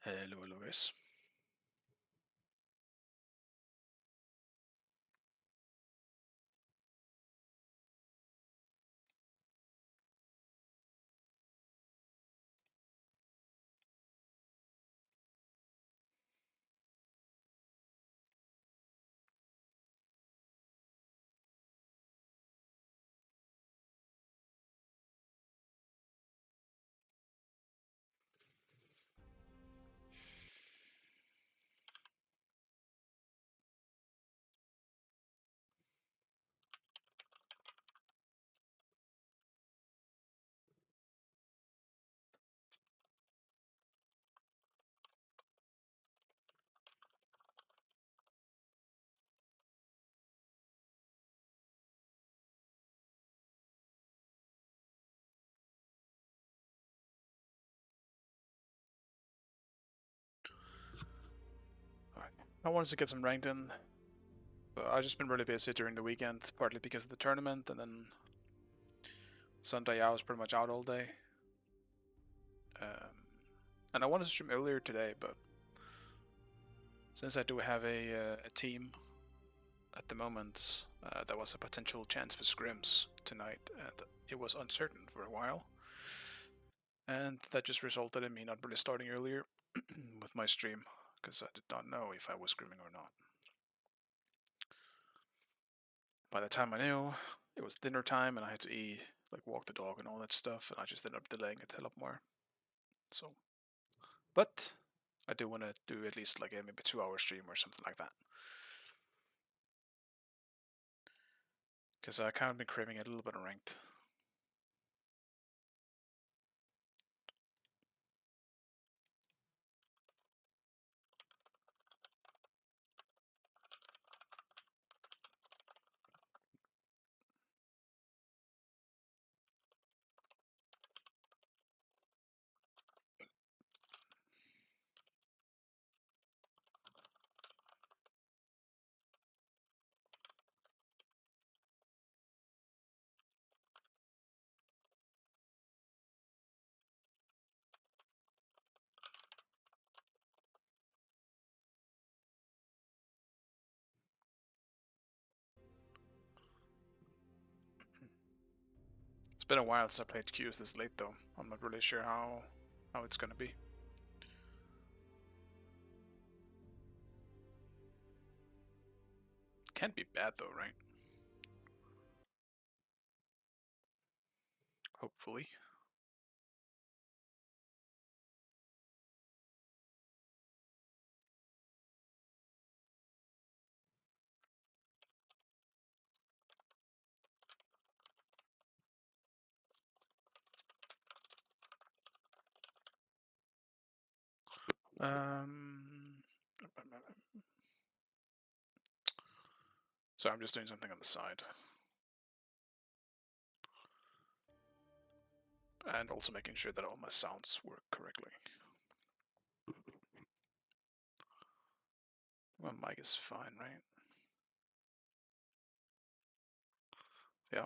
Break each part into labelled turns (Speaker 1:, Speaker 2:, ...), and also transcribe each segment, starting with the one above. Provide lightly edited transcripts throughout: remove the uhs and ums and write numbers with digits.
Speaker 1: Hello guys. Alright. I wanted to get some ranked in, but I've just been really busy during the weekend, partly because of the tournament, and then Sunday I was pretty much out all day. And I wanted to stream earlier today, but since I do have a team at the moment, there was a potential chance for scrims tonight, and it was uncertain for a while. And that just resulted in me not really starting earlier with my stream, because I did not know if I was scrimming or not. By the time I knew, it was dinner time and I had to eat, like walk the dog and all that stuff, and I just ended up delaying it a lot more. So, but I do want to do at least like a maybe 2-hour stream or something like that, because I kind of been craving a little bit of ranked. It's been a while since I played Q's this late though. I'm not really sure how it's gonna be. Can't be bad though, right? Hopefully. So I'm just doing something on the side. And also making sure that all my sounds work correctly. My mic is fine, right? Yeah.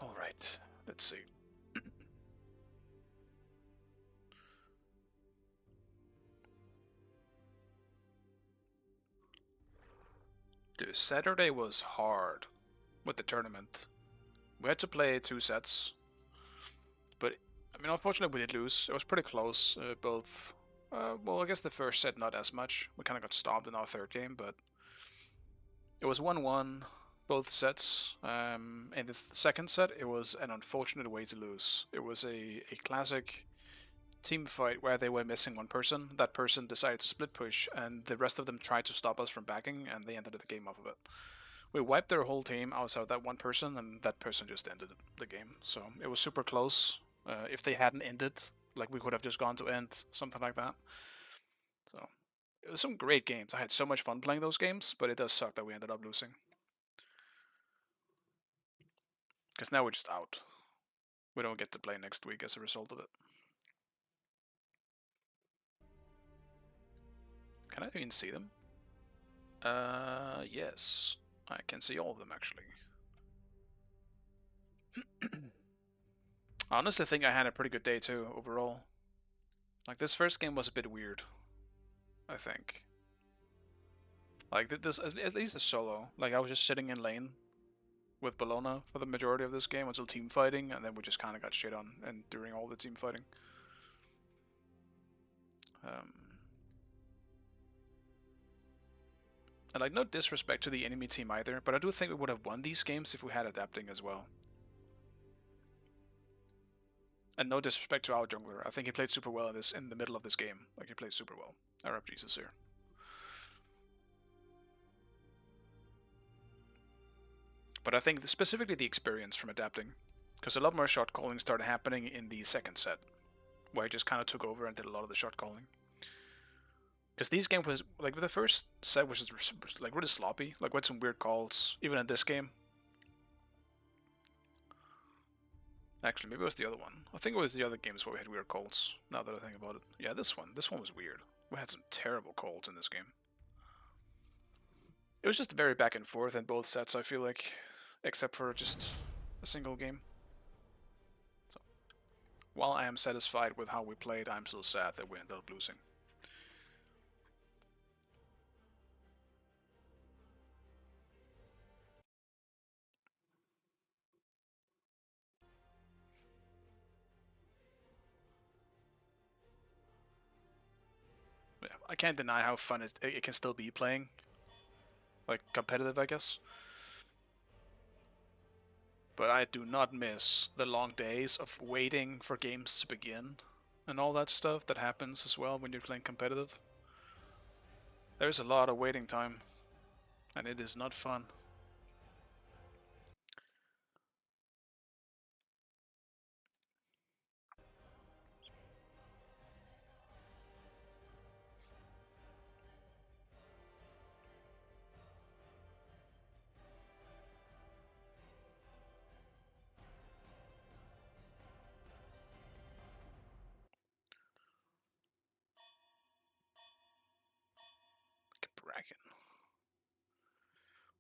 Speaker 1: All right, let's see. Dude, Saturday was hard with the tournament. We had to play 2 sets, but I mean, unfortunately, we did lose. It was pretty close. Both. Well, I guess the first set not as much. We kind of got stomped in our third game, but it was 1-1. both sets. In the second set, it was an unfortunate way to lose. It was a classic team fight where they were missing one person. That person decided to split push, and the rest of them tried to stop us from backing, and they ended the game off of it. We wiped their whole team outside that one person, and that person just ended the game. So it was super close. If they hadn't ended, like we could have just gone to end, something like that. So it was some great games. I had so much fun playing those games, but it does suck that we ended up losing. Because now we're just out. We don't get to play next week as a result of it. Can I even see them? Yes. I can see all of them, actually. I honestly think I had a pretty good day, too, overall. Like, this first game was a bit weird, I think. Like, this, at least the solo. Like, I was just sitting in lane with Bologna for the majority of this game until team fighting, and then we just kind of got shit on and during all the team fighting. And like, no disrespect to the enemy team either, but I do think we would have won these games if we had adapting as well. And no disrespect to our jungler. I think he played super well in the middle of this game. Like, he played super well. I rep Jesus here. But I think specifically the experience from adapting, because a lot more shot calling started happening in the second set, where he just kind of took over and did a lot of the shot calling. Because these games was like the first set was just like really sloppy, like we had some weird calls even in this game. Actually, maybe it was the other one. I think it was the other games where we had weird calls. Now that I think about it, yeah, this one was weird. We had some terrible calls in this game. It was just very back and forth in both sets, I feel like, except for just a single game. So, while I am satisfied with how we played, I'm still sad that we ended up losing. Yeah, I can't deny how fun it can still be playing. Like, competitive, I guess. But I do not miss the long days of waiting for games to begin and all that stuff that happens as well when you're playing competitive. There's a lot of waiting time, and it is not fun. Cabrakan.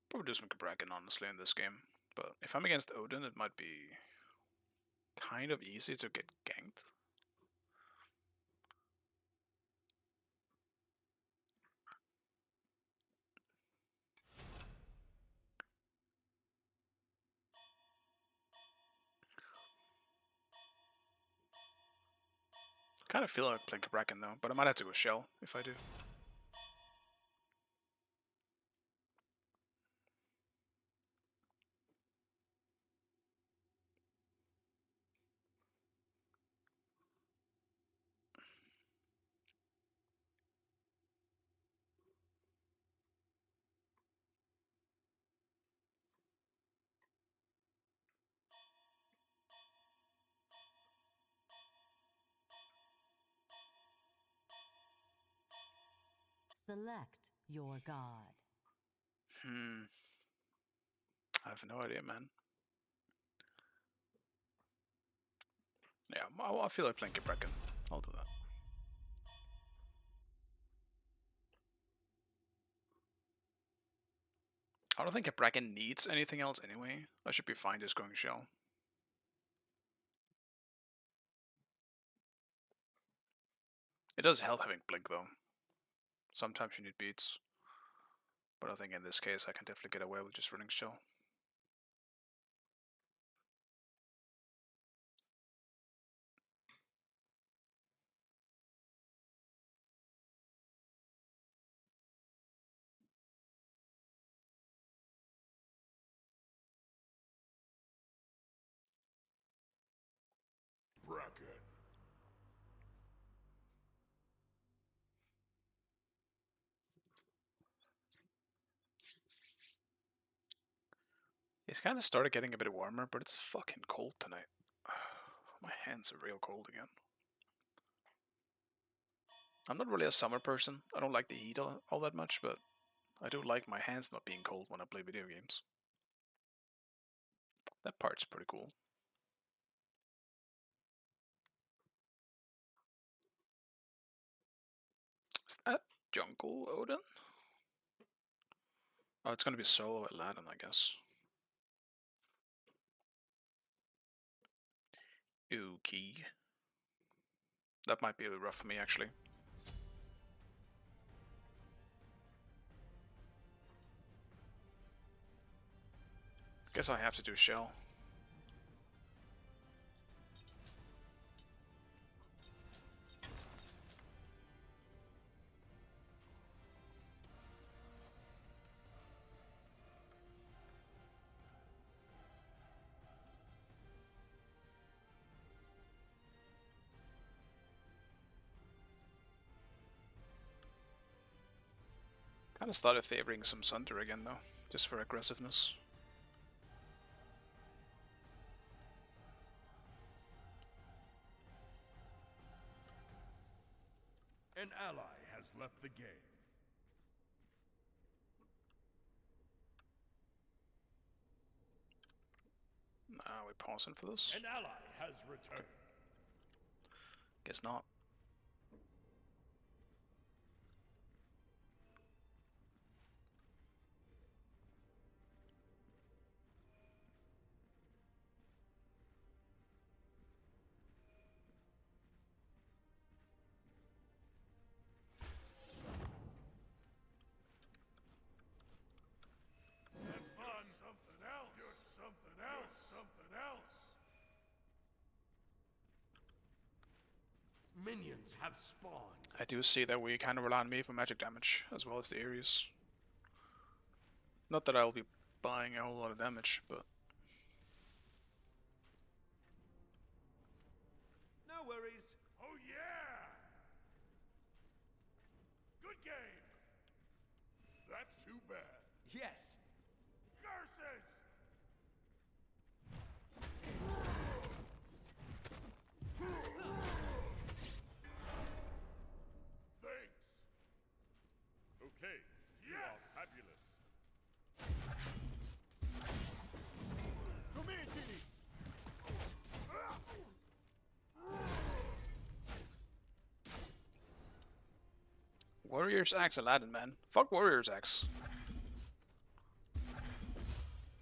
Speaker 1: Probably do some Cabrakan, honestly, in this game. But if I'm against Odin, it might be kind of easy to get ganked. Kind of feel like playing Cabrakan though, but I might have to go Shell if I do.
Speaker 2: Select your god.
Speaker 1: I have no idea, man. Yeah, I feel like playing Cabrakan. I'll do that. I don't think Cabrakan needs anything else anyway. I should be fine just going Shell. It does help having Blink though. Sometimes you need beats. But I think in this case I can definitely get away with just running Shell. It's kind of started getting a bit warmer, but it's fucking cold tonight. My hands are real cold again. I'm not really a summer person. I don't like the heat all that much, but I do like my hands not being cold when I play video games. That part's pretty cool. Is that Jungle Odin? Oh, it's gonna be solo Aladdin, I guess. Okay. That might be a bit rough for me, actually. Guess I have to do Shell. Kind of started favoring some Sunder again, though, just for aggressiveness.
Speaker 3: An ally has left the game.
Speaker 1: Nah, we pausing for this?
Speaker 3: An ally has returned.
Speaker 1: Guess not.
Speaker 3: Something else. You're something else. You're something else. Minions have spawned.
Speaker 1: I do see that we kind of rely on me for magic damage, as well as the Ares. Not that I'll be buying a whole lot of damage, but...
Speaker 3: No worries. Oh yeah! Good game. That's too bad. Yes. Curses! Thanks. Okay. You are fabulous. To me, Deity.
Speaker 1: Warrior's Axe Aladdin, man. Fuck Warrior's Axe.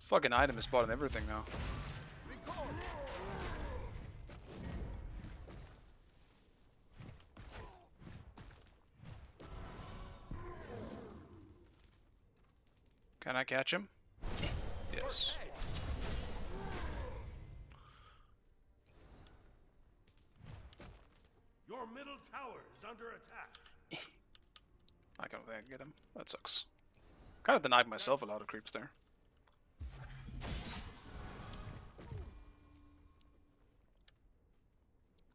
Speaker 1: Fucking item is bought and everything now. Can I catch him? Yes.
Speaker 3: Your middle tower is under attack.
Speaker 1: I can't get him. That sucks. Kind of denied myself a lot of creeps there.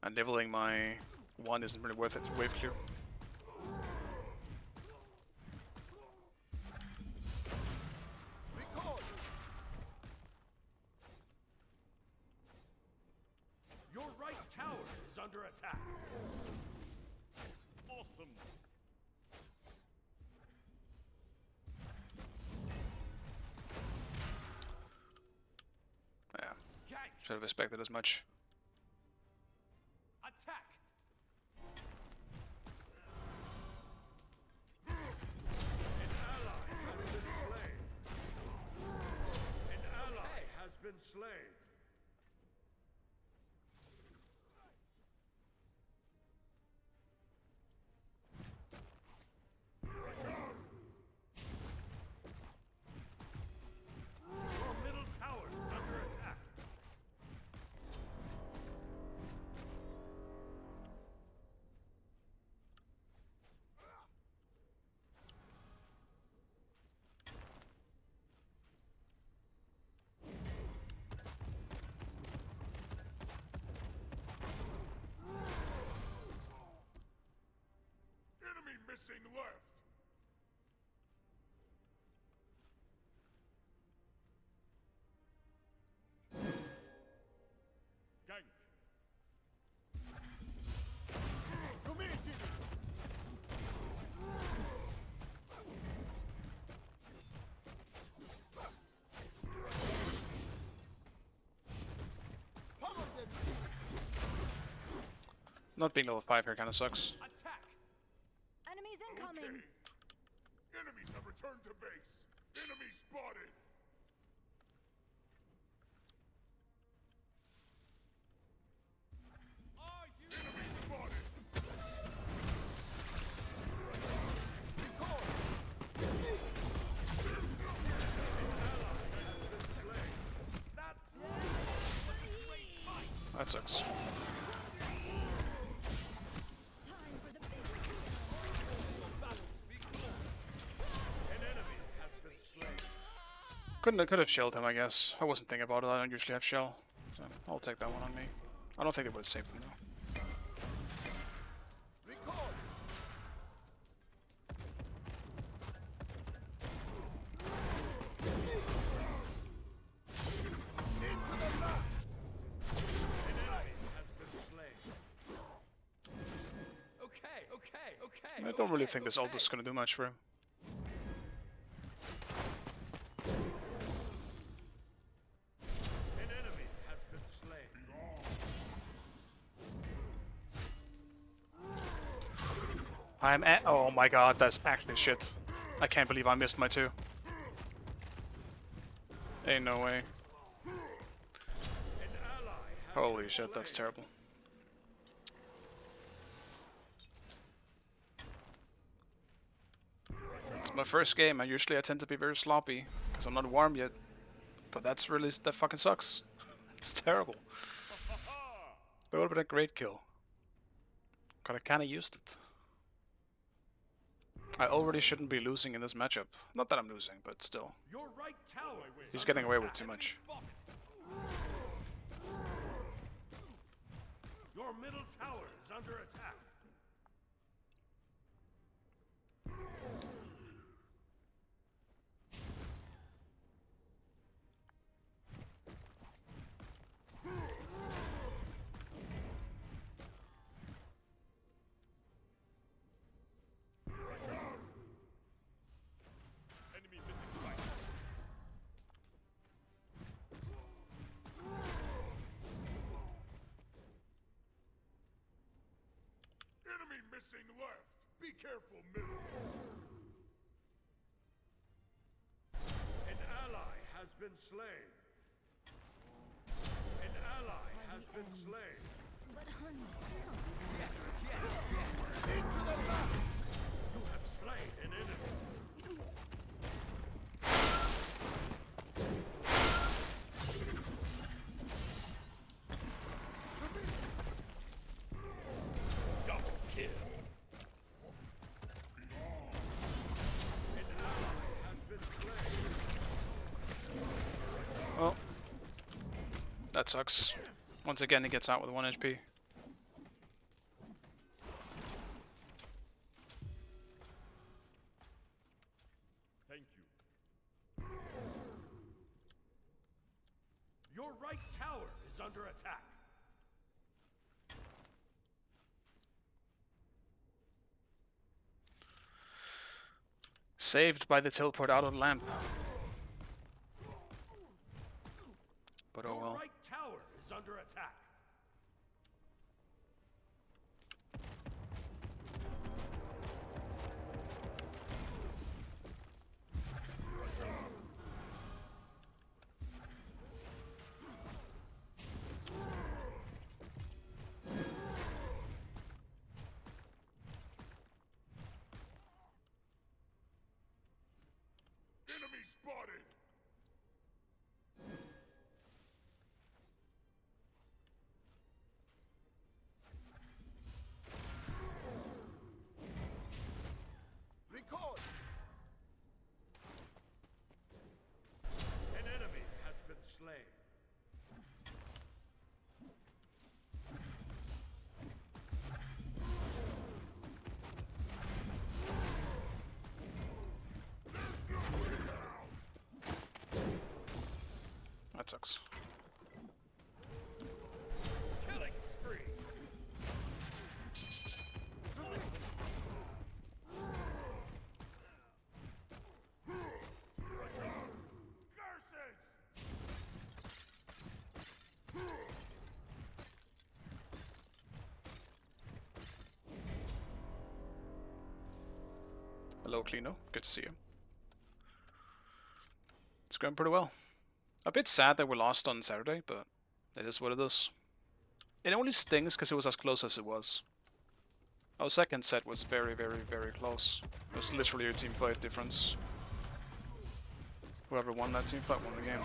Speaker 1: And leveling my 1 isn't really worth it. It's wave clear.
Speaker 3: Your right tower is under attack. Awesome.
Speaker 1: Yeah.
Speaker 3: Gank.
Speaker 1: Should have expected as much.
Speaker 3: Attack. An ally has been slain. Your middle tower is under attack. Enemy missing left.
Speaker 1: Not being level 5 here kind of sucks.
Speaker 3: Attack!
Speaker 4: Enemies incoming.
Speaker 3: Okay. Enemies have returned to base. Enemy spotted. Are you enemy spotted?
Speaker 1: That sucks.
Speaker 4: Time for the big
Speaker 3: An enemy has been slain.
Speaker 1: Could have shelled him, I guess. I wasn't thinking about it. I don't usually have shell, so I'll take that one on me. I don't think they would have saved him though. I don't really think this ult is gonna do much for him.
Speaker 3: An enemy has been slain.
Speaker 1: I'm at. Oh my god, that's actually shit. I can't believe I missed my 2. Ain't no way.
Speaker 3: An ally has
Speaker 1: Holy
Speaker 3: been
Speaker 1: shit, that's
Speaker 3: slain.
Speaker 1: terrible. It's my first game, and usually I tend to be very sloppy, because I'm not warm yet. But that fucking sucks. It's terrible. That would have been a great kill. Could have kinda used it. I already shouldn't be losing in this matchup. Not that I'm losing, but still.
Speaker 3: Your right tower is
Speaker 1: He's
Speaker 3: under
Speaker 1: getting away with
Speaker 3: attack.
Speaker 1: too much.
Speaker 3: Enemy spotted. Your middle tower is under attack. Enemy missing flight. Enemy missing left. Be careful, middle. An ally has been slain. An ally has been slain.
Speaker 4: But honey,
Speaker 3: You have slain an enemy. Double kill. An ally has been slain.
Speaker 1: Well, that sucks. Once again, he gets out with 1 HP.
Speaker 3: Thank you. Your right tower is under attack.
Speaker 1: Saved by the teleport out of the lamp. But oh
Speaker 3: Your
Speaker 1: well.
Speaker 3: right tower is under attack. Enemy spotted. Record. An enemy has been slain.
Speaker 1: That sucks.
Speaker 3: Killing spree. Curses!
Speaker 1: Hello, Clino. Good to see you. It's going pretty well. A bit sad that we lost on Saturday, but it is what it is. It only stings because it was as close as it was. Our second set was very, very, very close. It was literally a team fight difference. Whoever won that team fight won the game.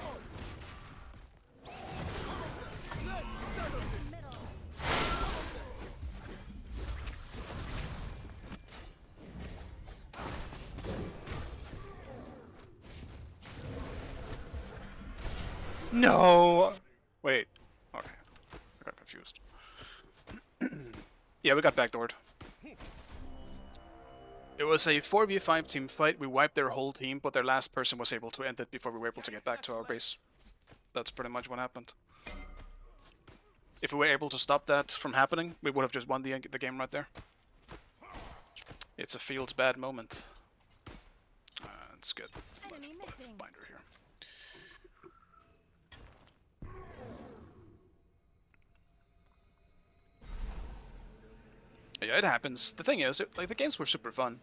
Speaker 1: No! Wait. Okay. I got confused. Yeah, we got backdoored. It was a 4v5 team fight. We wiped their whole team, but their last person was able to end it before we were able to get back to our base. That's pretty much what happened. If we were able to stop that from happening, we would have just won the game right there. It's a feels bad moment. Let's get
Speaker 4: Enemy missing.
Speaker 1: binder here. Yeah, it happens. The thing is, like the games were super fun,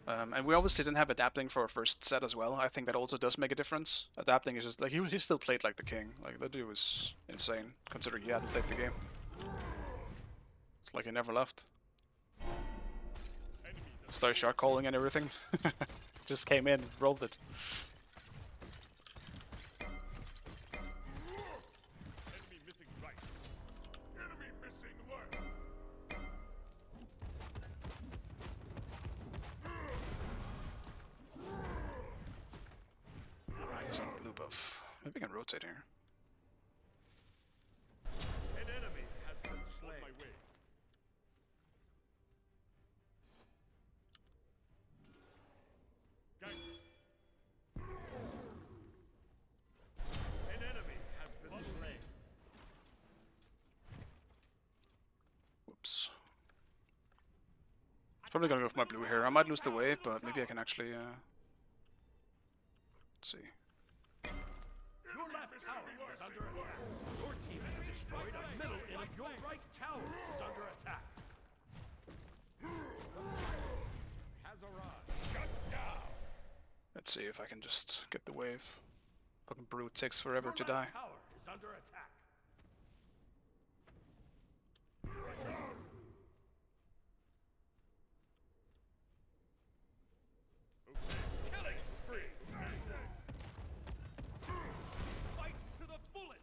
Speaker 1: and we obviously didn't have adapting for our first set as well. I think that also does make a difference. Adapting is just like he still played like the king. Like that dude was insane, considering he hadn't played the game. It's like he never left. Started shot calling and everything. Just came in, rolled it.
Speaker 3: Enemy missing right. Enemy missing left.
Speaker 1: He's on blue buff. Maybe we can rotate here.
Speaker 3: An enemy has been slain. On my way. An enemy has been slain.
Speaker 1: Whoops. It's probably gonna go for my blue here. I might lose the wave, but maybe I can actually let's see.
Speaker 3: Your left tower is under attack. Your team has destroyed a middle enemy. Your right tower is under attack. Has arrived. Shut down.
Speaker 1: Let's see if I can just get the wave. Fucking brute takes forever to die.
Speaker 3: Tower is under attack. Killing spree. Fight to the fullest.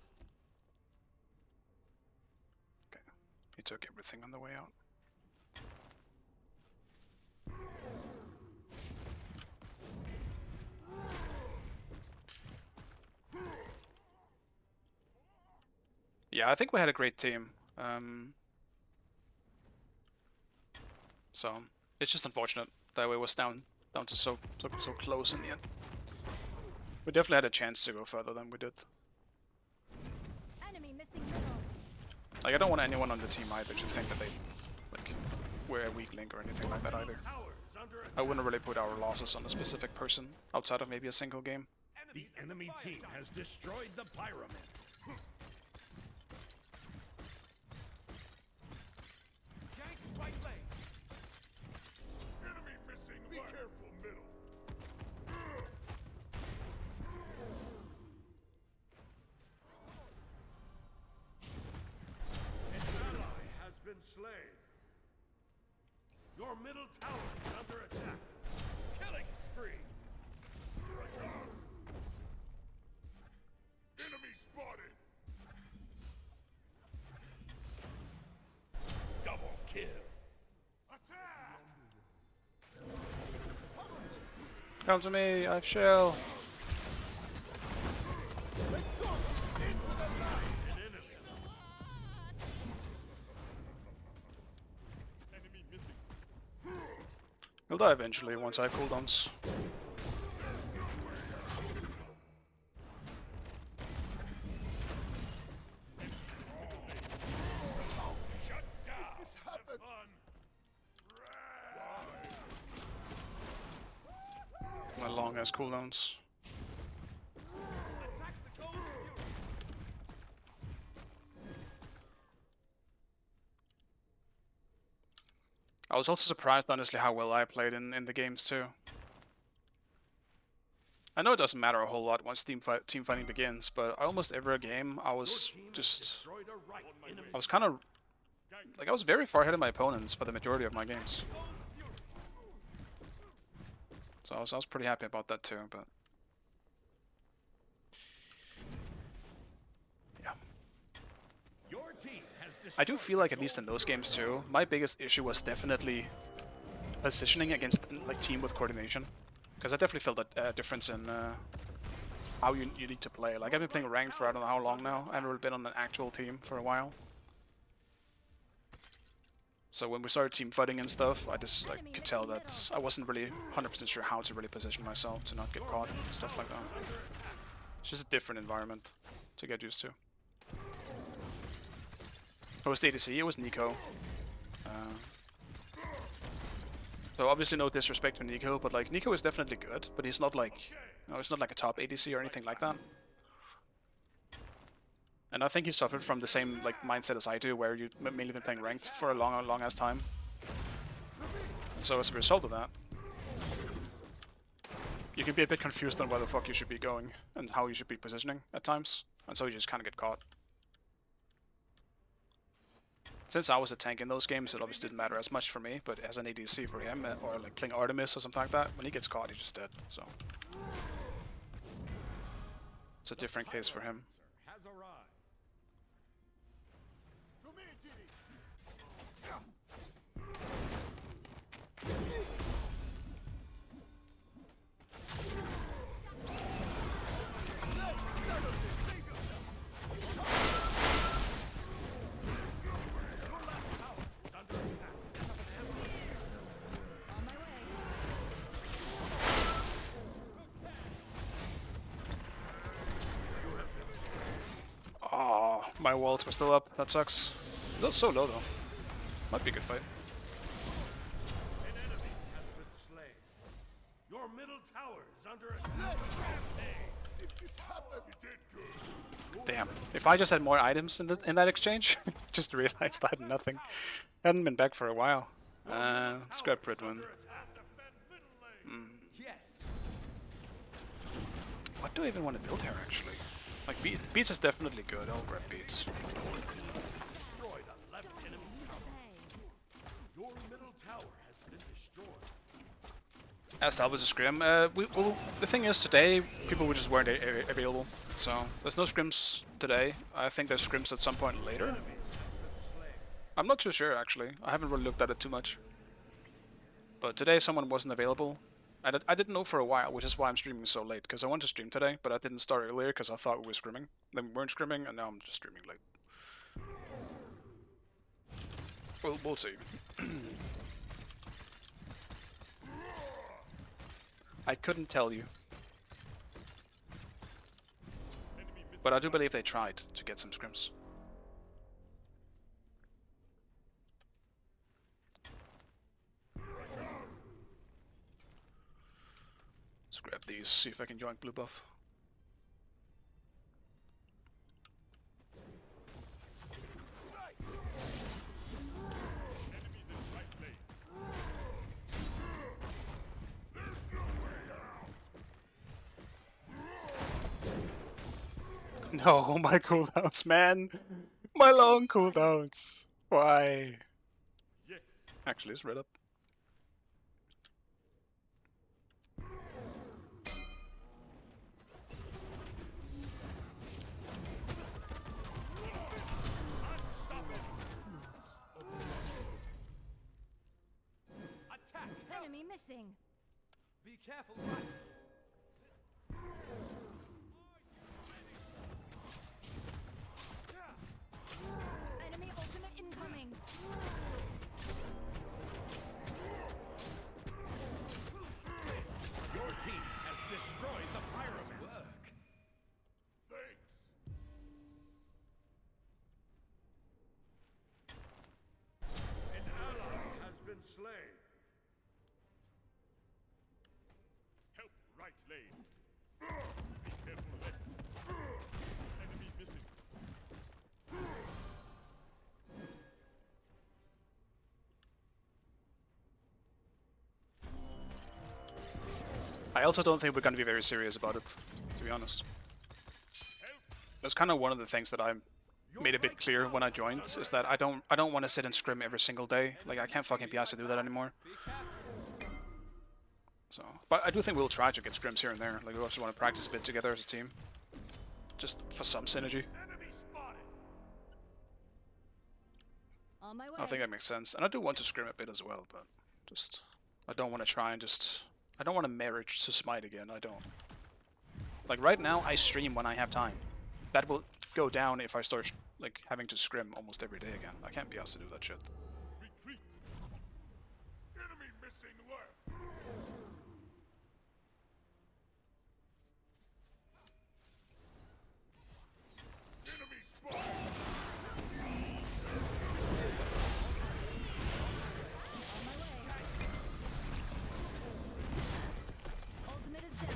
Speaker 1: Okay. He took everything on the way out. Yeah, I think we had a great team. So it's just unfortunate that we was down to so close in the end. We definitely had a chance to go further than we did.
Speaker 4: Enemy missing middle.
Speaker 1: Like I don't want anyone on the team either to think that they like we're a weak link or anything like that either. I wouldn't really put our losses on a specific person outside of maybe a single game.
Speaker 3: The enemy team has destroyed the pyramid. Gank right leg. Enemy missing. Be careful, middle. An ally has been slain. Your middle tower is under attack. Killing spree. Enemy spotted. Double kill. Attack!
Speaker 1: Come to me, I've shell. He'll die eventually once I have cooldowns. My long ass cooldowns. I was also surprised, honestly, how well I played in the games too. I know it doesn't matter a whole lot once team fighting begins, but almost every game I was just... I was kind of... Like, I was very far ahead of my opponents for the majority of my games. So I was pretty happy about that too, but... Yeah. I do feel like, at least in those games too, my biggest issue was definitely positioning against like team with coordination. Because I definitely felt a difference in how you need to play. Like, I've been playing ranked for I don't know how long now. I haven't really been on an actual team for a while. So when we started team fighting and stuff, I just like could tell that I wasn't really 100% sure how to really position myself to not get caught and stuff like that. It's just a different environment to get used to. It was DDC, it was Nico. So obviously no disrespect to Nico, but like Nico is definitely good, but he's not like, you know, he's not like a top ADC or anything like that. And I think he suffered from the same like mindset as I do, where you've mainly been playing ranked for a long ass time. So as a result of that, you can be a bit confused on where the fuck you should be going and how you should be positioning at times, and so you just kind of get caught. Since I was a tank in those games, it obviously didn't matter as much for me, but as an ADC for him, or like playing Artemis or something like that, when he gets caught, he's just dead, so... It's a different case for him. Oh, my walls were still up. That sucks. That's so low though. Might be a good fight.
Speaker 3: An enemy has been slain. Your middle tower is under attack.
Speaker 1: Damn. If I just had more items in that exchange, just realized I had nothing. Hadn't been back for a while. Let's grab Pridwin. What do I even want to build here actually? Like Beats is definitely good. I'll grab Beats.
Speaker 3: Your middle tower has been destroyed.
Speaker 1: As Albus is Scrim. Well, the thing is, today people just weren't available, so there's no scrims today. I think there's scrims at some point later. I'm not too sure actually. I haven't really looked at it too much. But today someone wasn't available. I didn't know for a while, which is why I'm streaming so late. Because I wanted to stream today, but I didn't start earlier because I thought we were scrimming. Then we weren't scrimming, and now I'm just streaming late. We'll see. I couldn't tell you. But I do believe they tried to get some scrims. Let's grab these, see if I can join blue buff. No, my cooldowns, man! My long cooldowns! Why?
Speaker 3: Yes.
Speaker 1: Actually, it's red up.
Speaker 3: Attack!
Speaker 4: Enemy missing.
Speaker 3: Be careful, right?
Speaker 4: Enemy ultimate incoming.
Speaker 3: Your team has destroyed the pyramid. Work. Thanks. An ally has been slain. Help right lane. Be careful left. Enemy missing.
Speaker 1: also don't think we're going to be very serious about it, to be honest. That's kind of one of the things that I made a bit clear when I joined, is that I don't want to sit and scrim every single day. Like, I can't fucking be asked to do that anymore. So, but I do think we'll try to get scrims here and there. Like, we also want to practice a bit together as a team, just for some synergy.
Speaker 4: On my way.
Speaker 1: I think that makes sense, and I do want to scrim a bit as well, but just I don't want to try and just I don't want to marriage to Smite again. I don't. Like right now, I stream when I have time. That will go down if I start like having to scrim almost every day again. I can't be asked to do that shit.
Speaker 3: Retreat. Enemy missing left. Enemy spotted.
Speaker 4: Ultimate is down.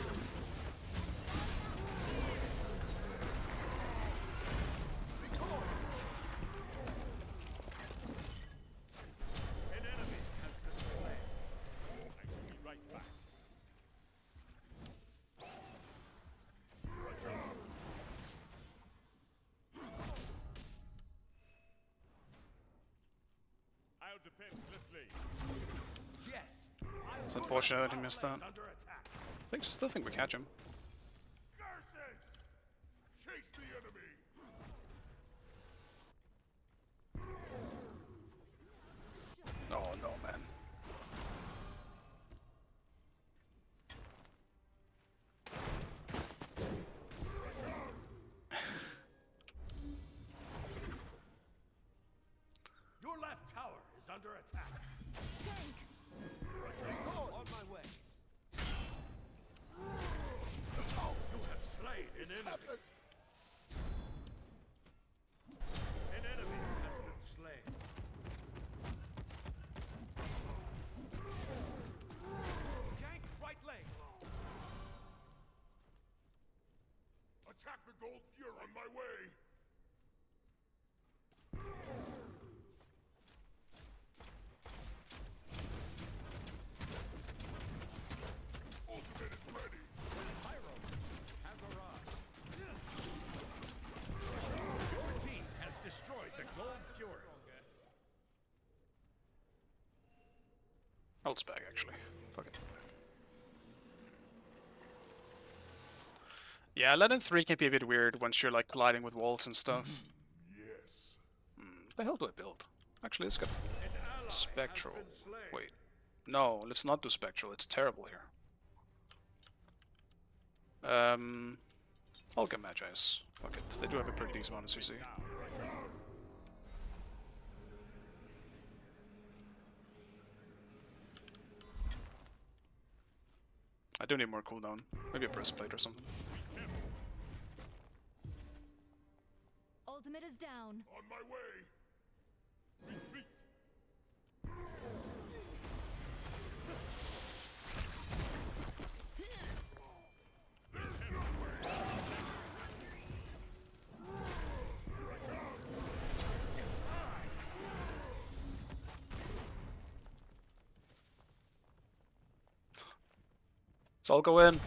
Speaker 3: An enemy has been slain. I will be right back. I'll defend this lane. Yes.
Speaker 1: It's unfortunate he missed that.
Speaker 3: Under attack.
Speaker 1: I still think we catch him.
Speaker 3: Curses! Chase the enemy.
Speaker 1: Oh no, man.
Speaker 3: Your left tower is under attack.
Speaker 4: Tank.
Speaker 3: On my way. You have slain an enemy. An enemy has been slain. Gank right lane. Attack the gold fury on my way. Ultimate is ready. Pyro has arrived. Your team has destroyed the gold fury.
Speaker 1: Ult's back actually. Fuck it. Yeah, Legend 3 can be a bit weird once you're like colliding with walls and stuff.
Speaker 3: Yes.
Speaker 1: What the hell do I build? Actually, let's go.
Speaker 3: An ally
Speaker 1: Spectral.
Speaker 3: has been slain.
Speaker 1: Wait. No, let's not do Spectral. It's terrible here. I'll get Magi's. Fuck it. They do have a pretty decent amount of CC. I do need more cooldown. Maybe a breastplate or something.
Speaker 4: Ultimate is down.
Speaker 3: On my way. Retreat.
Speaker 1: So I'll go in.
Speaker 3: An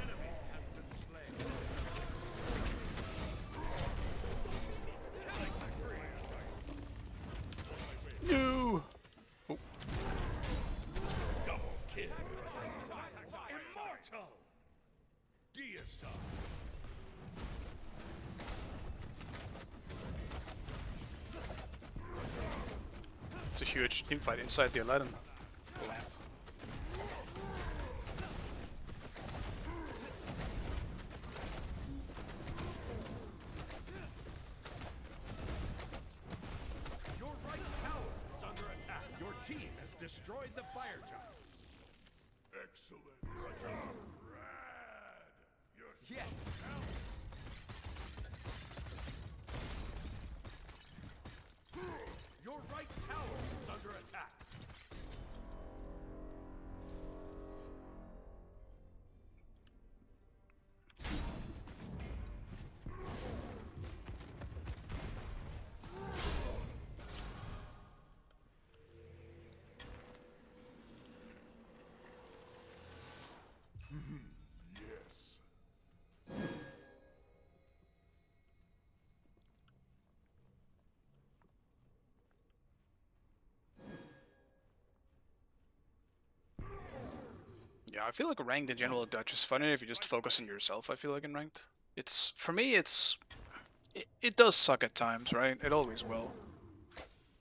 Speaker 3: enemy has been slain.
Speaker 1: No. Oh.
Speaker 3: Double kill. Immortal. Deicide.
Speaker 1: It's a huge teamfight inside the Aladdin.
Speaker 3: Your right tower is under attack. Your team has destroyed the fire tower. Excellent. Rad. Yes. Your right tower is under attack.
Speaker 1: I feel like ranked in general Dutch is funny if you just focus on yourself. I feel like in ranked, it's for me. It does suck at times, right? It always will.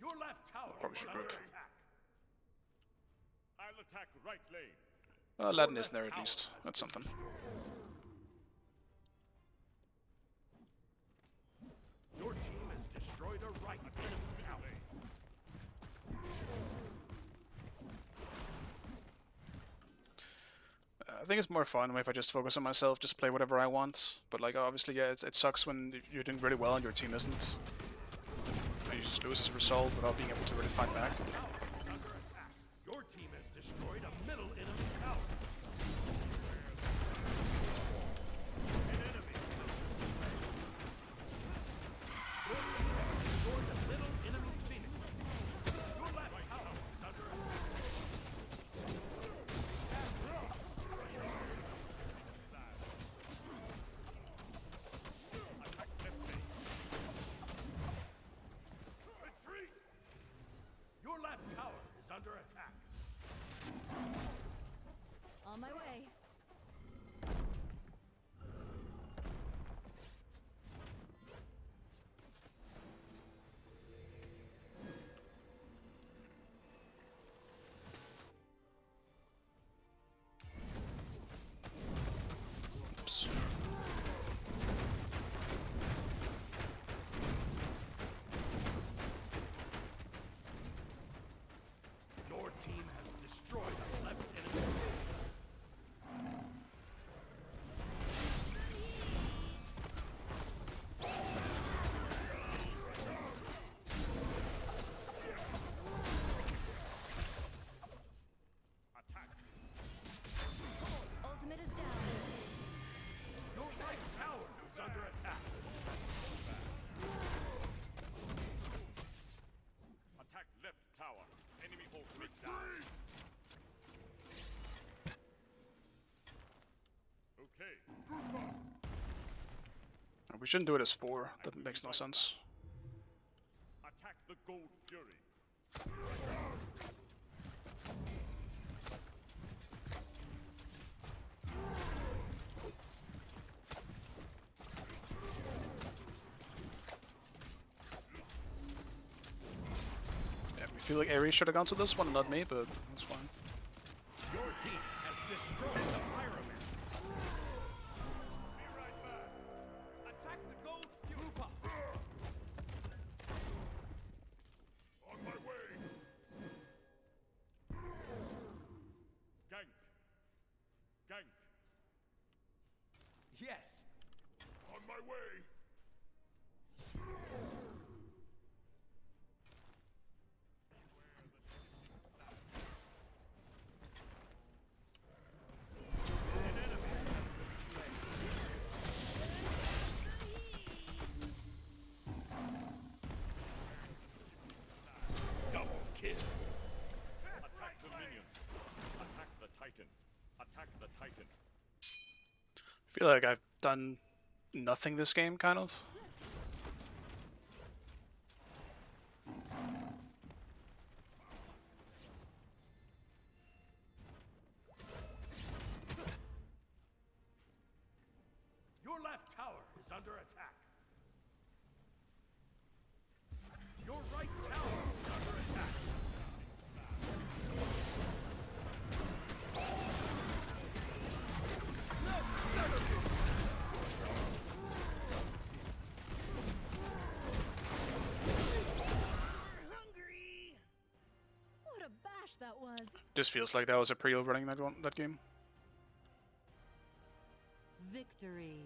Speaker 3: Your left tower
Speaker 1: Probably
Speaker 3: is
Speaker 1: should
Speaker 3: under
Speaker 1: root.
Speaker 3: attack. I'll attack right lane.
Speaker 1: Well,
Speaker 3: Your
Speaker 1: Latin is
Speaker 3: left
Speaker 1: there at
Speaker 3: tower
Speaker 1: least.
Speaker 3: has
Speaker 1: That's
Speaker 3: been
Speaker 1: something.
Speaker 3: destroyed. Your team has destroyed a right enemy tower.
Speaker 1: I think it's more fun if I just focus on myself, just play whatever I want. But like, obviously, yeah, it sucks when you're doing really well and your team isn't. You just lose as a result without being able to really fight back.
Speaker 3: Tower is under attack. Your team has destroyed a middle enemy tower. An enemy has been slain. Your team has destroyed a middle enemy phoenix. Your left tower is under attack. Retreat! Your left tower is under attack.
Speaker 4: On my way.
Speaker 1: Oops.
Speaker 3: Your team has destroyed a left enemy. Attack.
Speaker 4: Ultimate is down.
Speaker 3: Your right tower is under attack. Attack left tower. Enemy ultimate down. Okay.
Speaker 1: We shouldn't do it as 4. That makes no sense.
Speaker 3: Attack the Gold Fury.
Speaker 1: Yeah, we feel like Ares should have gone to this one, not me, but that's fine.
Speaker 3: Your team has destroyed the pyramid. Be right back. Attack the Gold Fury. On my way. Gank. Gank. Yes. On my way. An enemy has been slain. Double kill. Attack the minion. Attack the Titan. Attack the Titan.
Speaker 1: I feel like I've done nothing this game, kind of.
Speaker 3: Your left tower is under attack. Your right tower is under attack.
Speaker 4: What a bash that was.
Speaker 1: Just feels like that was a pre running that game.
Speaker 2: Victory.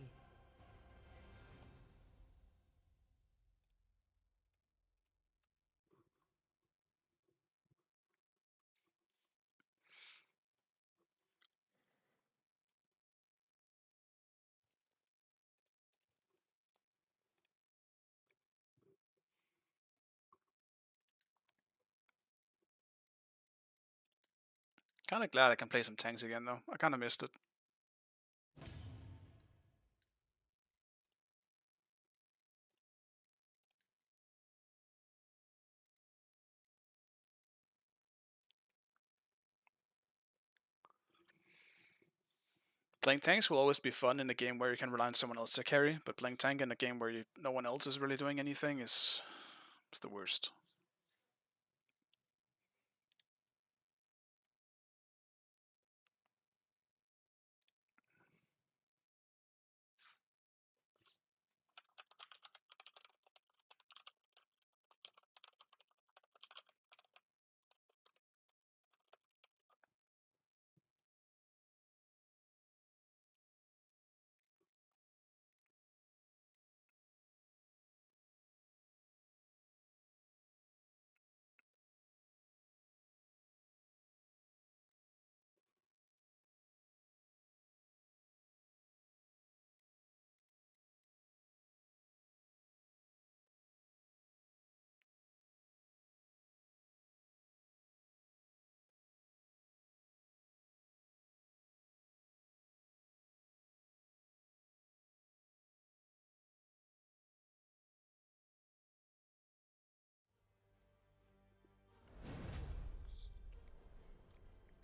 Speaker 1: Kind of glad I can play some tanks again, though. I kind of missed it. Playing tanks will always be fun in a game where you can rely on someone else to carry, but playing tank in a game where no one else is really doing anything is the worst.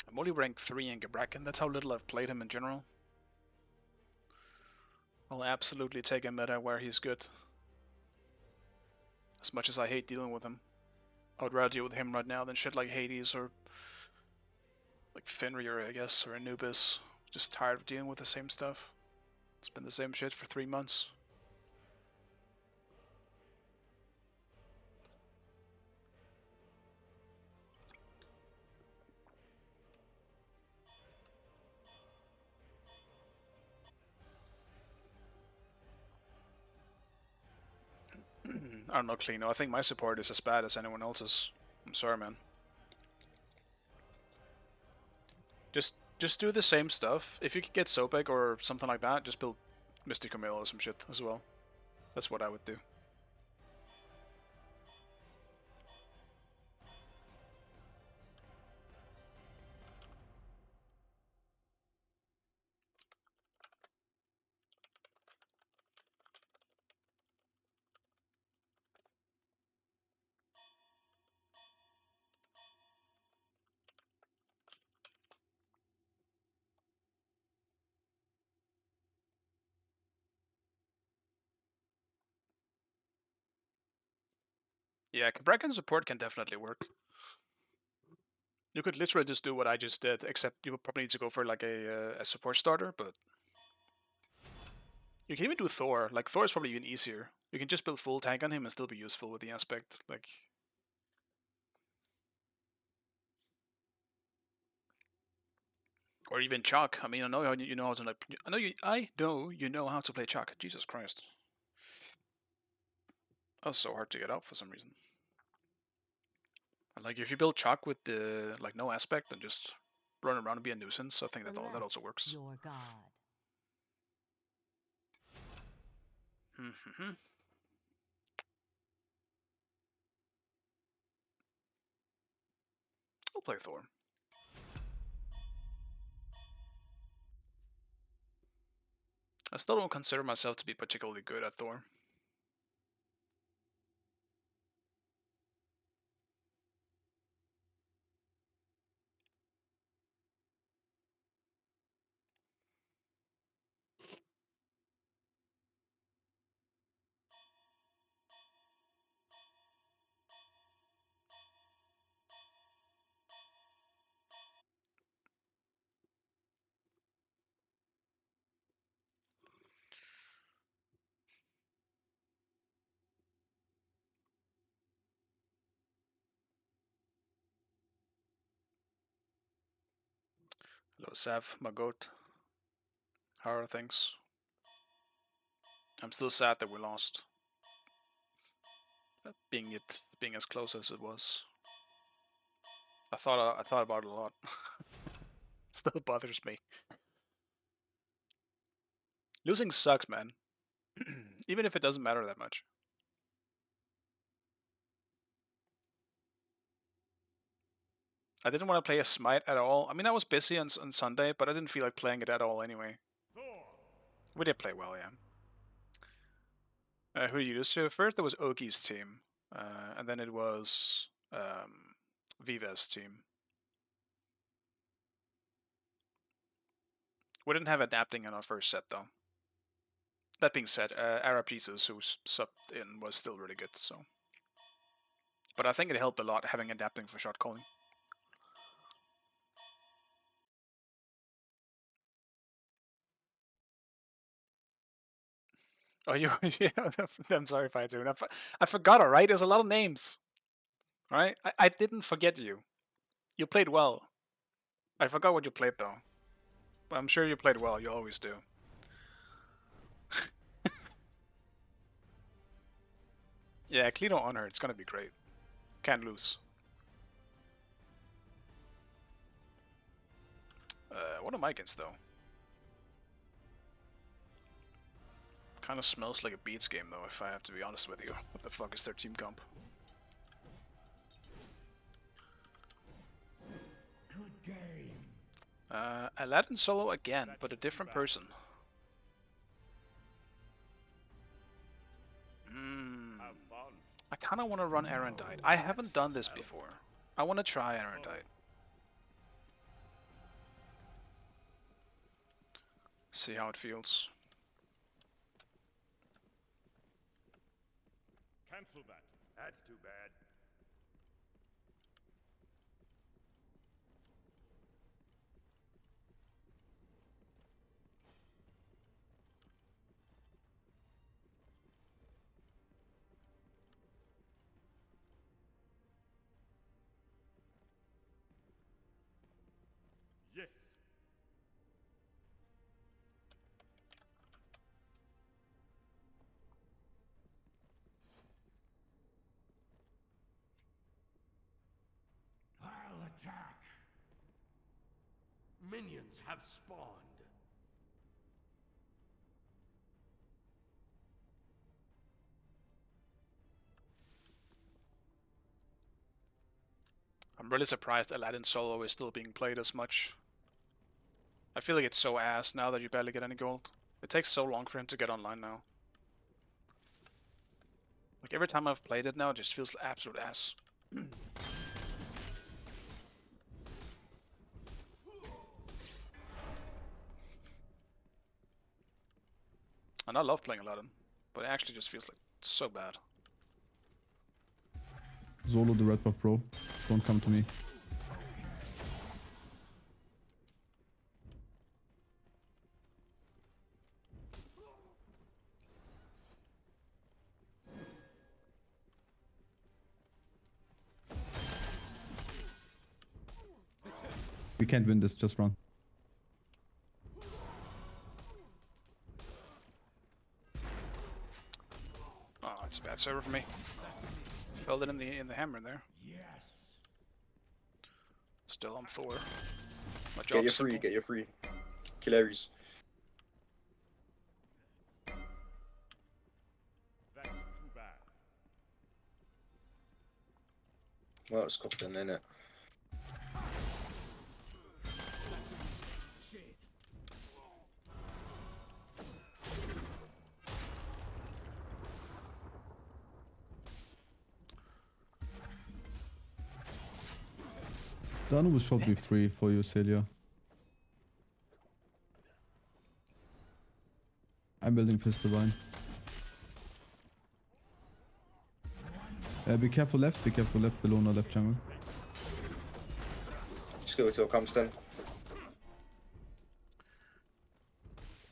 Speaker 1: I'm only rank 3 in Gabrakan, that's how little I've played him in general. I'll absolutely take a meta where he's good. As much as I hate dealing with him. I would rather deal with him right now than shit like Hades or like Fenrir, I guess, or Anubis. Just tired of dealing with the same stuff. It's been the same shit for 3 months. I don't know, Clino. I think my support is as bad as anyone else's. I'm sorry, man. Just do the same stuff. If you could get Sobek or something like that, just build Mystic Camille or some shit as well. That's what I would do. Yeah, Bracken support can definitely work. You could literally just do what I just did, except you would probably need to go for like a support starter, but you can even do Thor. Like, Thor is probably even easier. You can just build full tank on him and still be useful with the aspect. Like, or even Chuck. I mean, I know you know how to like. I know you know how to play Chuck. Jesus Christ, that was so hard to get out for some reason. Like, if you build Chuck with the like no aspect and just run around and be a nuisance, I think that also works.
Speaker 2: Your god.
Speaker 1: I'll play Thor. I still don't consider myself to be particularly good at Thor. Hello, Sav, my goat. How are things? I'm still sad that we lost. Being as close as it was. I thought about it a lot. Still bothers me. Losing sucks, man. Even if it doesn't matter that much. I didn't want to play a Smite at all. I mean, I was busy on Sunday, but I didn't feel like playing it at all anyway. We did play well, yeah. Who did you lose to? First, there was Ogi's team, and then it was Viva's team. We didn't have adapting in our first set though. That being said, Arab Jesus, who subbed in, was still really good. So, but I think it helped a lot having adapting for shot calling. Oh, you? Yeah, I'm sorry if I do. I forgot. All right, there's a lot of names. All right, I didn't forget you. You played well. I forgot what you played though. But I'm sure you played well. You always do. Yeah, Clino on her. It's gonna be great. Can't lose. What am I against though? Kind of smells like a Beats game though, if I have to be honest with you. What the fuck is their team comp?
Speaker 3: Good game.
Speaker 1: Aladdin solo again, but a different person.
Speaker 3: Have fun.
Speaker 1: I kind of want to run Erendite. I haven't done this before. I want to try Erendite. See how it feels.
Speaker 3: Cancel that. That's too bad. Yes. I'll attack. Minions have spawned.
Speaker 1: I'm really surprised Aladdin solo is still being played as much. I feel like it's so ass now that you barely get any gold. It takes so long for him to get online now. Like every time I've played it now, it just feels absolute ass. And I love playing Aladdin, but it actually just feels like so bad.
Speaker 5: Solo the red buff, bro. Don't come to me. We can't win this, just run.
Speaker 1: Oh, it's a bad server for me. Felt it in the hammer there.
Speaker 3: Yes.
Speaker 1: Still on Thor. My
Speaker 6: Get
Speaker 1: job's
Speaker 6: your free,
Speaker 1: simple.
Speaker 6: get your free. Kill Ares.
Speaker 3: That's too bad.
Speaker 6: Well, it's cooked then, innit?
Speaker 3: Shit.
Speaker 5: Danu will shot be free for you, Celia. I'm building pistol line. Be careful left, below no left jungle.
Speaker 6: Just go till it comes then.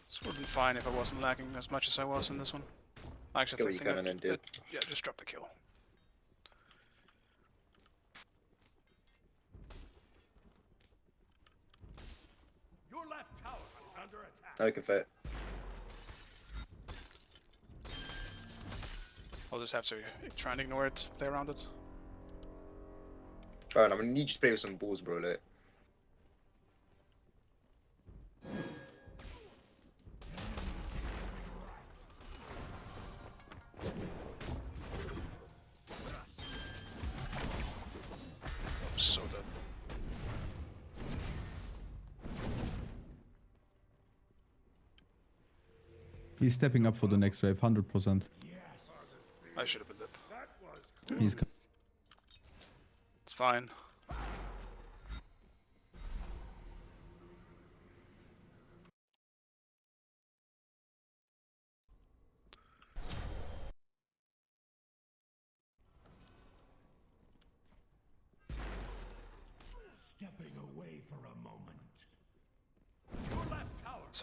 Speaker 1: This would have been fine if I wasn't lagging as much as I was in this one. I actually
Speaker 6: Get what
Speaker 1: think
Speaker 6: you can and then do.
Speaker 1: yeah, just drop the kill.
Speaker 3: Your left tower is under attack.
Speaker 6: Now you can fit.
Speaker 1: I'll just have to try and ignore it, play around it.
Speaker 6: Alright, I'm gonna need you to play with some balls, bro. Like.
Speaker 1: I'm so dead.
Speaker 5: He's stepping up for the next wave, 100%.
Speaker 1: I should have been dead.
Speaker 3: That was
Speaker 5: He's
Speaker 1: It's fine.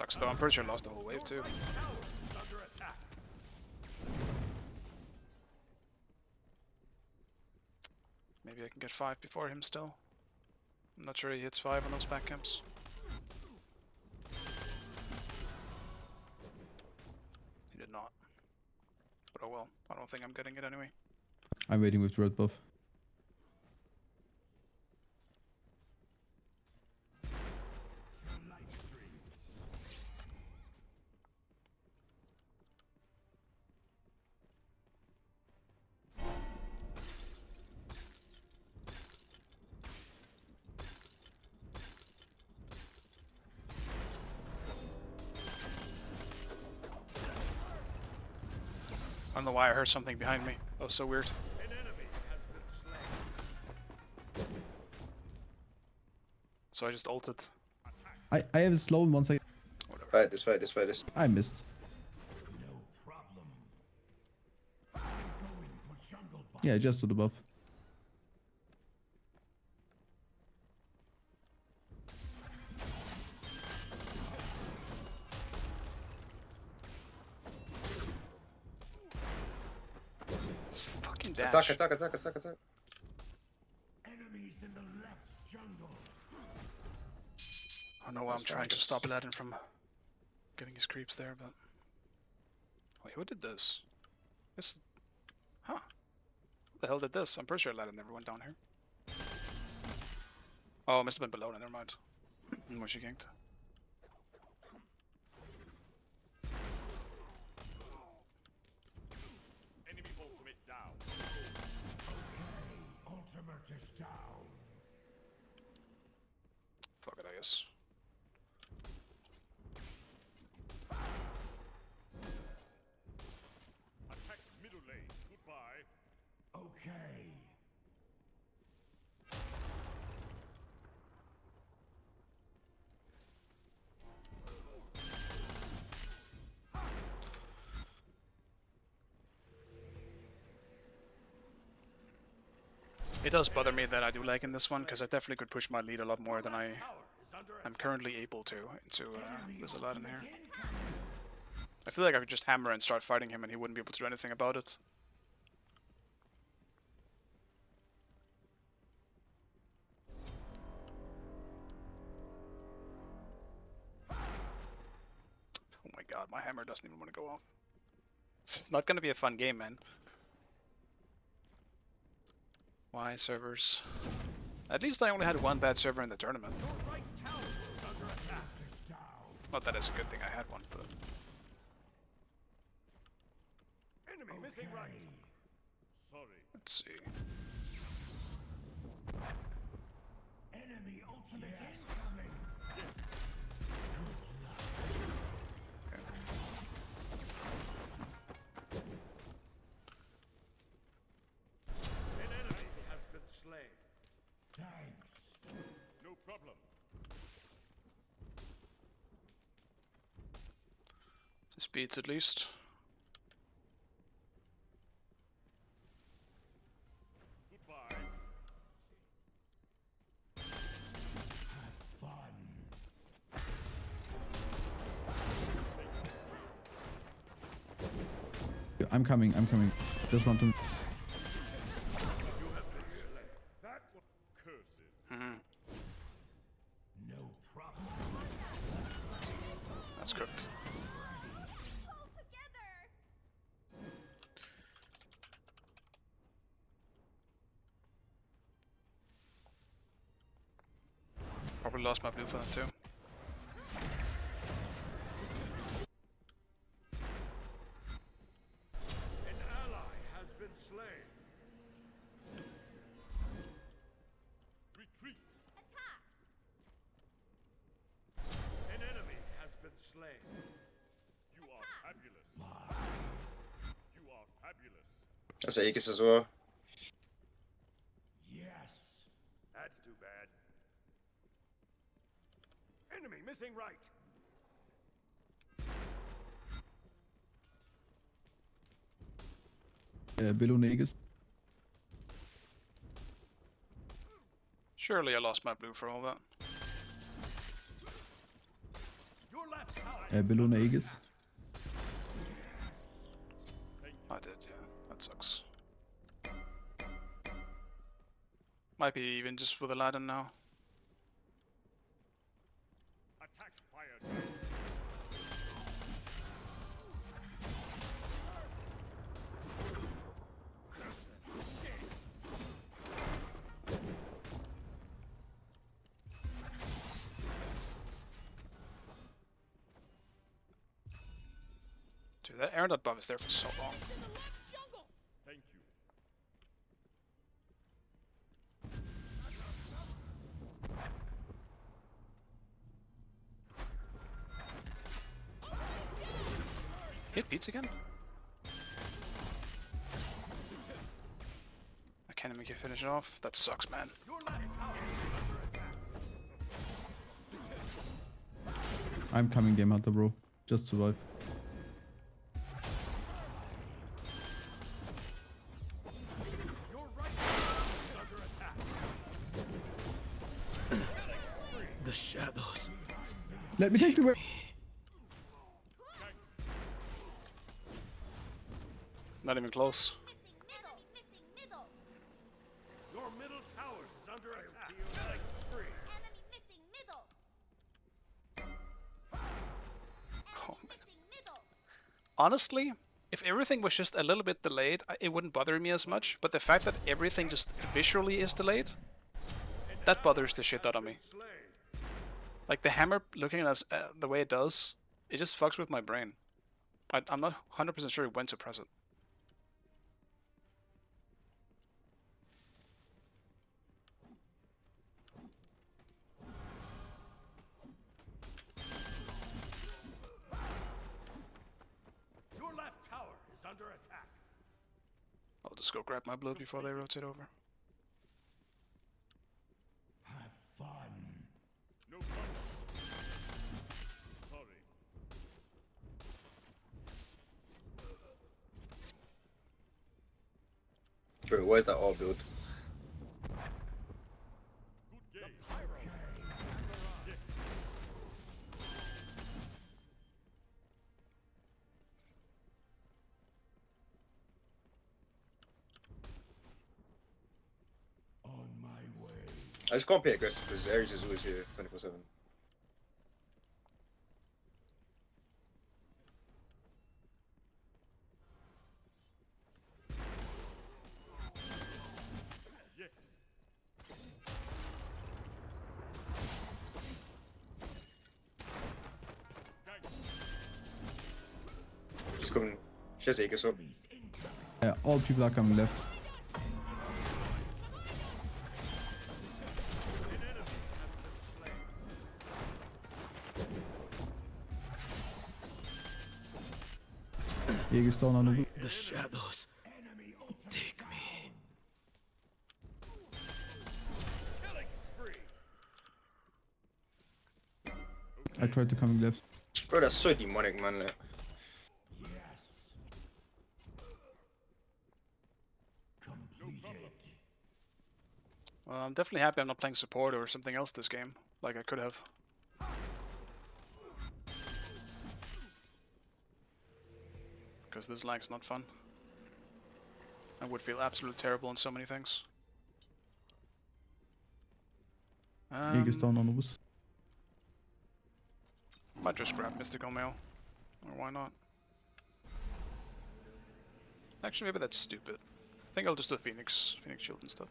Speaker 1: Sucks though, I'm pretty sure I lost the whole wave too.
Speaker 3: Tower is under attack.
Speaker 1: Maybe I can get 5 before him still. I'm not sure he hits 5 on those back camps. He did not. But oh well, I don't think I'm getting it anyway.
Speaker 5: I'm waiting with the red buff.
Speaker 1: I don't know why I heard something behind me. That was so weird.
Speaker 3: An enemy has been slain.
Speaker 1: So I just ulted.
Speaker 5: I have a slow in 1 second.
Speaker 6: Fight this, fight this, fight this.
Speaker 5: I missed.
Speaker 3: No problem. I'm going for jungle buff.
Speaker 5: Yeah, just to the buff.
Speaker 1: It's fucking dash.
Speaker 6: Attack, attack, attack, attack, attack.
Speaker 3: Enemies in the left jungle.
Speaker 1: I know I'm trying to stop Aladdin from getting his creeps there, but... Wait, who did this? This... Huh. Who the hell did this? I'm pretty sure Aladdin never went down here. Oh, it must have been below, never mind. Where she ganked.
Speaker 3: Enemy ultimate down. Ultimate is down.
Speaker 1: Fuck it, I guess.
Speaker 3: Attack middle lane. Goodbye. Okay.
Speaker 1: It does bother me that I do lag in this one, because I definitely could push my lead a lot more than
Speaker 3: Tower is under
Speaker 1: I'm
Speaker 3: attack.
Speaker 1: currently able to into this Aladdin here. I feel like I could just hammer and start fighting him and he wouldn't be able to do anything about it. Oh my god, my hammer doesn't even want to go off. It's not gonna be a fun game, man. Why servers? At least I only had one bad server in the tournament.
Speaker 3: Your right tower is under attack.
Speaker 1: Not that it's a good thing I had one, but...
Speaker 3: Enemy missing right. Sorry.
Speaker 1: Let's see.
Speaker 3: Enemy ultimate incoming. An enemy has been slain. Thanks. No problem.
Speaker 1: This beats at least.
Speaker 3: Goodbye. Have fun.
Speaker 5: I'm coming, I'm coming. Just want to...
Speaker 3: You have been slain. That was cursed. No problem.
Speaker 1: That's cooked. Probably lost my blue for that too.
Speaker 3: An ally has been slain. Retreat. Attack. An enemy has been slain. You are fabulous. You are fabulous.
Speaker 6: That's Aegis as well.
Speaker 3: Yes. That's too bad. Enemy missing right.
Speaker 5: below Negus.
Speaker 1: Surely I lost my blue for all that.
Speaker 3: Your last left tower
Speaker 5: Below Aegis.
Speaker 1: I did, yeah. That sucks. Might be even just with Aladdin now.
Speaker 3: attack fire.
Speaker 1: Dude, that Aaron buff is there for so long.
Speaker 3: Thank you.
Speaker 1: Hit beats again? I can't even finish it off. That sucks, man.
Speaker 3: Your left tower is under attack.
Speaker 5: I'm coming, Gamehunter, bro. Just survive.
Speaker 3: Your right tower is under attack.
Speaker 7: The shadows.
Speaker 5: Let me take the way.
Speaker 1: Not even close.
Speaker 3: Your middle tower is under attack. Killing spree.
Speaker 1: Oh, man. Honestly, if everything was just a little bit delayed, it wouldn't bother me as much. But the fact that everything just visually is delayed, that bothers the shit out of me.
Speaker 3: Slain.
Speaker 1: Like the hammer looking at us the way it does, it just fucks with my brain. I'm not 100% sure when to press it.
Speaker 3: Your left tower is under attack.
Speaker 1: I'll just go grab my blood before they rotate over.
Speaker 3: Have fun. No problem. Sorry.
Speaker 6: Bro, where's that all build?
Speaker 3: Good game. Pyro. On my way.
Speaker 6: I just can't play aggressive because Ares is always here 24/7.
Speaker 3: Yes.
Speaker 6: She's coming. She has Aegis up.
Speaker 5: Yeah, all people are coming left.
Speaker 3: An enemy has been slain.
Speaker 5: Aegis down on the.
Speaker 7: The shadows. Take me.
Speaker 3: Killing spree.
Speaker 5: I tried to come left.
Speaker 6: Bro, that's so demonic, man. Like,
Speaker 1: Well, I'm definitely happy I'm not playing support or something else this game, like I could have. Because this lag's not fun. I would feel absolutely terrible on so many things.
Speaker 5: Aegis down on the bus.
Speaker 1: Might just grab Mystical Mail. Or why not? Actually, maybe that's stupid. I think I'll just do Phoenix Shield instead.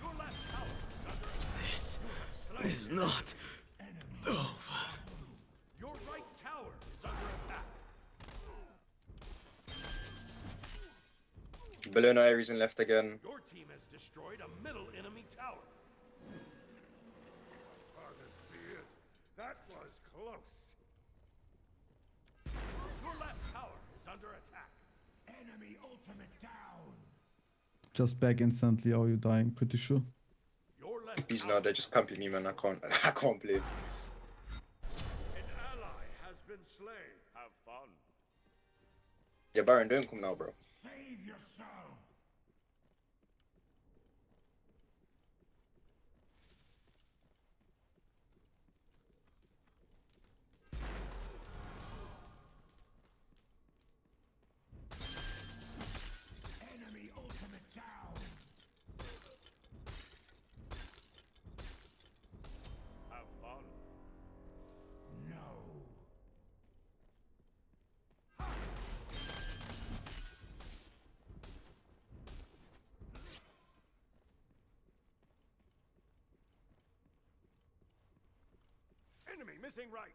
Speaker 3: Your left tower is under attack.
Speaker 7: Is not over.
Speaker 3: Your right tower is under attack.
Speaker 6: below no Ares and left again.
Speaker 3: Your team has destroyed a middle enemy tower. That was close. Your left tower is under attack. Enemy ultimate down.
Speaker 5: just back instantly or you're dying, pretty sure.
Speaker 3: Your left
Speaker 6: He's
Speaker 3: tower
Speaker 6: not. They're just camping me, man. I can't. I can't play.
Speaker 3: An ally has been slain. Have fun.
Speaker 6: Yeah, Baron, don't come now, bro.
Speaker 3: Save yourself. Enemy ultimate down. Have fun. No. Enemy missing right.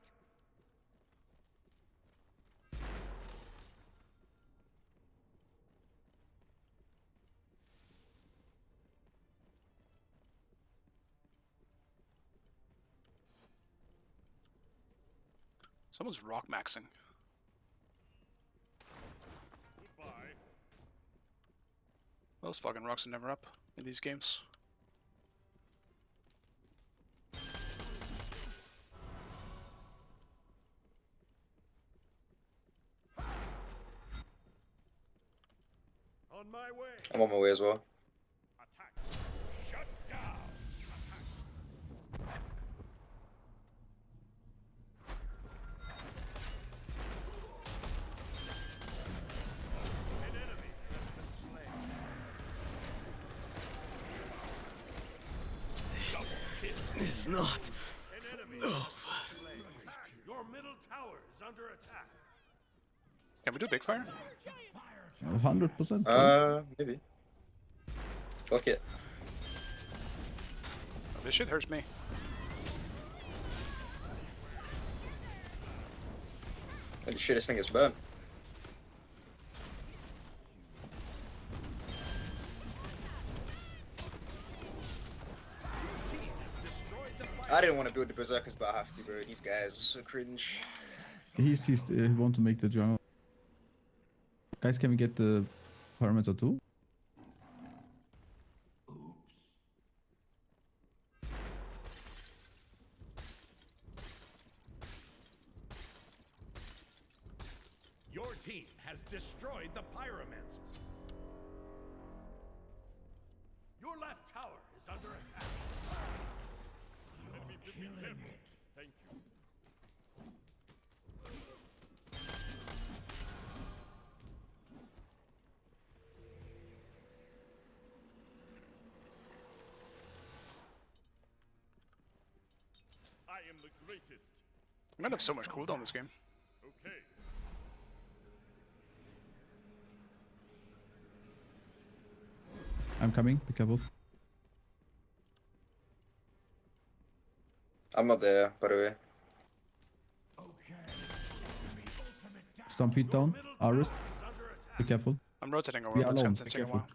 Speaker 1: Someone's rock maxing.
Speaker 3: Goodbye.
Speaker 1: Those fucking rocks are never up in these games.
Speaker 3: On my way.
Speaker 6: I'm on my way as well.
Speaker 3: Attack. Shut down. An enemy has been slain. Double kill.
Speaker 7: It's not.
Speaker 3: An enemy has been slain. Attack. Your middle tower is under attack.
Speaker 1: Can we do big fire?
Speaker 5: 100%.
Speaker 6: Maybe. Fuck it.
Speaker 1: Oh, this shit hurts me.
Speaker 6: Holy shit, this thing is burnt. I didn't want to build the berserkers, but I have to, bro. These guys are so cringe.
Speaker 5: He want to make the jungle. Guys, can we get the parameter too?
Speaker 3: Your team has destroyed the Pyromancer. Your left tower is under attack. Enemy killing it. Thank you. I am the greatest.
Speaker 1: I'm gonna have so much cooldown this game.
Speaker 3: Okay.
Speaker 5: I'm coming, be careful.
Speaker 6: I'm not there, by the way.
Speaker 5: Stampede down. Aris, be careful.
Speaker 1: I'm rotating over.
Speaker 5: We are
Speaker 1: It's
Speaker 5: alone,
Speaker 1: gonna
Speaker 5: be
Speaker 1: take a
Speaker 5: careful.
Speaker 1: while.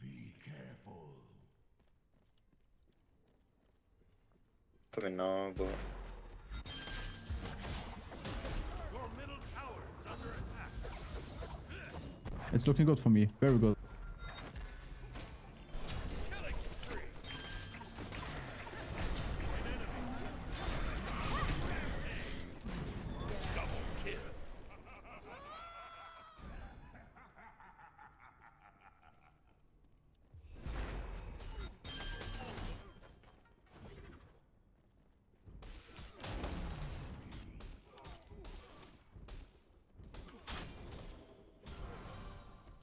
Speaker 3: Be careful.
Speaker 6: Coming now, but
Speaker 3: Your middle tower is under attack.
Speaker 5: It's looking good for me. Very good.
Speaker 3: Killing spree. Double kill.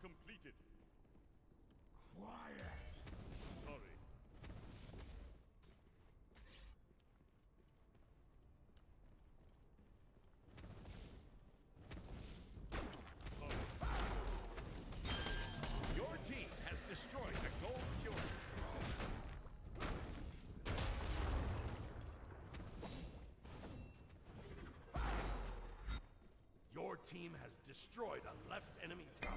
Speaker 3: Completed. Quiet. Sorry. Your team has destroyed the gold fury. Your team has destroyed a left enemy tower.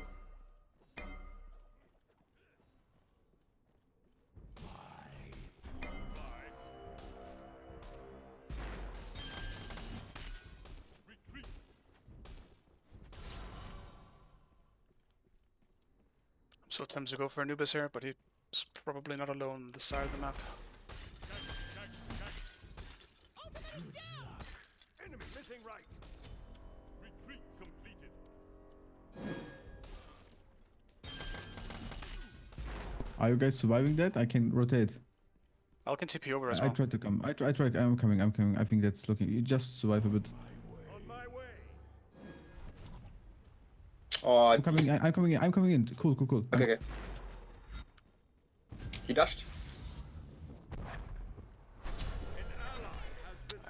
Speaker 3: Bye. Retreat.
Speaker 1: So attempts to go for Anubis here, but he's probably not alone on this side of the map.
Speaker 3: Enemy missing right. Retreat completed.
Speaker 5: Are you guys surviving that? I can rotate.
Speaker 1: I'll can TP over as
Speaker 5: I
Speaker 1: well.
Speaker 5: try to come. I try. I'm coming. I think that's looking. You just survive a bit.
Speaker 3: On my way.
Speaker 6: Oh,
Speaker 5: I'm coming. I'm coming in. I'm coming in. Cool.
Speaker 6: Okay, okay. He dashed.
Speaker 3: An ally has been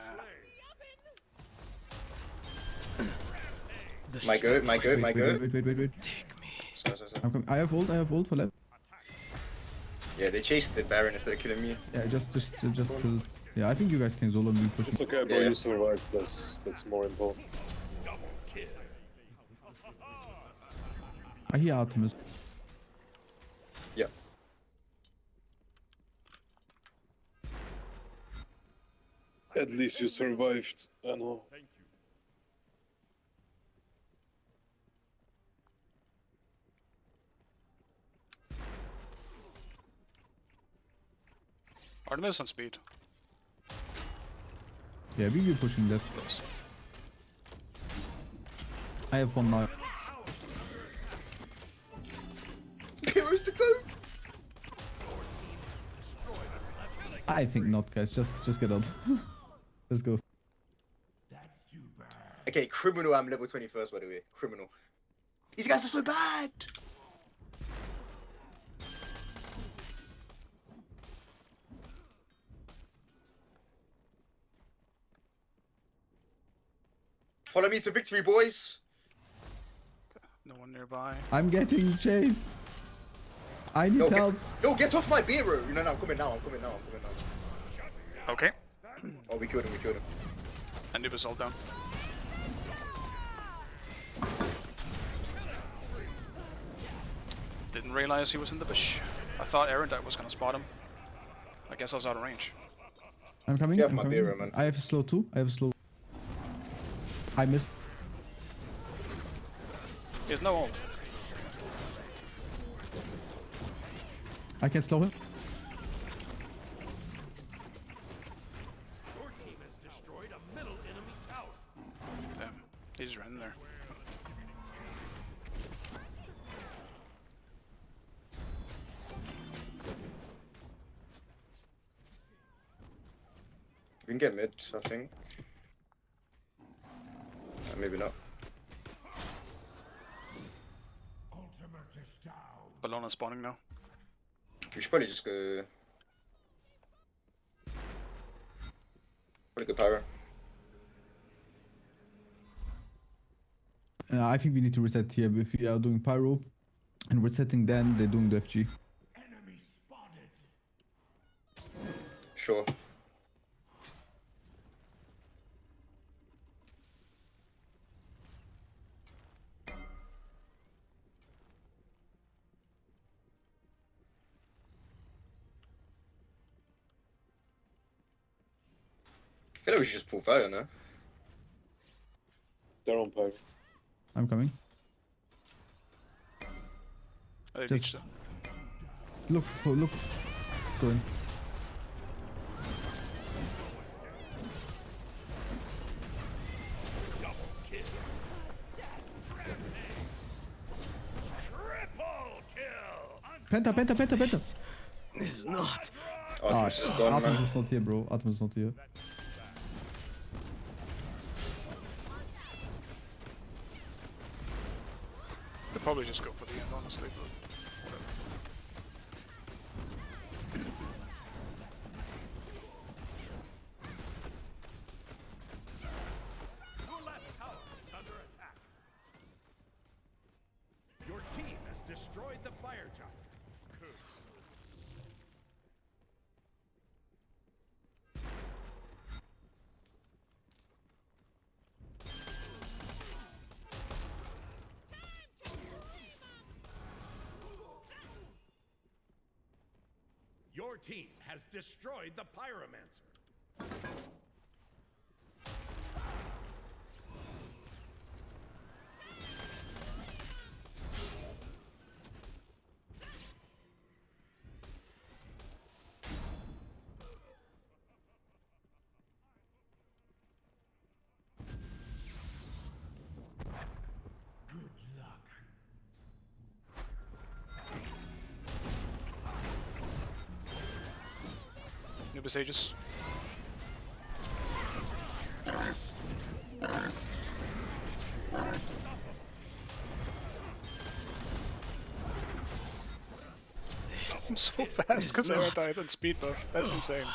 Speaker 3: slain.
Speaker 6: My goat.
Speaker 5: Wait.
Speaker 7: Take me.
Speaker 6: Sorry.
Speaker 5: I'm coming. I have ult for left.
Speaker 6: Yeah, they chased the Baron instead of killing me.
Speaker 5: Yeah, just kill. Yeah, I think you guys can solo me push.
Speaker 8: It's okay, bro.
Speaker 6: Yeah.
Speaker 8: You survived. That's more important.
Speaker 5: I hear Artemis.
Speaker 6: Yeah.
Speaker 8: At least you survived. I know.
Speaker 3: Thank you.
Speaker 1: Artemis on speed.
Speaker 5: Yeah, we be pushing left. I have one now.
Speaker 6: Where's the goat?
Speaker 5: I think not, guys. Just get out. Let's go.
Speaker 6: Okay, criminal. I'm level 21st, by the way. Criminal. These guys are so bad. Follow me to victory, boys.
Speaker 1: No one nearby.
Speaker 5: I'm getting chased. I need
Speaker 6: Yo,
Speaker 5: help.
Speaker 6: get off my Bero. No, I'm coming now.
Speaker 1: Okay.
Speaker 6: Oh, we killed him.
Speaker 1: Anubis all down. Didn't realize he was in the bush. I thought Erendite was gonna spot him. I guess I was out of range.
Speaker 5: I'm coming.
Speaker 6: You have
Speaker 5: I'm
Speaker 6: my
Speaker 5: coming.
Speaker 6: Bero, man.
Speaker 5: I have slow too. I missed.
Speaker 1: He has no ult.
Speaker 5: I can slow him.
Speaker 3: Your team has destroyed a middle enemy tower.
Speaker 1: Damn. He just ran in there.
Speaker 6: We can get mid, I think. Maybe not.
Speaker 1: Bellona spawning now.
Speaker 6: We should probably just go. Probably go power.
Speaker 5: I think we need to reset here. If we are doing pyro and resetting, then they're doing the FG.
Speaker 3: Enemy spotted.
Speaker 6: Sure. I feel like we should just pull fire, no?
Speaker 8: They're on pyro.
Speaker 5: I'm coming.
Speaker 1: Oh, they
Speaker 5: Just-
Speaker 1: reached it.
Speaker 5: Look. Going.
Speaker 3: Triple kill.
Speaker 5: Penta.
Speaker 7: This is not.
Speaker 6: Artemis is gone,
Speaker 5: Artemis
Speaker 6: man.
Speaker 5: is not here, bro. Artemis is not here.
Speaker 1: They'll probably just go for the end, honestly. But whatever.
Speaker 3: Your left tower is under attack. Your team has destroyed the fire giant. Good. Your team has destroyed the pyromancer.
Speaker 1: be sages. I'm so fast because I died on speed buff. That's insane.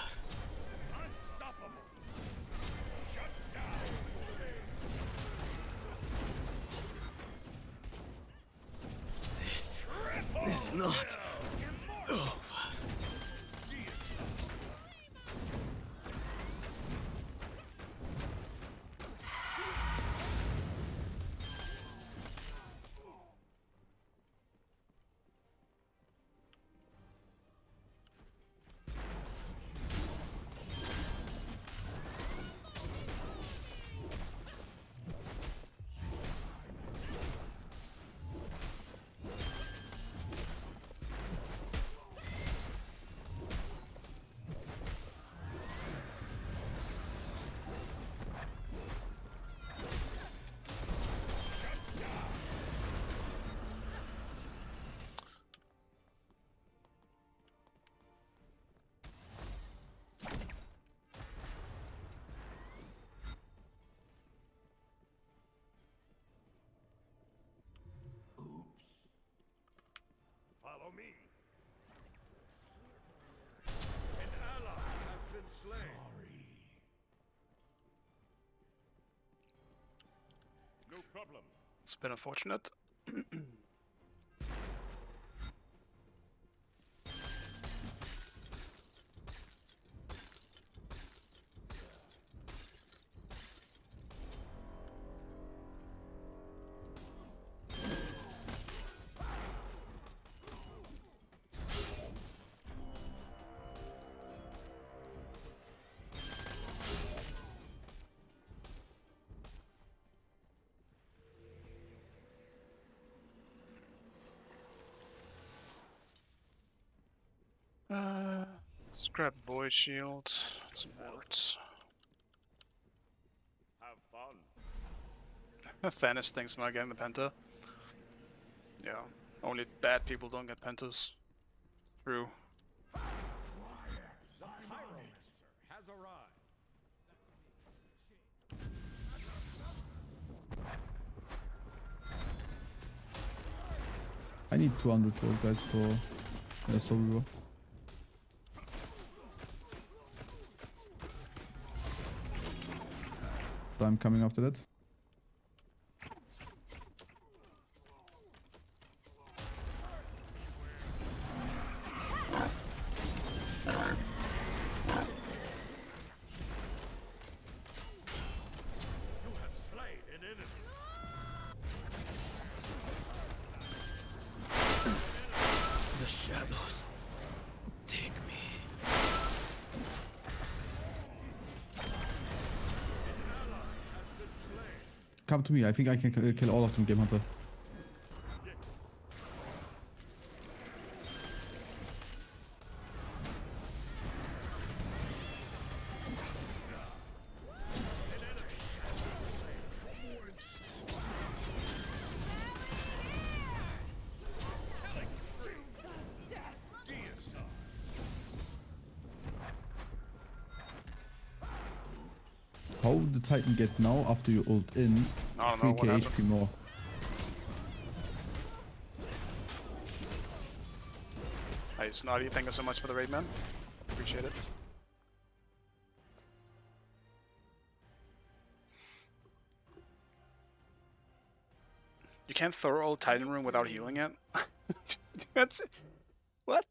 Speaker 7: This is not over.
Speaker 3: Follow me. An ally has been slain. No problem.
Speaker 1: It's been unfortunate. Let's grab boy shield. Some wards.
Speaker 3: Have fun.
Speaker 1: Thanos thinks about getting the penta. Yeah, only bad people don't get pentas. True.
Speaker 3: The pyromancer has arrived.
Speaker 5: I need 200 gold, guys, for Soul Reaver. So I'm coming after that.
Speaker 3: You have slain an enemy.
Speaker 7: The shadows take me.
Speaker 5: Come to me, I think I can kill all of them, Gamehunter. How would the Titan get now after you ult in?
Speaker 1: I don't know what
Speaker 5: 3k
Speaker 1: happened.
Speaker 5: HP more.
Speaker 1: Hey, Snotty, thank you so much for the raid, man. Appreciate it. You can't throw old Titan Room without healing it? That's... What?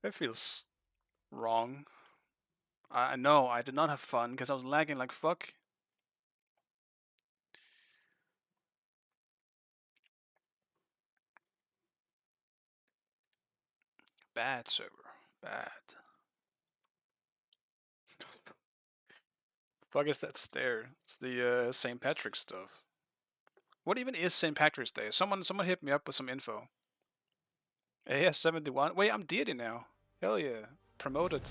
Speaker 1: That feels wrong. I know, I did not have fun because I was lagging like fuck. Bad server. Bad. Fuck is that stare? It's the St. Patrick's stuff. What even is St. Patrick's Day? Someone hit me up with some info. AS71. Wait, I'm deity now. Hell yeah. Promoted.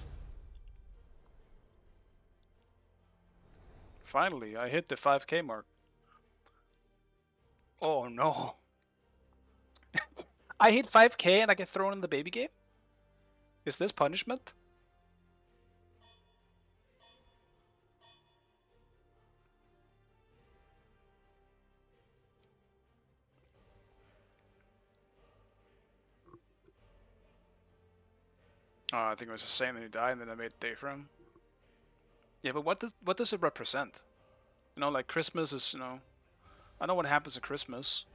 Speaker 1: Finally, I hit the 5k mark. Oh no. I hit 5k and I get thrown in the baby game? Is this punishment? I think it was the same, and he died, and then I made a day for him. Yeah, but what does it represent? You know, like Christmas is, you know, I know what happens at Christmas.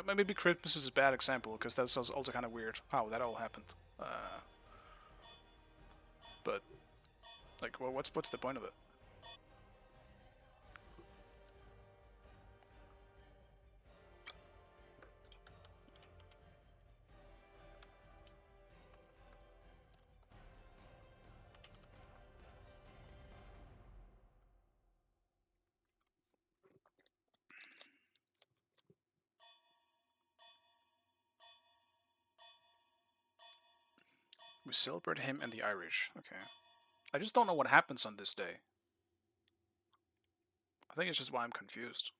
Speaker 1: Maybe Christmas is a bad example because that's also kind of weird how that all happened. But like, well, what's the point of it? We celebrate him and the Irish. Okay. I just don't know what happens on this day. I think it's just why I'm confused.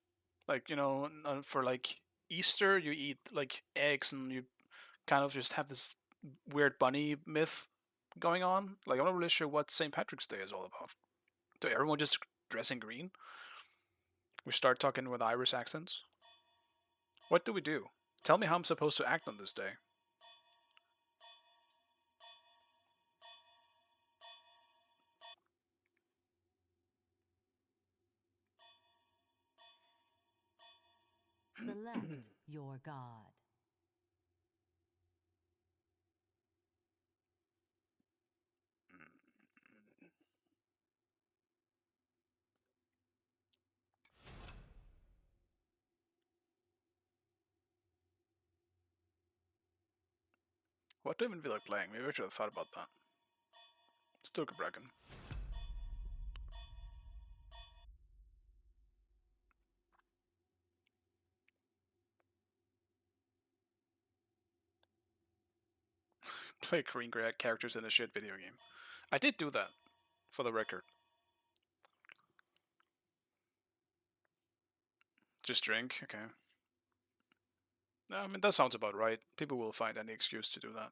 Speaker 1: Like, you know, for like Easter, you eat like eggs and you kind of just have this weird bunny myth going on. Like, I'm not really sure what St. Patrick's Day is all about. Do everyone just dress in green? We start talking with Irish accents? What do we do? Tell me how I'm supposed to act on this day.
Speaker 2: Select your god.
Speaker 1: What do I even feel like playing? Maybe I should have thought about that. Still Bracken. Play green characters in a shit video game. I did do that, for the record. Just drink, okay. No, I mean, that sounds about right. People will find any excuse to do that.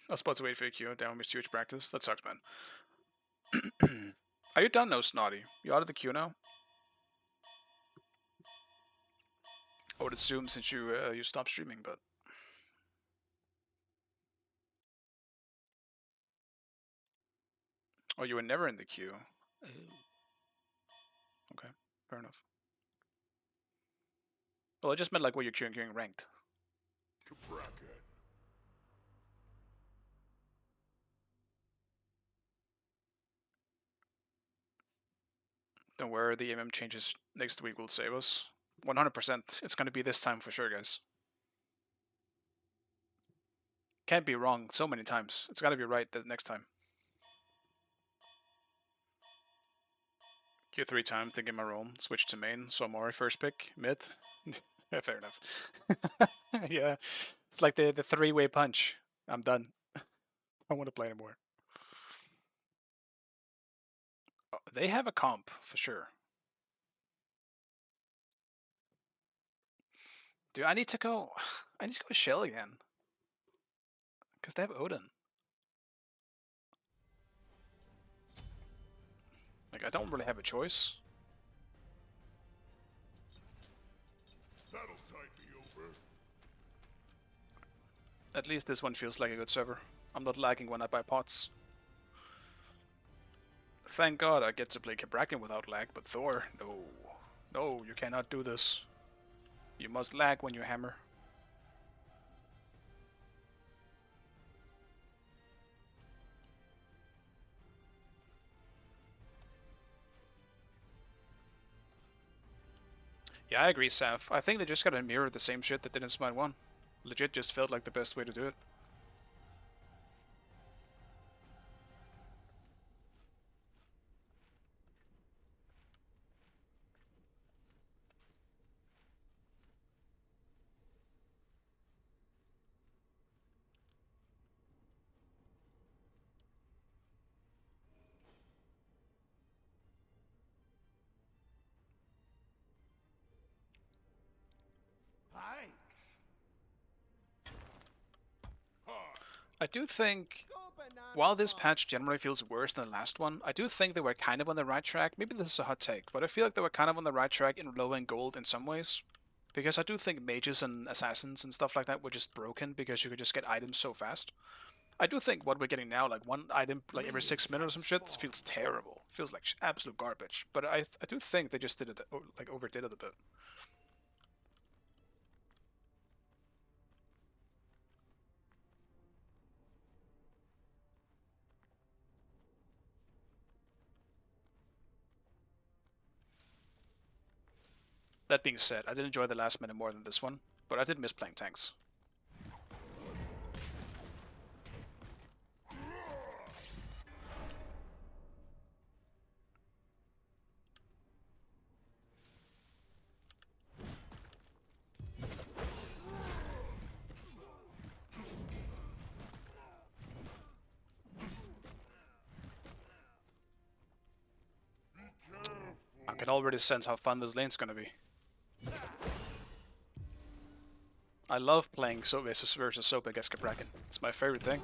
Speaker 1: I was about to wait for your queue. Down with huge practice. That sucks, man. Are you done now, Snotty? You out of the queue now? I would assume since you stopped streaming, but... Oh, you were never in the queue. Okay, fair enough. Well, I just meant like what you're queuing ranked. Don't worry, the MM changes next week will save us. 100%. It's gonna be this time for sure, guys. Can't be wrong so many times. It's gotta be right the next time. Q 3 times, thinking my roam. Switch to main. Somori first pick. Mid. Yeah, fair enough. Yeah. It's like the three-way punch. I'm done. I don't want to play anymore. Oh, they have a comp, for sure. Dude, I need to go Shell again. Because they have Odin. Like, I don't really have a choice.
Speaker 3: That'll tide me over.
Speaker 1: At least this one feels like a good server. I'm not lagging when I buy pots. Thank God I get to play Bracken without lag, but Thor, no. No, you cannot do this. You must lag when you hammer. Yeah, I agree, Saf. I think they just gotta mirror the same shit that did in Smite 1. Legit just felt like the best way to do it.
Speaker 3: Hi.
Speaker 1: I do think while this patch generally feels worse than the last one, I do think they were kind of on the right track. Maybe this is a hot take, but I feel like they were kind of on the right track in lowering gold in some ways. Because I do think mages and assassins and stuff like that were just broken because you could just get items so fast. I do think what we're getting now, like one item like every 6 minutes or some shit, feels terrible. Feels like absolute garbage. But I do think they just did it, like overdid it a bit. That being said, I did enjoy the last minute more than this one, but I did miss playing tanks. I can already sense how fun this lane's gonna be. I love playing versus Soap against Cabrakan. It's my favorite thing.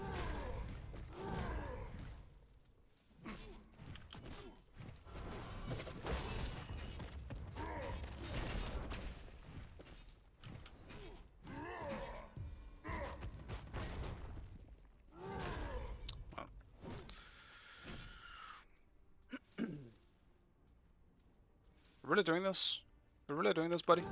Speaker 1: We're really doing this? We're really doing this, buddy?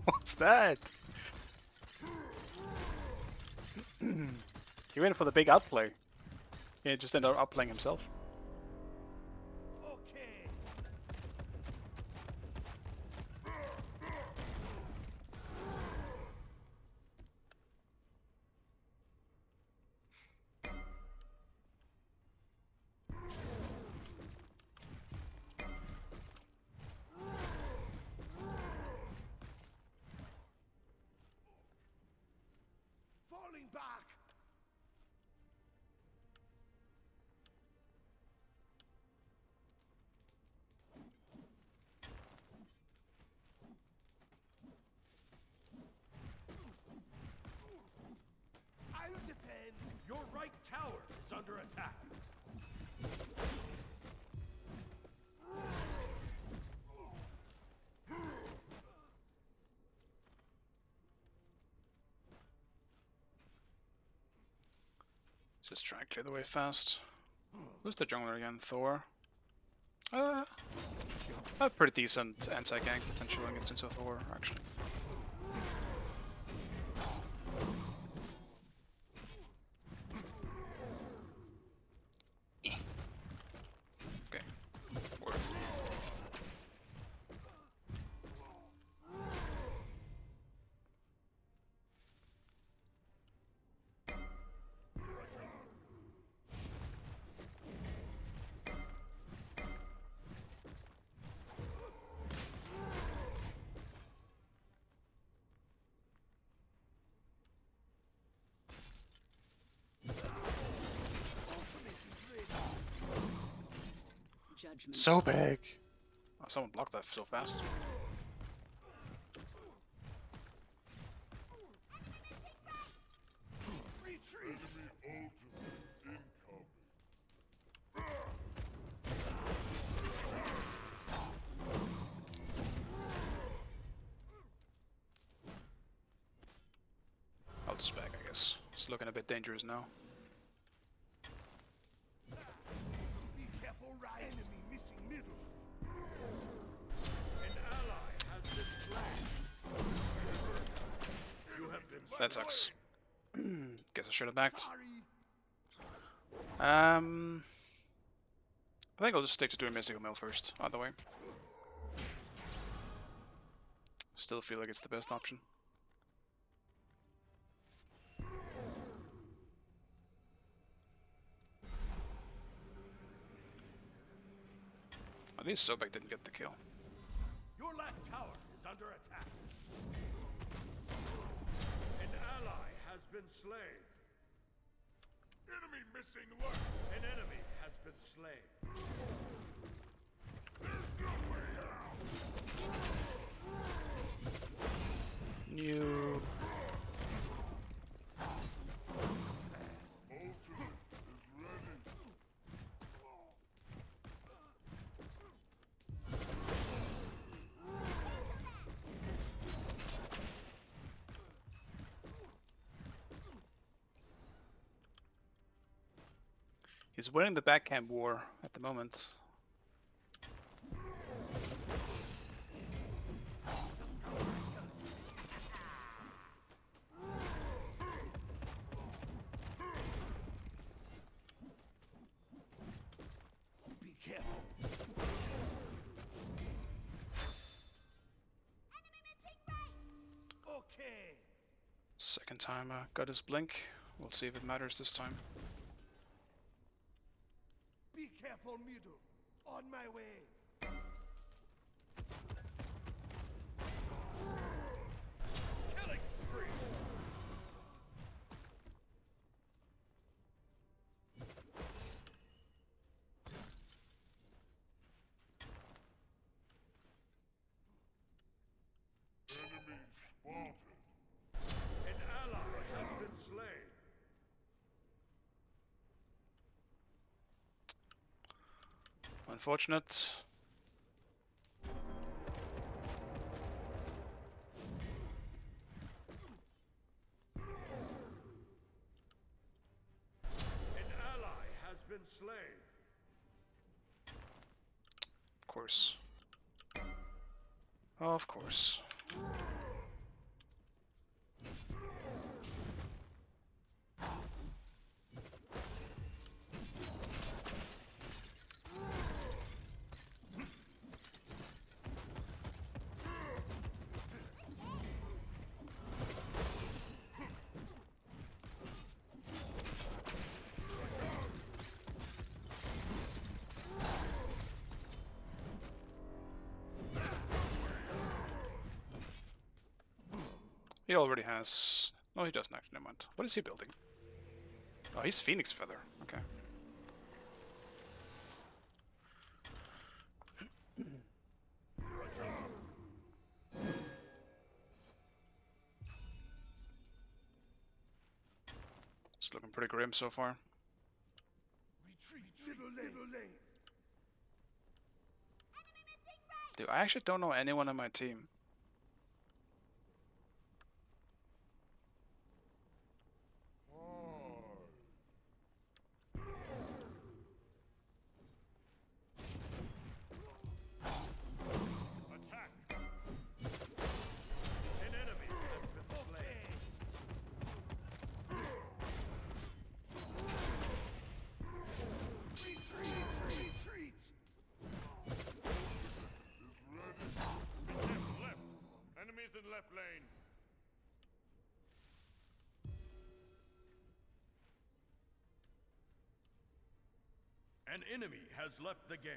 Speaker 1: What's that? He went for the big outplay. He just ended up outplaying himself.
Speaker 3: Okay. Falling back. I'll defend. Your right tower is under attack.
Speaker 1: Just try and clear the way fast. Who's the jungler again? Thor? A pretty decent anti-gank potential against Thor, actually. Okay. Worth.
Speaker 2: Judgment.
Speaker 1: So big! Oh, someone blocked that so fast.
Speaker 3: Retreat.
Speaker 1: I'll just back, I guess. It's looking a bit dangerous now.
Speaker 3: Be careful, Ryan.
Speaker 1: That sucks. Guess I should have backed.
Speaker 3: Sorry.
Speaker 1: I think I'll just stick to doing mystical mail first, either way. Still feel like it's the best option. At least Sobek didn't get the kill.
Speaker 3: Your left tower is under attack. An ally has been slain. Enemy missing left. An enemy has been slain. There's no way out.
Speaker 1: New. He's winning the backhand war at the moment.
Speaker 3: Be careful. Okay.
Speaker 1: Second time I got his blink. We'll see if it matters this time.
Speaker 3: Be careful, middle. On my way. Killing spree. Enemy spotted. An ally has been slain.
Speaker 1: Unfortunate.
Speaker 3: An ally has been slain.
Speaker 1: Of course. Of course. He already has... No, he doesn't actually, never mind. What is he building? Oh, he's Phoenix Feather. Okay. It's looking pretty grim so far.
Speaker 3: Retreat. Middle lane.
Speaker 1: Dude, I actually don't know anyone on my team.
Speaker 3: Attack. An enemy has been slain. Retreat. Is ready. Left. Enemies in left lane. An enemy has left the game.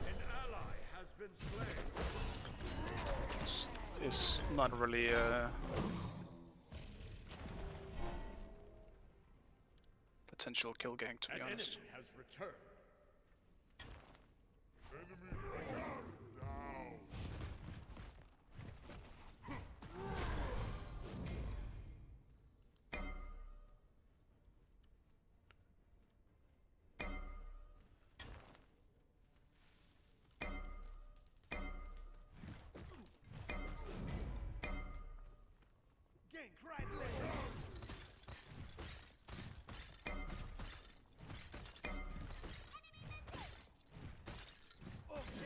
Speaker 3: An ally has been slain.
Speaker 1: It's not really potential kill gang, to be
Speaker 3: An
Speaker 1: honest.
Speaker 3: enemy has returned. Enemy down. Gank right lane. Okay.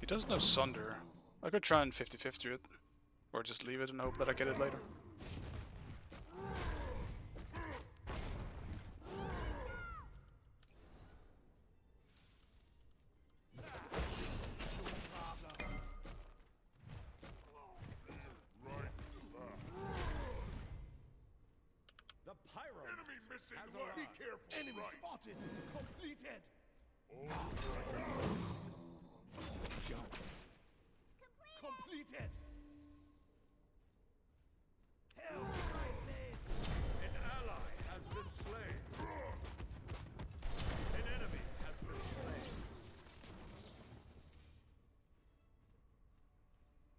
Speaker 1: He does no Sunder. I could try and 50-50 it. Or just leave it and hope that I get it later.
Speaker 3: The pyro enemy missing has arrived. Be careful. Enemy spotted. Completed. Completed. Hell, an ally has been slain. An enemy has been slain.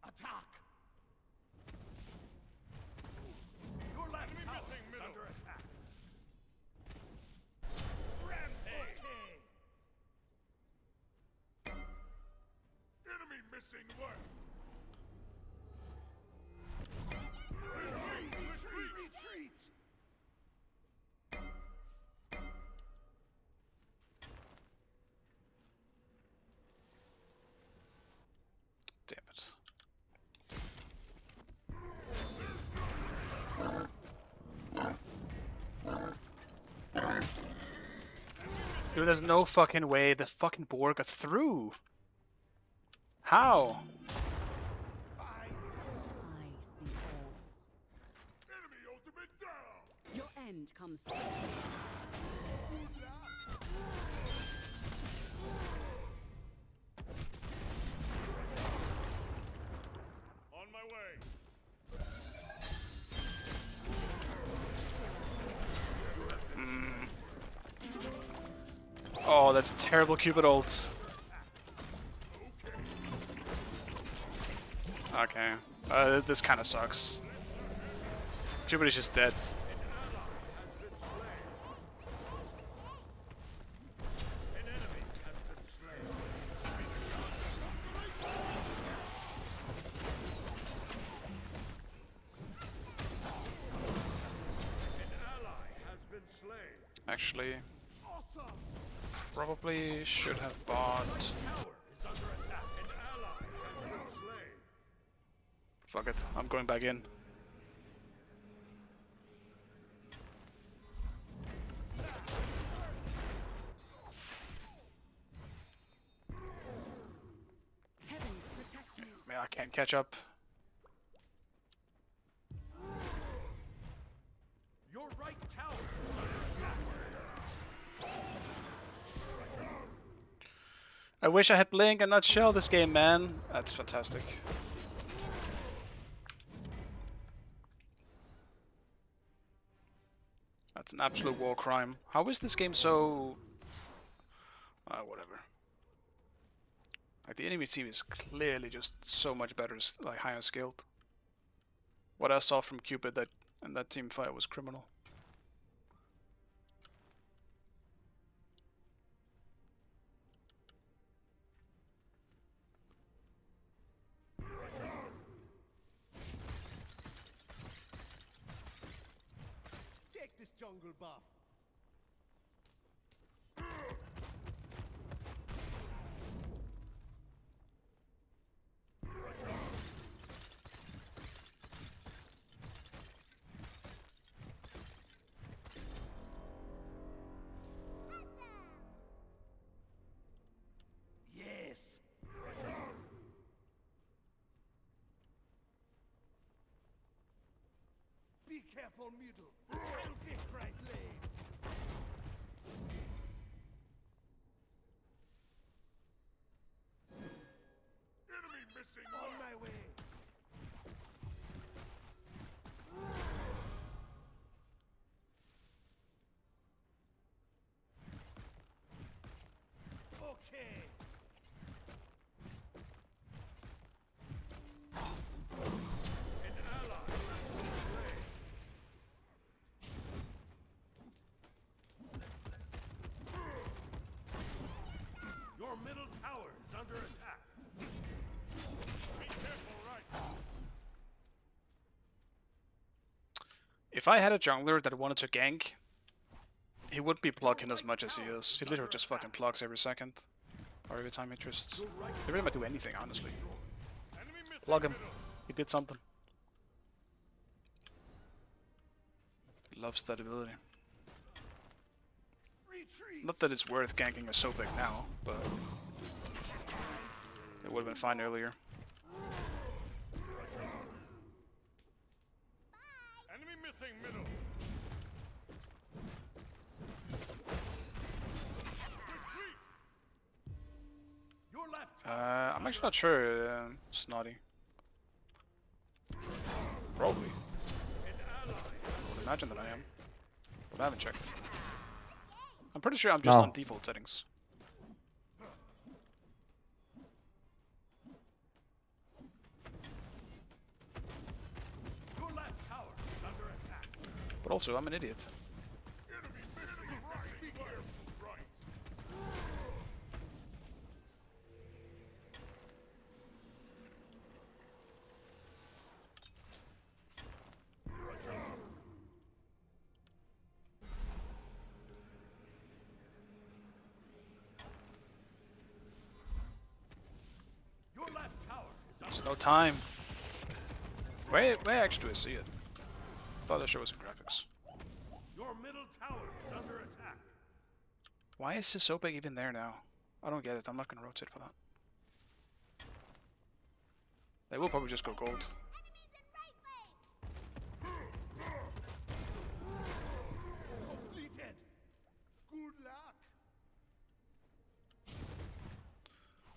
Speaker 3: Attack. Your left tower is under attack. Rampage. Enemy missing left. Retreat!
Speaker 1: Damn it. Dude, there's no fucking way the fucking boar got through. How?
Speaker 2: I see all.
Speaker 3: Enemy ultimate down!
Speaker 2: Your end comes soon.
Speaker 3: On my way.
Speaker 1: Oh, that's terrible Cupid ult. Okay. This kind of sucks. Cupid is just dead.
Speaker 3: An enemy has been slain. An ally has been slain.
Speaker 1: Actually,
Speaker 3: Awesome!
Speaker 1: probably should have bought.
Speaker 3: Tower is under attack. An ally has been slain.
Speaker 1: Fuck it, I'm going back in.
Speaker 2: Heavens protect you.
Speaker 1: Man, I can't catch up.
Speaker 3: Your right tower is under attack.
Speaker 1: I wish I had Blink and not Shell this game, man. That's fantastic. That's an absolute war crime. How is this game so... whatever. Like, the enemy team is clearly just so much better, like, higher skilled. What I saw from Cupid in that team fight was criminal.
Speaker 3: Take this jungle buff. Yes. Be careful, middle. I'll get right lane. Enemy missing. On my way. Okay. An ally has been slain. Your middle tower is under attack. Be careful, right?
Speaker 1: If I had a jungler that wanted to gank, he wouldn't be plucking as much as he is. He literally just fucking plucks every second. Or every time interest. They really might do anything, honestly. Log him. He did something. Loves that ability. Not that it's worth ganking a Sobek now, but it would have been fine earlier.
Speaker 3: Enemy missing middle. Your left tower.
Speaker 1: I'm actually not sure, Snotty. Probably. I would imagine that I am. But I haven't checked. I'm pretty sure I'm just
Speaker 5: No.
Speaker 1: on default settings.
Speaker 3: Your left tower is under attack.
Speaker 1: But also, I'm an idiot.
Speaker 3: Your left tower is under
Speaker 1: There's no time. Where actually do I see it? I thought that show was in graphics.
Speaker 3: Your middle tower is under attack.
Speaker 1: Why is this Sobek even there now? I don't get it. I'm not gonna rotate for that. They will probably just go gold.
Speaker 3: Completed. Good luck.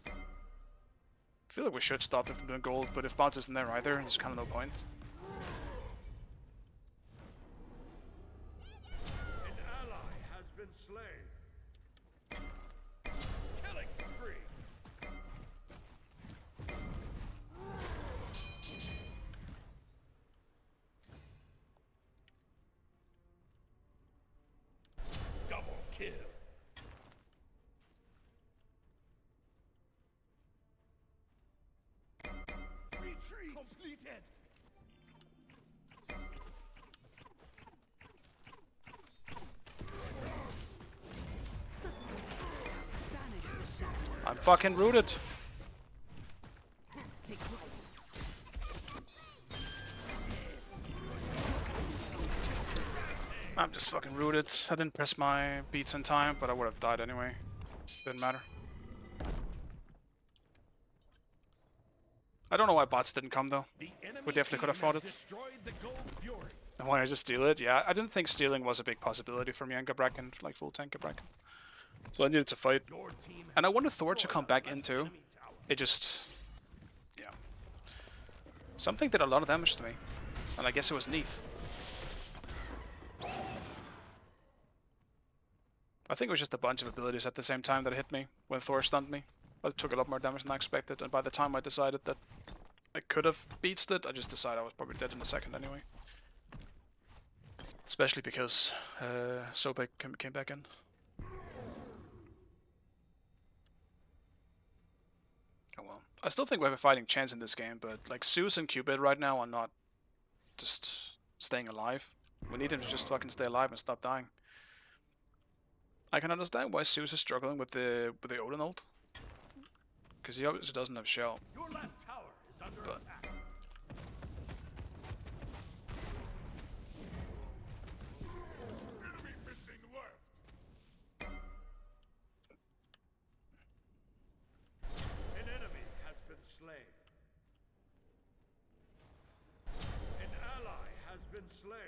Speaker 1: I feel like we should stop them from doing gold, but if bounce isn't there either, there's kind of no point.
Speaker 3: An ally has been slain. Killing spree. Double kill. Retreat completed.
Speaker 2: Banish the shadow.
Speaker 1: I'm fucking rooted.
Speaker 2: Take flight.
Speaker 1: I'm just fucking rooted. I didn't press my beats in time, but I would have died anyway. Didn't matter. I don't know why bots didn't come though.
Speaker 3: The enemy
Speaker 1: We definitely could have
Speaker 3: team
Speaker 1: fought
Speaker 3: has
Speaker 1: it.
Speaker 3: destroyed the gold fury.
Speaker 1: And why I just steal it? Yeah, I didn't think stealing was a big possibility for me on Gabrakan, like full tank Gabrakan. So I needed to fight.
Speaker 3: Your team
Speaker 1: And I
Speaker 3: has
Speaker 1: wanted Thor to
Speaker 3: destroyed
Speaker 1: come
Speaker 3: a
Speaker 1: back
Speaker 3: left
Speaker 1: into.
Speaker 3: enemy tower.
Speaker 1: It just... yeah. Something did a lot of damage to me. And I guess it was Neath. I think it was just a bunch of abilities at the same time that hit me when Thor stunned me. I took a lot more damage than I expected, and by the time I decided that I could have beatsed it, I just decided I was probably dead in a second anyway. Especially because Sobek came back in. Oh well. I still think we have a fighting chance in this game, but like Zeus and Cupid right now are not just staying alive. We need him to just fucking stay alive and stop dying. I can understand why Zeus is struggling with the Odin ult. Because he obviously doesn't have shell.
Speaker 3: Your left tower is under
Speaker 1: But-
Speaker 3: attack. Enemy missing left. An enemy has been slain. An ally has been slain.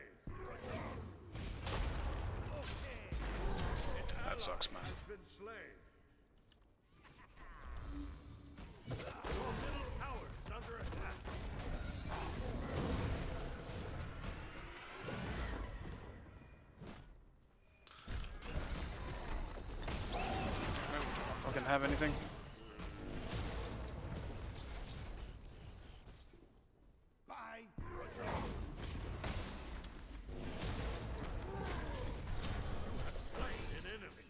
Speaker 1: That sucks, man.
Speaker 3: Has been slain. Your middle tower is under attack.
Speaker 1: I don't fucking have anything.
Speaker 3: Bye. Slain an enemy.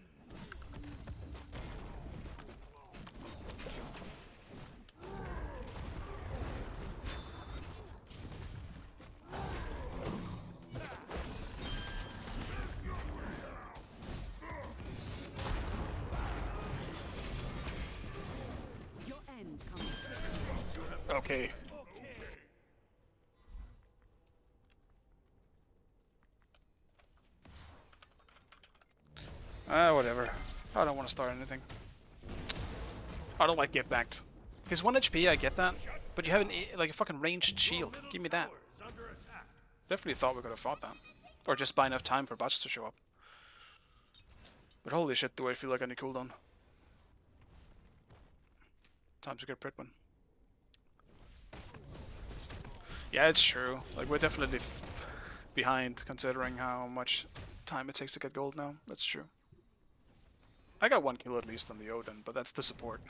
Speaker 1: Okay. Whatever. I don't want to start anything. I don't like get backed. He's 1 HP, I get that. But you have like a fucking ranged shield. Give me that. Definitely thought we could have fought that. Or just buy enough time for bots to show up. But holy shit, do I feel like any cooldown. Time to get Pritman. Yeah, it's true. Like, we're definitely behind considering how much time it takes to get gold now. That's true. I got 1 kill at least on the Odin, but that's the support.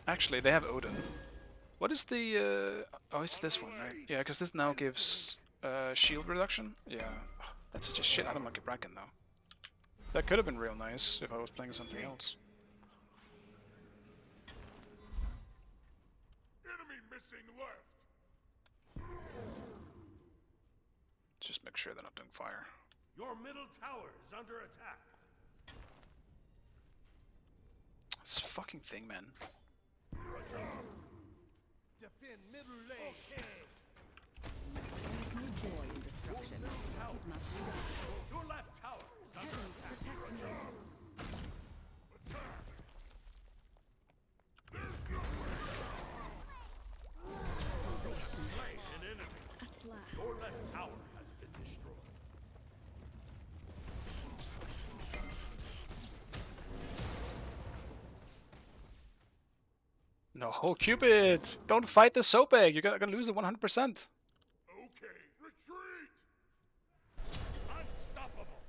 Speaker 1: Actually, they have Odin. What is the... oh, it's this one, right? Yeah, because this now gives shield reduction. Yeah, that's such a shit item like a Bracken, though. That could have been real nice if I was playing something else.
Speaker 3: Enemy missing left.
Speaker 1: Just make sure they're not doing fire.
Speaker 3: Your middle tower is under attack.
Speaker 1: This fucking thing, man.
Speaker 3: Defend middle lane.
Speaker 2: There is no joy in destruction. It must be done.
Speaker 3: Your left tower is under
Speaker 2: Heavens,
Speaker 3: attack.
Speaker 2: protect me.
Speaker 3: Slay an enemy.
Speaker 2: At last.
Speaker 3: Your left tower has been destroyed.
Speaker 1: No, oh, Cupid! Don't fight the soap egg! You're gonna lose it 100%.
Speaker 3: Okay, retreat. Unstoppable.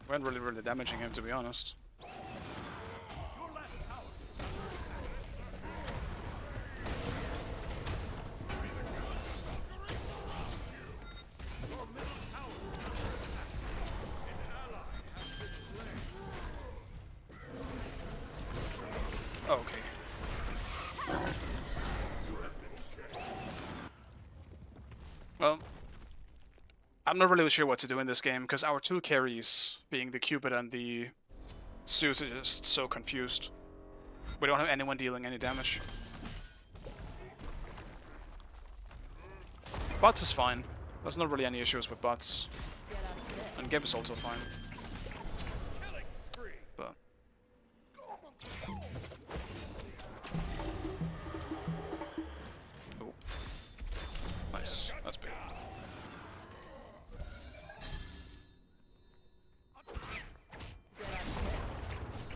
Speaker 1: We weren't really damaging him, to be honest.
Speaker 3: Your left tower. Your middle tower is under attack. An ally has been slain.
Speaker 1: Okay. Well, I'm not really sure what to do in this game, because our 2 carries, being the Cupid and the Zeus, are just so confused. We don't have anyone dealing any damage. Bots is fine. There's not really any issues with bots. And Geb is also fine.
Speaker 3: Killing spree.
Speaker 1: But oh. Nice. That's big.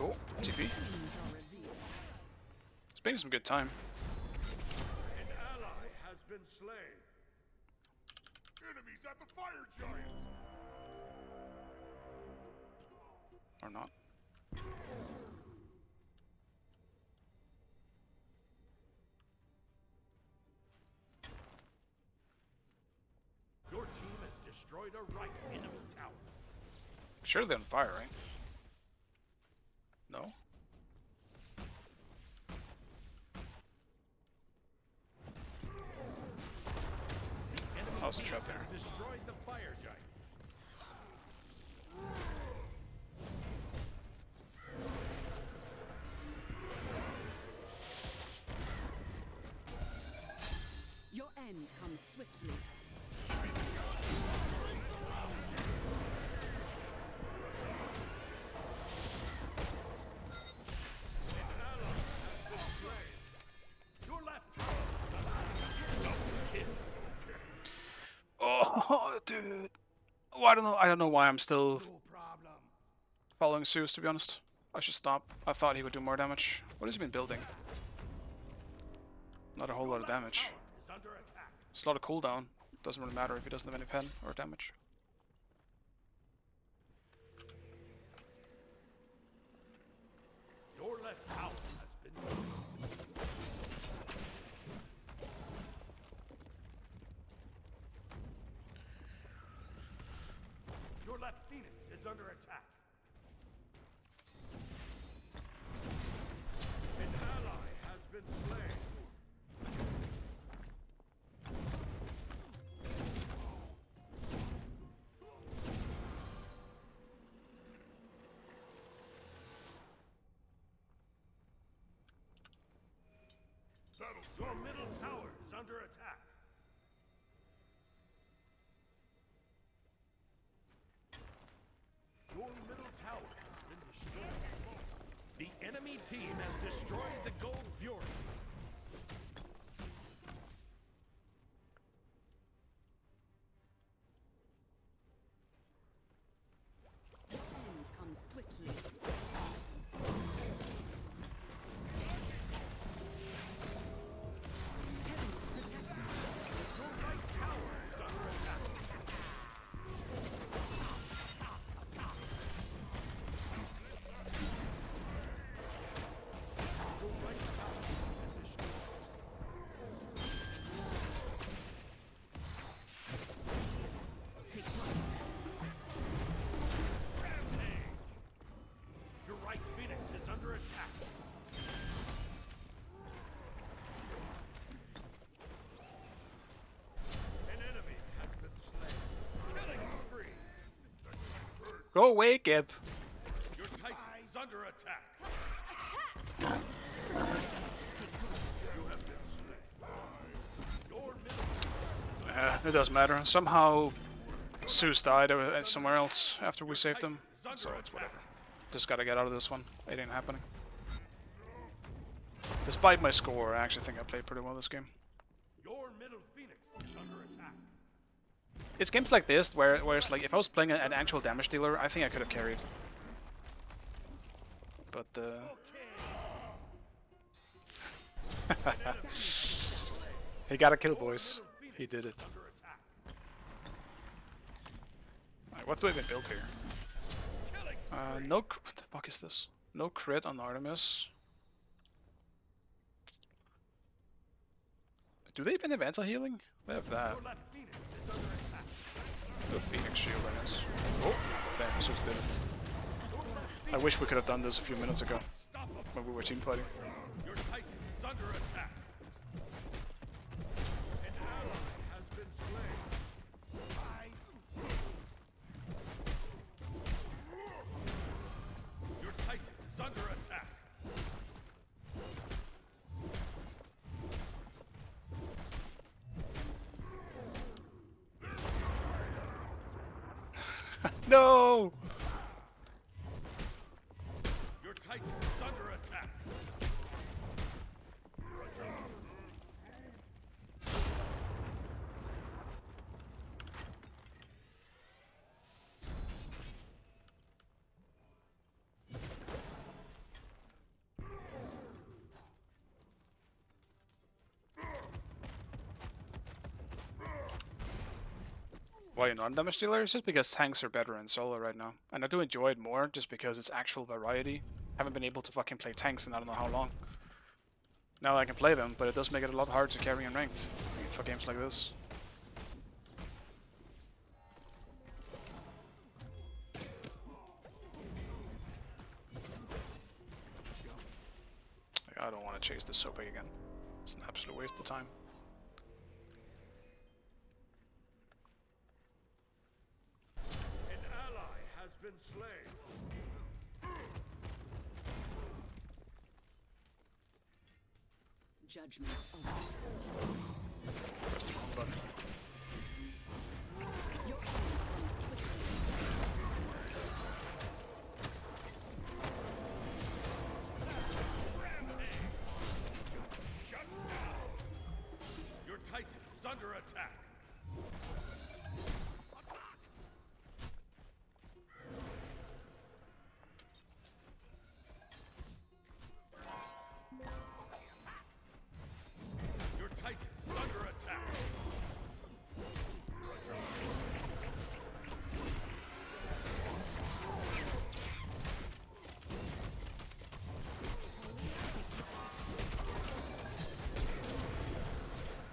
Speaker 1: Oh, TP. Spending some good time.
Speaker 3: An ally has been slain. Enemies at the fire giant.
Speaker 1: Or not.
Speaker 3: Your team has destroyed a right enemy tower.
Speaker 1: Sure they're on fire, right? No? Oh, there's a trap there.
Speaker 3: Destroyed the fire giant.
Speaker 2: Your end comes swiftly.
Speaker 3: Your left tower is under attack.
Speaker 1: Oh, dude. Oh, I don't know why I'm still following Zeus, to be honest. I should stop. I thought he would do more damage. What has he been building? Not a whole lot of damage.
Speaker 3: Is under attack.
Speaker 1: It's a lot of cooldown. Doesn't really matter if he doesn't have any pen or damage.
Speaker 3: Your left tower has been destroyed. Your left phoenix is under attack. Your middle tower is under attack. Your middle tower has been destroyed. The enemy team has destroyed the Gold Fury.
Speaker 2: The end comes swiftly. Heavens protect us.
Speaker 3: Your right tower is under attack. Your right tower has been destroyed.
Speaker 2: Take flight.
Speaker 3: Rampage! Your right Phoenix is under attack. An enemy has been slain. Killing spree!
Speaker 1: Go away, Gib.
Speaker 3: Your Titan is under attack. You have been slain. Your middle
Speaker 1: It doesn't matter. Somehow, Zeus died somewhere else after we saved him, so it's whatever. Just gotta get out of this one. It ain't happening. Despite my score, I actually think I played pretty well this game.
Speaker 3: Your middle Phoenix is under attack.
Speaker 1: It's games like this where it's like, if I was playing an actual damage dealer, I think I could have carried. But, he got a kill, boys. He did it.
Speaker 3: Under attack.
Speaker 1: Alright, what do I even build here?
Speaker 3: Killing
Speaker 1: No. What the fuck is this? No crit on Artemis. Do they even have anti-healing? They have that.
Speaker 3: your left Phoenix is under attack.
Speaker 1: The Phoenix shield, I guess. Oh, damn, Zeus did it. I wish we could have done this a few minutes ago
Speaker 3: Stop him.
Speaker 1: when we were team fighting.
Speaker 3: Your Titan is under attack. An ally has been slain. Your Titan is under attack.
Speaker 1: No!
Speaker 3: Your Titan is under attack.
Speaker 1: Why you're not a damage dealer? It's just because tanks are better in solo right now. And I do enjoy it more just because it's actual variety. Haven't been able to fucking play tanks in I don't know how long. Now I can play them, but it does make it a lot harder to carry in ranked for games like this. I don't want to chase this so big again. It's an absolute waste of time.
Speaker 3: An ally has been slain.
Speaker 2: Judgment awaits.
Speaker 1: Press the wrong button.
Speaker 2: Your end comes swiftly.
Speaker 3: Shut down. Your Titan is under attack. Your Titan is under attack.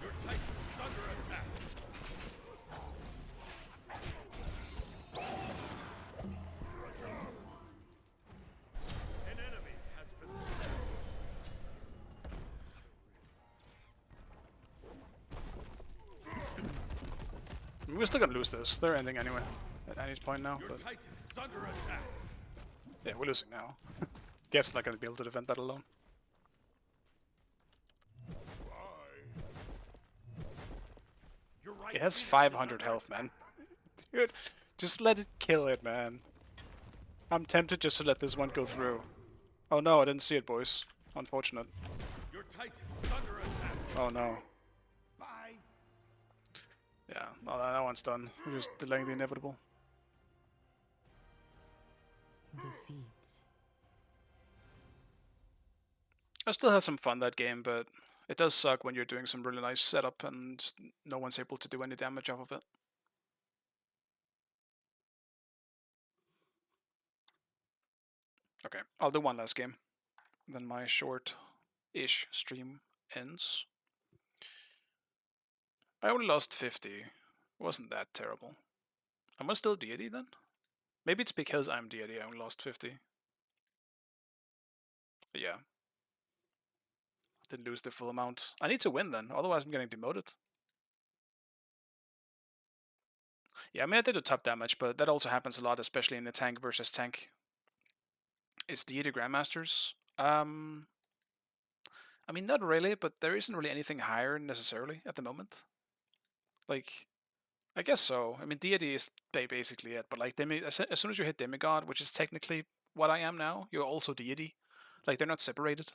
Speaker 3: Your Titan is under attack. An enemy has been slain.
Speaker 1: We're still gonna lose this. They're ending anyway at any point now.
Speaker 3: Your
Speaker 1: But
Speaker 3: Titan is under attack.
Speaker 1: yeah, we're losing now. Gap's not gonna be able to defend that alone. It has 500 health, man. Dude, just let it kill it, man. I'm tempted just to let this one go through. Oh no, I didn't see it, boys. Unfortunate.
Speaker 3: Your Titan is under attack.
Speaker 1: Oh no.
Speaker 3: Bye.
Speaker 1: Yeah, well, that one's done. We're just delaying the inevitable.
Speaker 2: Defeat.
Speaker 1: I still had some fun that game, but it does suck when you're doing some really nice setup and just no one's able to do any damage off of it. Okay, I'll do one last game. Then my short-ish stream ends. I only lost 50. It wasn't that terrible. Am I still Deity then? Maybe it's because I'm Deity I only lost 50. But yeah. Didn't lose the full amount. I need to win then, otherwise I'm getting demoted. Yeah, I mean I did the top damage, but that also happens a lot, especially in the tank versus tank. It's Deity Grandmasters. I mean not really, but there isn't really anything higher necessarily at the moment. Like, I guess so. I mean Deity is basically it, but like as soon as you hit Demigod, which is technically what I am now, you're also Deity. Like they're not separated.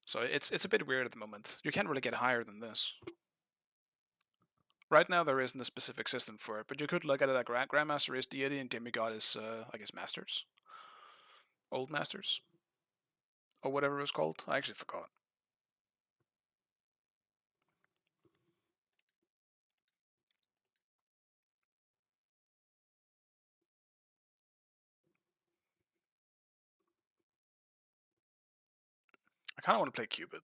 Speaker 1: So it's a bit weird at the moment. You can't really get higher than this. Right now there isn't a specific system for it, but you could look at it like Grandmaster is Deity and Demigod is, I guess, Masters. Old Masters. Or whatever it was called. I actually forgot. I kind of want to play Cupid.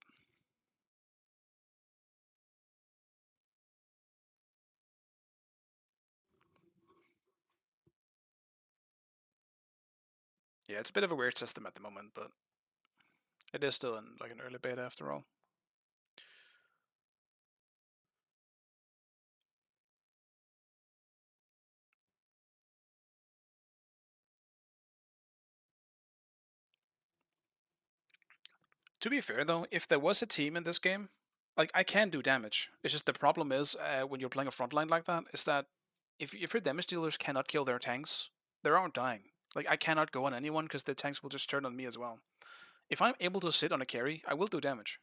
Speaker 1: Yeah, it's a bit of a weird system at the moment, but it is still in like an early beta after all. To be fair though, if there was a team in this game, like I can do damage. It's just the problem is when you're playing a frontline like that, is that if your damage dealers cannot kill their tanks, they aren't dying. Like I cannot go on anyone because the tanks will just turn on me as well. If I'm able to sit on a carry, I will do damage.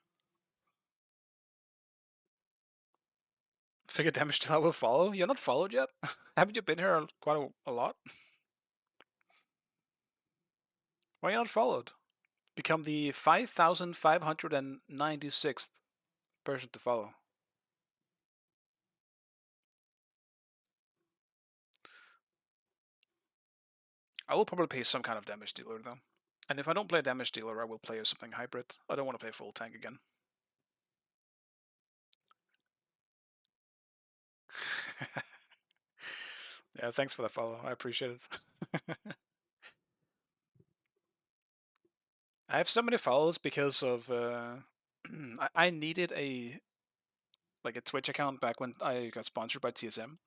Speaker 1: Figure damage dealer will follow? You're not followed yet? Haven't you been here quite a lot? Why are you not followed? Become the 5,596th person to follow. I will probably play some kind of damage dealer though. And if I don't play damage dealer, I will play something hybrid. I don't want to play full tank again. Yeah, thanks for the follow. I appreciate it. I have so many follows because of I needed a Twitch account back when I got sponsored by TSM.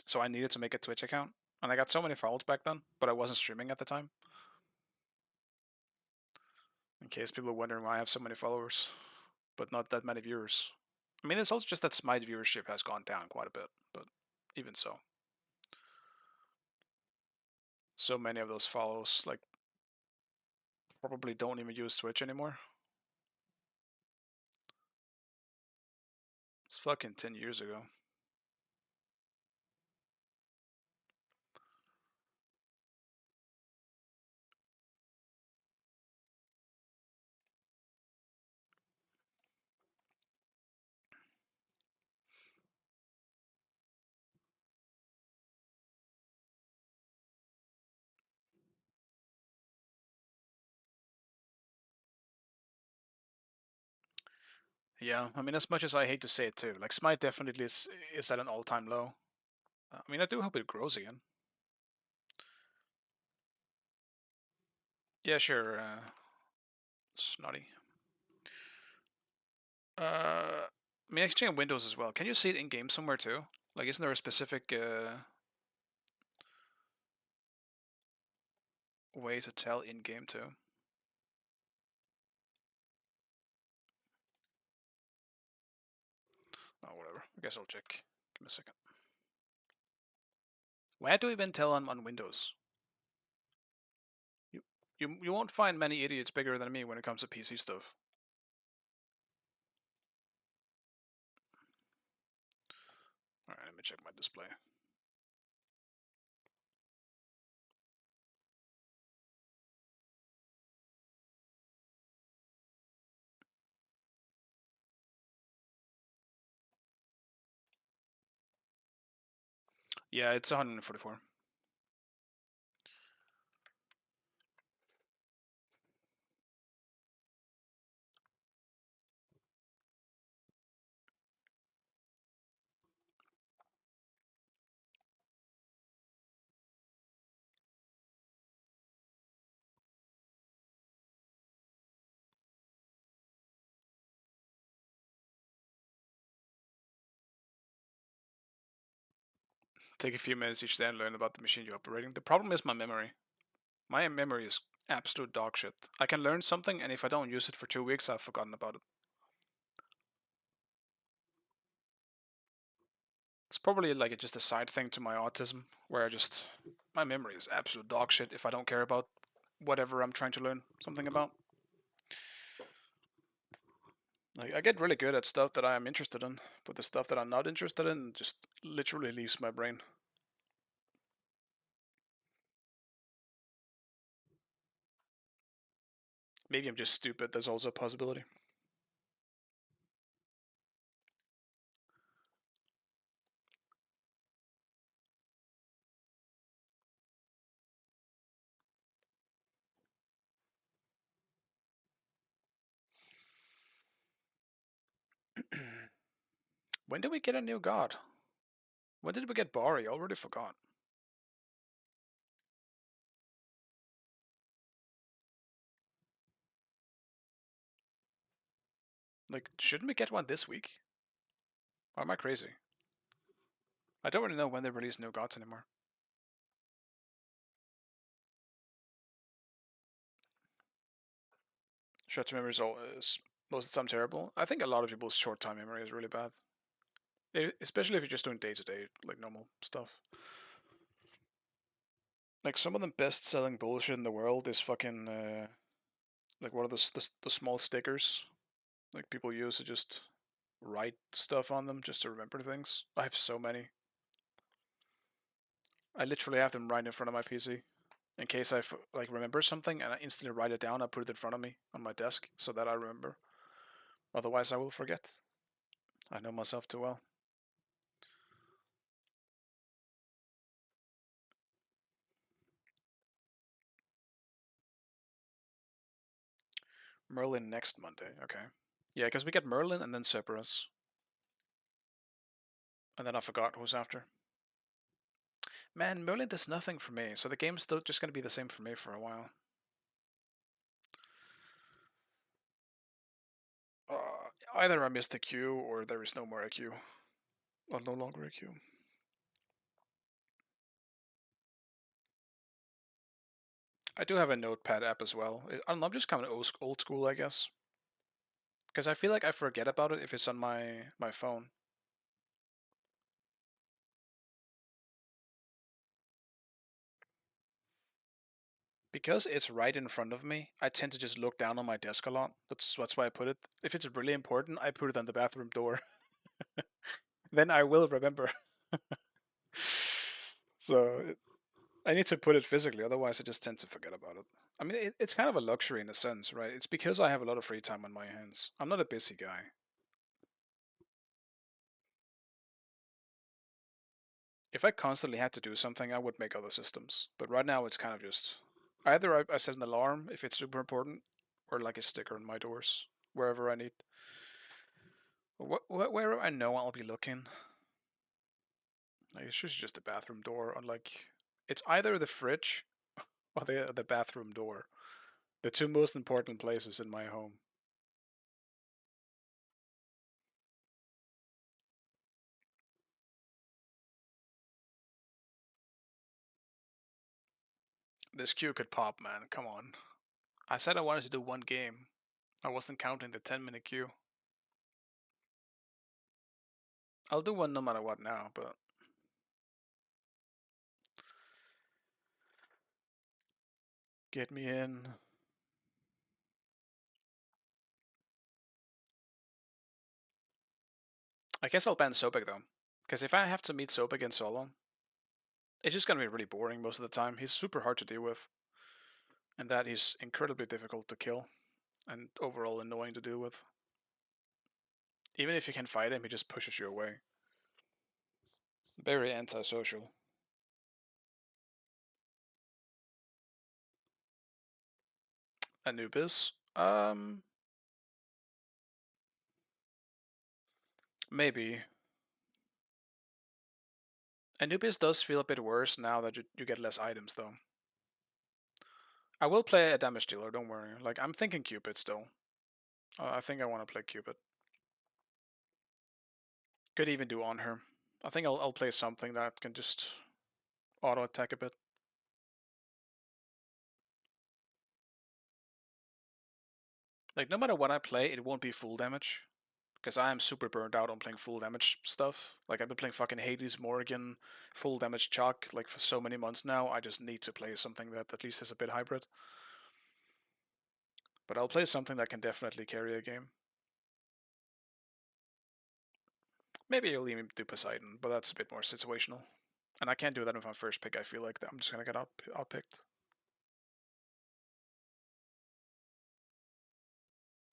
Speaker 1: So I needed to make a Twitch account. And I got so many follows back then, but I wasn't streaming at the time. In case people are wondering why I have so many followers, but not that many viewers. I mean, it's also just that Smite viewership has gone down quite a bit, but even so. So many of those follows, like, probably don't even use Twitch anymore. It's fucking 10 years ago. Yeah, I mean, as much as I hate to say it too, like, Smite definitely is at an all-time low. I mean, I do hope it grows again. Yeah, sure, Snotty. I mean, actually on Windows as well. Can you see it in-game somewhere too? Like, isn't there a specific way to tell in-game too? Oh, whatever. I guess I'll check. Give me a second. Where do we even tell on Windows? You won't find many idiots bigger than me when it comes to PC stuff. Alright, let me check my display. Yeah, it's 144. Take a few minutes each day and learn about the machine you're operating. The problem is my memory. My memory is absolute dog shit. I can learn something, and if I don't use it for 2 weeks, I've forgotten about it. It's probably like just a side thing to my autism, where my memory is absolute dog shit if I don't care about whatever I'm trying to learn something about. Like, I get really good at stuff that I'm interested in, but the stuff that I'm not interested in just literally leaves my brain. Maybe I'm just stupid, there's also a possibility. When did we get a new god? When did we get Bari? I already forgot. Like, shouldn't we get one this week? Or am I crazy? I don't really know when they release new gods anymore. Short-term memory is most of the time terrible. I think a lot of people's short-time memory is really bad. Especially if you're just doing day-to-day, like normal stuff. Like, some of the best-selling bullshit in the world is fucking, like, one of the small stickers like people use to just write stuff on them just to remember things. I have so many. I literally have them right in front of my PC. In case I like remember something and I instantly write it down, I put it in front of me on my desk so that I remember. Otherwise, I will forget. I know myself too well. Merlin next Monday. Okay. Yeah, because we get Merlin and then Cerberus. And then I forgot who's after. Man, Merlin does nothing for me, so the game's still just going to be the same for me for a while. Either I missed a queue or there is no more a queue. Or no longer a queue. I do have a notepad app as well. I'm just kind of old school, I guess. Because I feel like I forget about it if it's on my phone. Because it's right in front of me, I tend to just look down on my desk a lot. That's why I put it. If it's really important, I put it on the bathroom door. Then I will remember. So I need to put it physically, otherwise I just tend to forget about it. I mean, it's kind of a luxury in a sense, right? It's because I have a lot of free time on my hands. I'm not a busy guy. If I constantly had to do something, I would make other systems. But right now, it's kind of just either I set an alarm if it's super important, or like a sticker on my doors wherever I need. Where I know I'll be looking. Like, it's just a bathroom door. Unlike it's either the fridge or the bathroom door. The two most important places in my home. This queue could pop, man. Come on. I said I wanted to do one game. I wasn't counting the 10-minute queue. I'll do one no matter what now, but get me in. I guess I'll ban Sobek though, because if I have to meet Sobek in solo, it's just gonna be really boring most of the time. He's super hard to deal with, and that he's incredibly difficult to kill, and overall annoying to deal with. Even if you can fight him, he just pushes you away. Very antisocial. Anubis? Maybe. Anubis does feel a bit worse now that you get less items, though. I will play a damage dealer, don't worry. Like, I'm thinking Cupid still. I think I want to play Cupid. Could even do on her. I think I'll play something that can just auto attack a bit. Like, no matter what I play, it won't be full damage. Because I am super burned out on playing full damage stuff. Like, I've been playing fucking Hades, Morrigan, full damage Chuck, like, for so many months now. I just need to play something that at least is a bit hybrid. But I'll play something that can definitely carry a game. Maybe I'll even do Poseidon, but that's a bit more situational. And I can't do that with my first pick, I feel like. I'm just gonna get outpicked.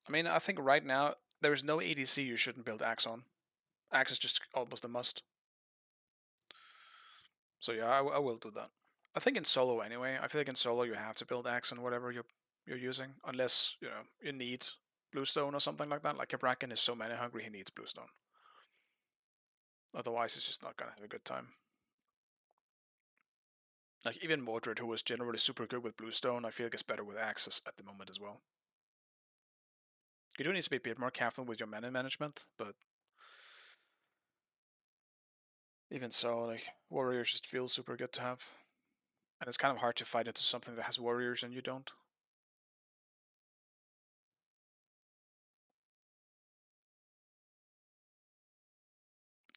Speaker 1: I mean, I think right now, there's no ADC you shouldn't build Axe on. Axe is just almost a must. So yeah, I will do that. I think in solo anyway. I feel like in solo you have to build Axe on whatever you're using, unless you need Bluestone or something like that. Like Bracken is so mana hungry, he needs Bluestone. Otherwise, he's just not gonna have a good time. Like even Mordred, who was generally super good with Bluestone, I feel like is better with Axes at the moment as well. You do need to be a bit more careful with your mana management, but even so, like warriors just feel super good to have. And it's kind of hard to fight into something that has warriors and you don't.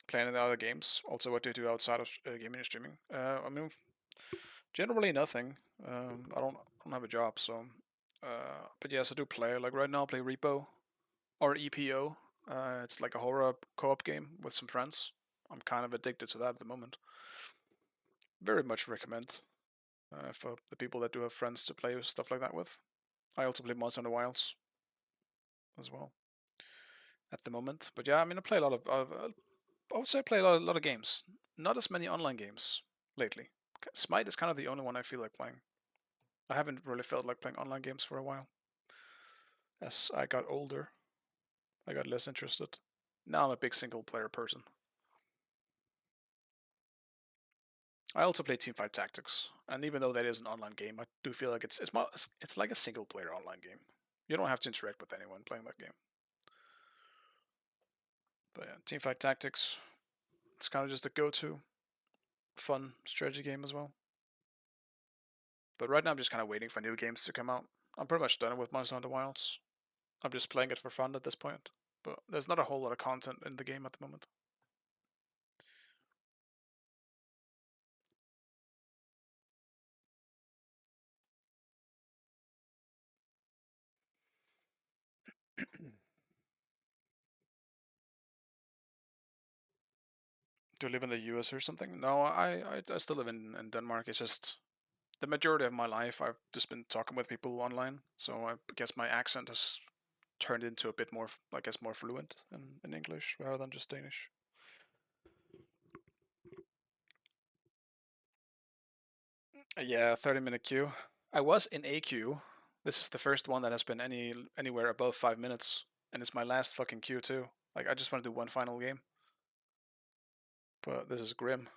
Speaker 1: Playing the other games. Also, what do you do outside of gaming and streaming? I mean, generally nothing. I don't have a job, so. But yes, I do play. Like right now, I play Repo or EPO. It's like a horror co-op game with some friends. I'm kind of addicted to that at the moment. Very much recommend for the people that do have friends to play stuff like that with. I also play Monster Hunter Wilds as well at the moment. But yeah, I mean, I play a lot of. I would say I play a lot of games. Not as many online games lately. Smite is kind of the only one I feel like playing. I haven't really felt like playing online games for a while. As I got older, I got less interested. Now I'm a big single player person. I also play Teamfight Tactics, and even though that is an online game, I do feel like it's like a single player online game. You don't have to interact with anyone playing that game. But yeah, Teamfight Tactics, it's kind of just a go-to fun strategy game as well. But right now I'm just kind of waiting for new games to come out. I'm pretty much done with Monster Hunter Wilds. I'm just playing it for fun at this point. But there's not a whole lot of content in the game at the moment. Do you live in the US or something? No, I still live in Denmark. It's just the majority of my life I've just been talking with people online. So I guess my accent has turned into a bit more, I guess, more fluent in English rather than just Danish. Yeah, 30-minute queue. I was in a queue. This is the first one that has been anywhere above 5 minutes, and it's my last fucking queue too. Like I just want to do one final game. But this is grim.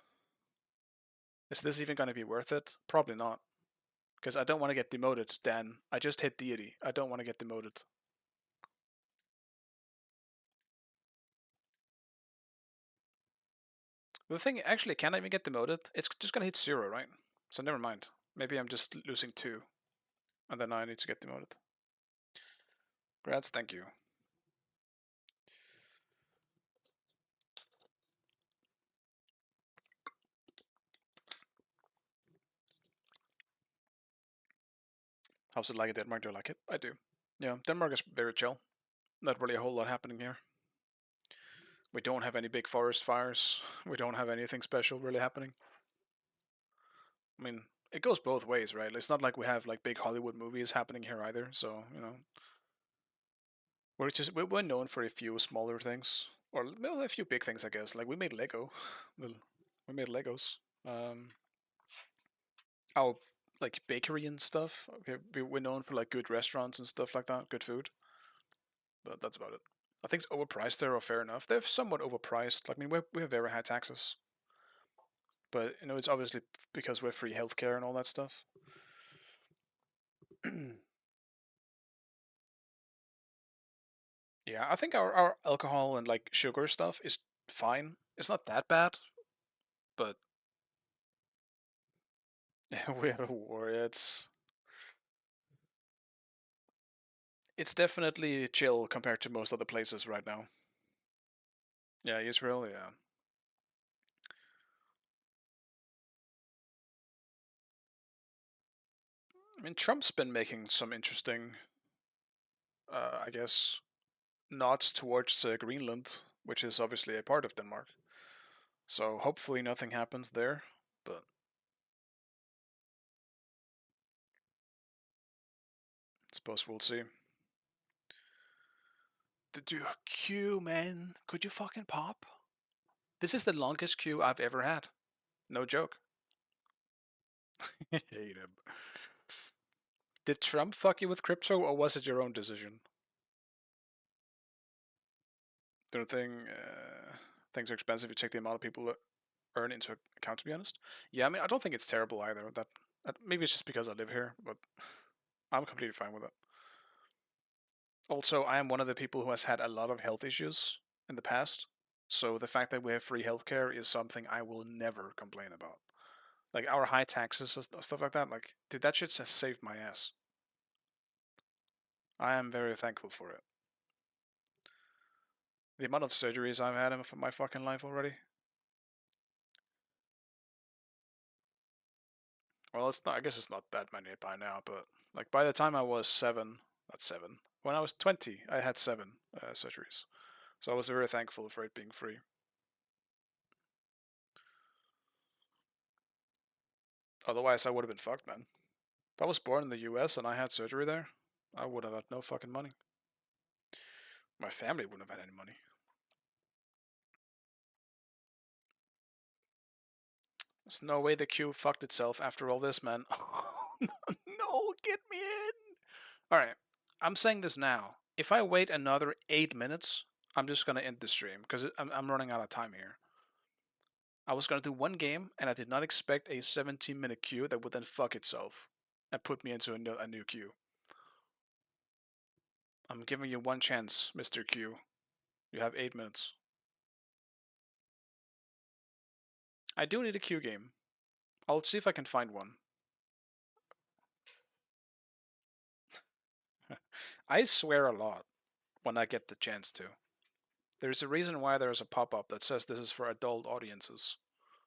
Speaker 1: Is this even going to be worth it? Probably not. Because I don't want to get demoted, Dan. I just hit Deity. I don't want to get demoted. The thing, actually, can I even get demoted? It's just going to hit 0, right? So never mind. Maybe I'm just losing 2. And then I need to get demoted. Grats, thank you. How's it like in Denmark? Do you like it? I do. Yeah, Denmark is very chill. Not really a whole lot happening here. We don't have any big forest fires. We don't have anything special really happening. I mean, it goes both ways, right? It's not like we have like big Hollywood movies happening here either. So you know, we're known for a few smaller things, or well, a few big things, I guess. Like we made Lego. We made Legos. Our like bakery and stuff. We're known for like good restaurants and stuff like that, good food. But that's about it. I think it's overpriced there, or fair enough. They're somewhat overpriced. Like, I mean, we have very high taxes, but you know, it's obviously because we're free healthcare and all that stuff. Yeah, I think our alcohol and like sugar stuff is fine. It's not that bad, but we have a war. It's definitely chill compared to most other places right now. Yeah, Israel. Yeah. I mean, Trump's been making some interesting, I guess, nods towards Greenland, which is obviously a part of Denmark. So hopefully nothing happens there, but I suppose we'll see. Did you queue, man? Could you fucking pop? This is the longest queue I've ever had. No joke. Hate him. Did Trump fuck you with crypto, or was it your own decision? Don't think things are expensive. You take the amount of people that earn into account. To be honest, yeah. I mean, I don't think it's terrible either. That maybe it's just because I live here, but I'm completely fine with it. Also, I am one of the people who has had a lot of health issues in the past, so the fact that we have free healthcare is something I will never complain about. Like our high taxes and stuff like that, like dude, that shit just saved my ass. I am very thankful for it. The amount of surgeries I've had in my fucking life already. Well, it's not. I guess it's not that many by now, but like by the time I was not 7. When I was 20, I had 7 surgeries. So I was very thankful for it being free. Otherwise, I would have been fucked, man. If I was born in the US and I had surgery there, I would have had no fucking money. My family wouldn't have had any money. There's no way the queue fucked itself after all this, man. No, get me in! Alright, I'm saying this now. If I wait another 8 minutes, I'm just gonna end the stream, because I'm running out of time here. I was gonna do one game, and I did not expect a 17-minute queue that would then fuck itself and put me into a new queue. I'm giving you one chance, Mr. Q. You have 8 minutes. I do need a queue game. I'll see if I can find one. I swear a lot when I get the chance to. There's a reason why there's a pop-up that says this is for adult audiences.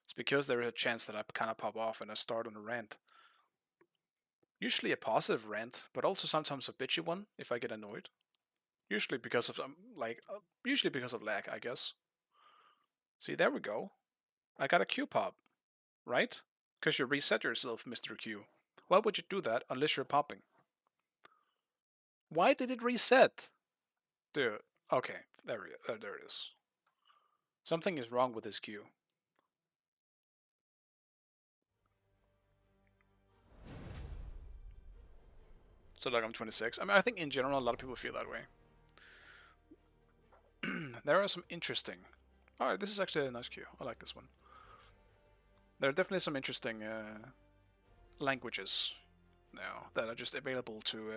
Speaker 1: It's because there is a chance that I kind of pop off and I start on a rant. Usually a positive rant, but also sometimes a bitchy one if I get annoyed. Usually because of lag, I guess. See, there we go. I got a Q pop, right? Because you reset yourself, Mr. Q. Why would you do that unless you're popping? Why did it reset? Dude, okay, there it is. Something is wrong with this queue. So like I'm 26. I mean, I think in general a lot of people feel that way. There are some interesting... Alright, this is actually a nice queue. I like this one. There are definitely some interesting languages now that are just available to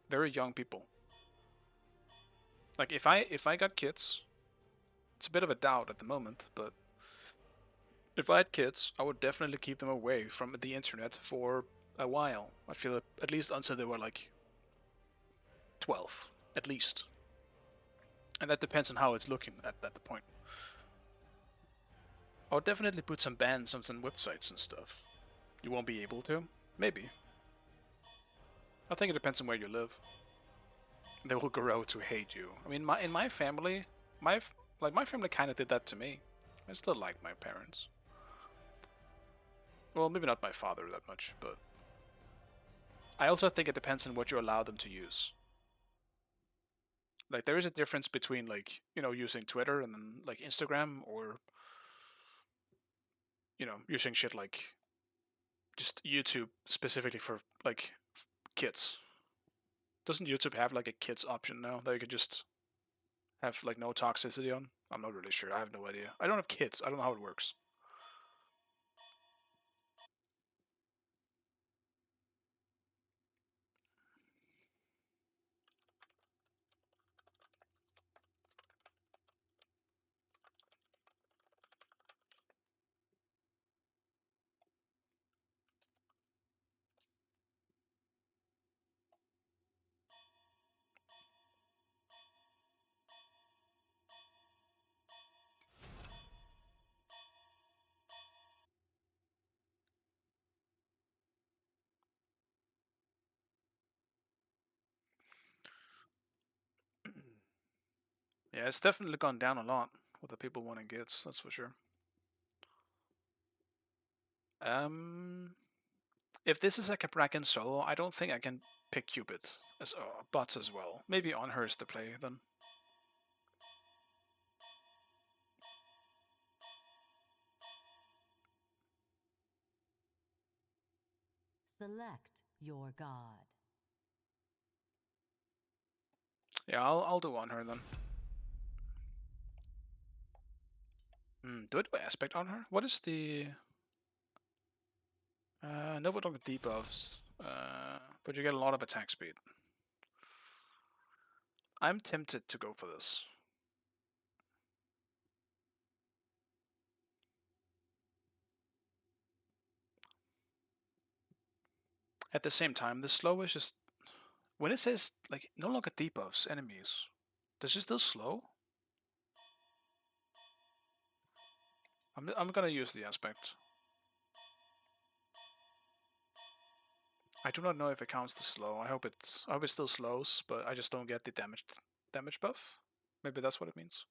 Speaker 1: very young people. Like if I got kids, it's a bit of a doubt at the moment, but if I had kids, I would definitely keep them away from the internet for a while. I feel at least until they were like 12, at least. And that depends on how it's looking at that point. I would definitely put some bans on some websites and stuff. You won't be able to? Maybe. I think it depends on where you live. They will grow to hate you. I mean, in my family, my family kind of did that to me. I still like my parents. Well, maybe not my father that much, but I also think it depends on what you allow them to use. Like, there is a difference between, like, you know, using Twitter and then, like, Instagram, or, you know, using shit like just YouTube specifically for, like, kids. Doesn't YouTube have, like, a kids option now that you could just have, like, no toxicity on? I'm not really sure. I have no idea. I don't have kids. I don't know how it works. Yeah, it's definitely gone down a lot with the people wanting kids, that's for sure. If this is a Caprakan solo, I don't think I can pick Cupid as bots as well. Maybe on her is the play then.
Speaker 2: Select your god.
Speaker 1: Yeah, I'll do on her then. Do I do aspect on her? What is the no longer debuffs, but you get a lot of attack speed. I'm tempted to go for this. At the same time, the slow is just when it says like no longer debuffs enemies, does it still slow? I'm gonna use the aspect. I do not know if it counts the slow. I hope it still slows, but I just don't get the damage buff. Maybe that's what it means.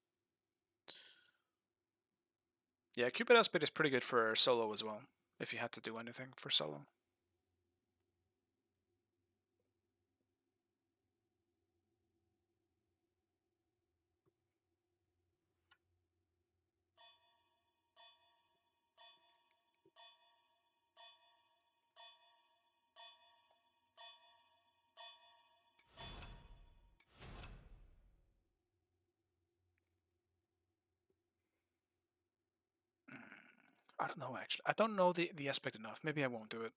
Speaker 1: Yeah, Cupid aspect is pretty good for solo as well, if you had to do anything for solo. I don't know actually. I don't know the aspect enough. Maybe I won't do it.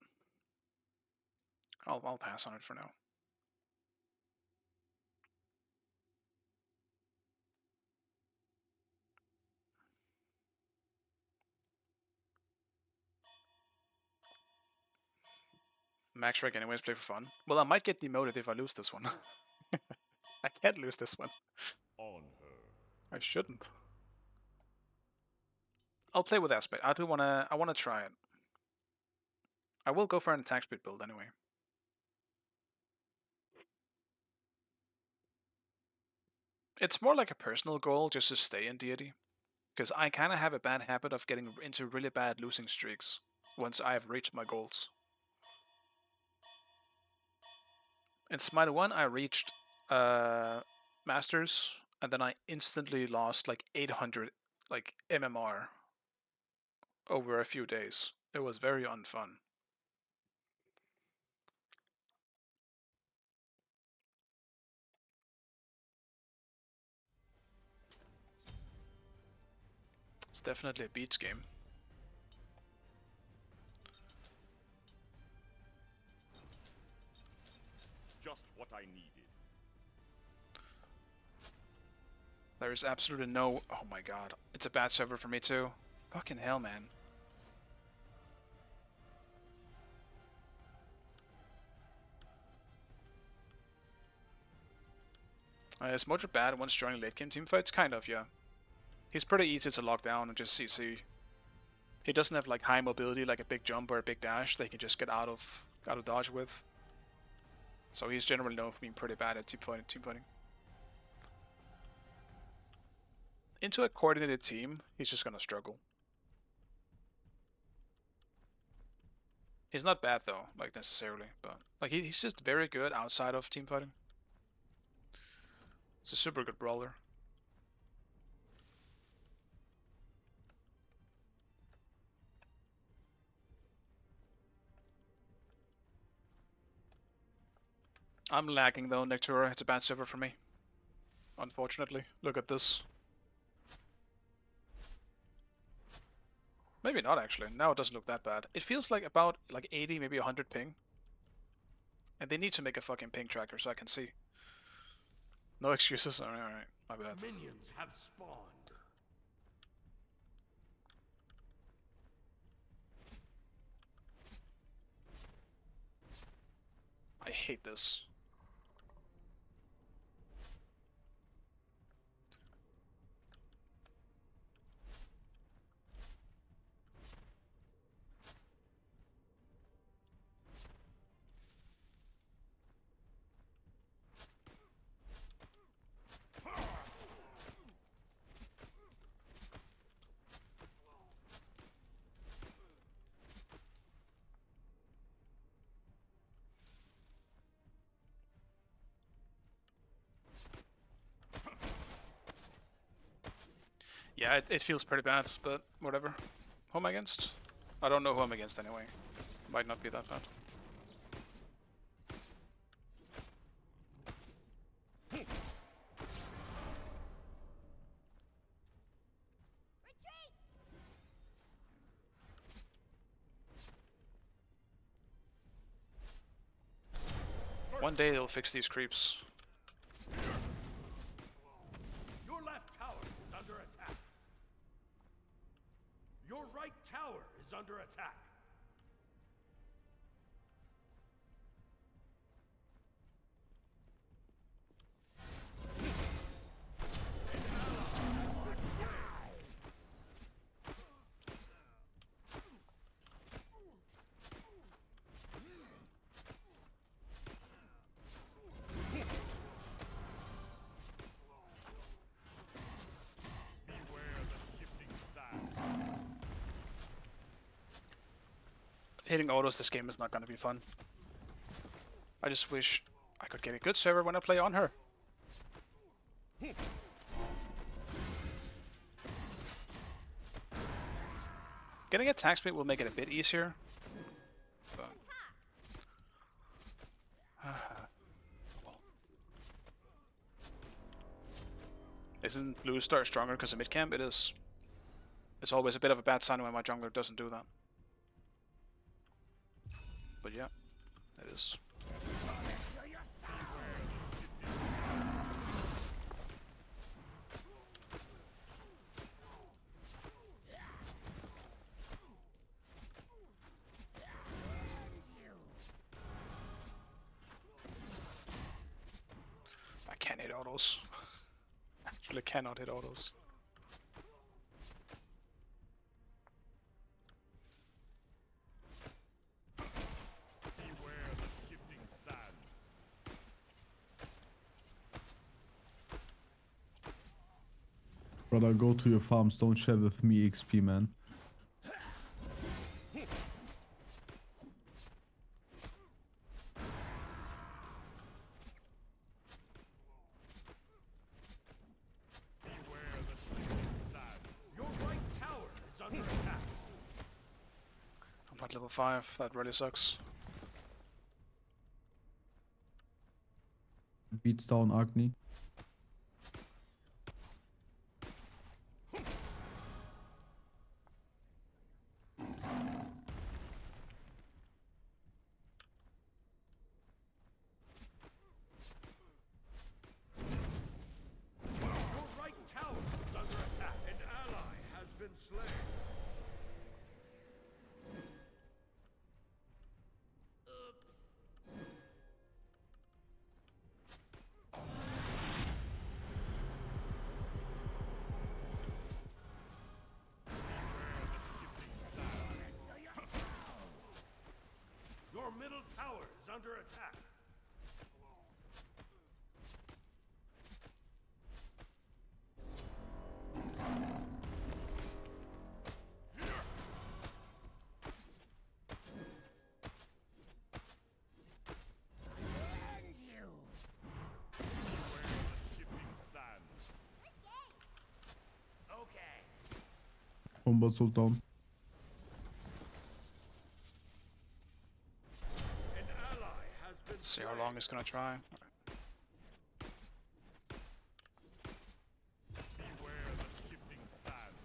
Speaker 1: I'll pass on it for now. Max rank anyways, play for fun. Well, I might get demoted if I lose this one. I can't lose this one.
Speaker 3: On her.
Speaker 1: I shouldn't. I'll play with aspect. I wanna try it. I will go for an attack speed build anyway. It's more like a personal goal just to stay in Deity. Because I kind of have a bad habit of getting into really bad losing streaks once I have reached my goals. In Smite 1, I reached Masters, and then I instantly lost like 800 like MMR over a few days. It was very unfun. It's definitely a beats game.
Speaker 3: Just what I needed.
Speaker 1: There is absolutely no... Oh my god. It's a bad server for me too. Fucking hell, man. Is Mojo bad once joining late game teamfights? Kind of, yeah. He's pretty easy to lock down and just CC. He doesn't have like high mobility like a big jump or a big dash that he can just get out of dodge with. So he's generally known for being pretty bad at team fighting. Into a coordinated team, he's just gonna struggle. He's not bad though, like necessarily, but like he's just very good outside of team fighting. He's a super good brawler. I'm lagging though, Nectura. It's a bad server for me. Unfortunately. Look at this. Maybe not actually. Now it doesn't look that bad. It feels like about like 80, maybe 100 ping. And they need to make a fucking ping tracker so I can see. No excuses. Alright, my bad.
Speaker 3: Minions have spawned.
Speaker 1: I hate this. Yeah, it feels pretty bad, but whatever. Who am I against? I don't know who I'm against anyway. Might not be that bad. One day they'll fix these creeps.
Speaker 3: Your left tower is under attack. Your right tower is under attack.
Speaker 1: Hitting autos this game is not gonna be fun. I just wish I could get a good server when I play on her. Getting attack speed will make it a bit easier. But... well. Isn't Blue Star stronger because of mid camp? It is. It's always a bit of a bad sign when my jungler doesn't do that. But yeah, it is. I can't hit autos. Actually cannot hit autos.
Speaker 5: Brother, go to your farms. Don't share with me XP, man.
Speaker 3: Your right tower is under attack.
Speaker 1: I'm not level 5, that really sucks.
Speaker 5: Beats down Agni.
Speaker 3: Slain. Your middle tower is under attack.
Speaker 5: Combat Sultan.
Speaker 3: An ally has been
Speaker 1: Let's see how
Speaker 3: slain.
Speaker 1: long he's gonna try.
Speaker 3: Beware the shifting sands.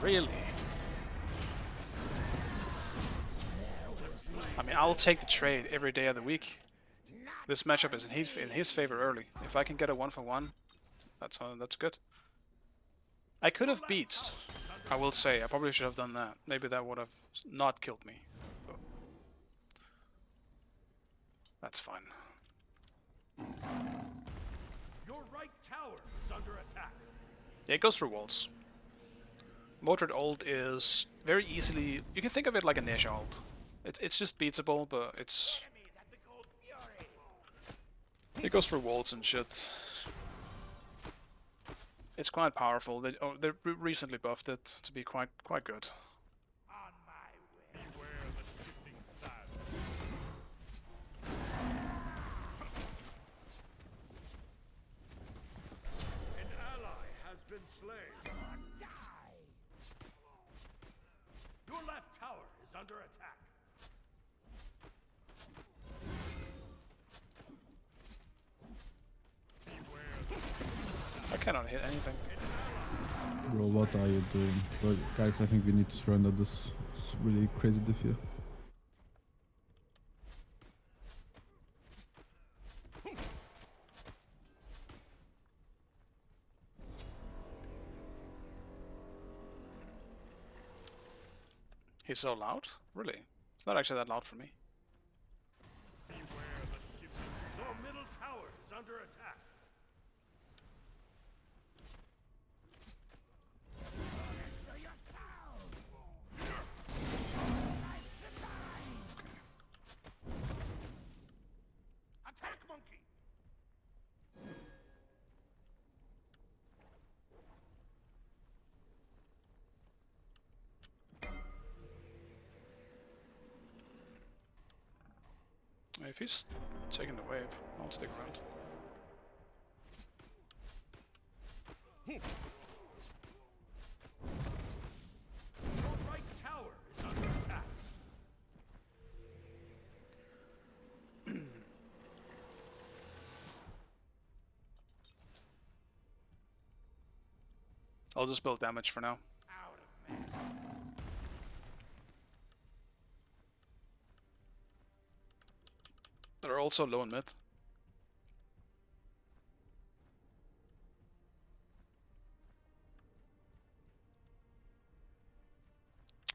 Speaker 1: Really? I mean, I'll take the trade every day of the week. This matchup is in his favor early. If I can get a 1-for-1, that's good. I could have beached, I will say. I probably should have done that. Maybe that would have not killed me. But that's fine.
Speaker 3: Your right tower is under attack.
Speaker 1: Yeah, it goes through walls. Mordred ult is very easily... You can think of it like a Nisha ult. It's just beatable, but it's... It goes through walls and shit. It's quite powerful. They recently buffed it to be quite good.
Speaker 3: On my way. Beware the shifting sands. An ally has been slain. Your left tower is under attack.
Speaker 1: I cannot hit anything.
Speaker 5: Bro, what are you doing? But guys, I think we need to surrender this. It's really crazy diff here.
Speaker 1: He's so loud? Really? It's not actually that loud for me.
Speaker 3: Beware the shifting. Your middle tower is under attack. Attack monkey.
Speaker 1: If he's taking the wave, I'll stick around.
Speaker 3: Your right tower is under attack.
Speaker 1: I'll just build damage for now.
Speaker 3: Out of man.
Speaker 1: They're also low in mid.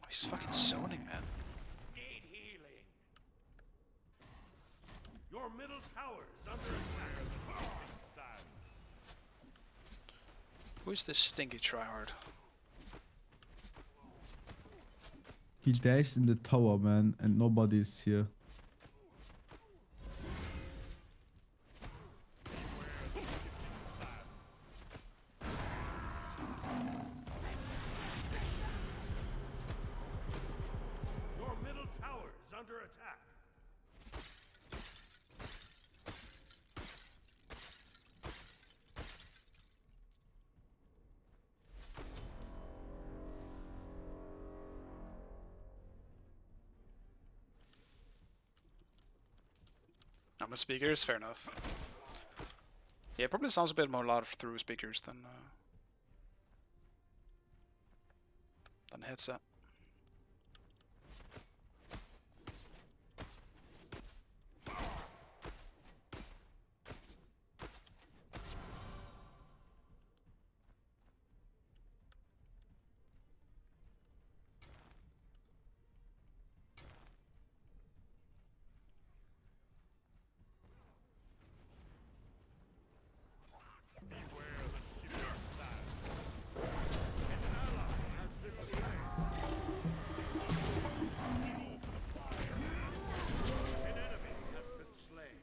Speaker 1: Oh, he's fucking zoning, man.
Speaker 3: Need healing. Your middle tower is under attack. The shifting sands.
Speaker 1: Who's this stinky tryhard?
Speaker 5: He dashed in the tower, man, and nobody's here.
Speaker 3: Your middle tower is under attack.
Speaker 1: I'm a speakers, fair enough. Yeah, it probably sounds a bit more loud through speakers than headset.
Speaker 3: Beware the shifting sands. An ally has been slain. An enemy has been slain.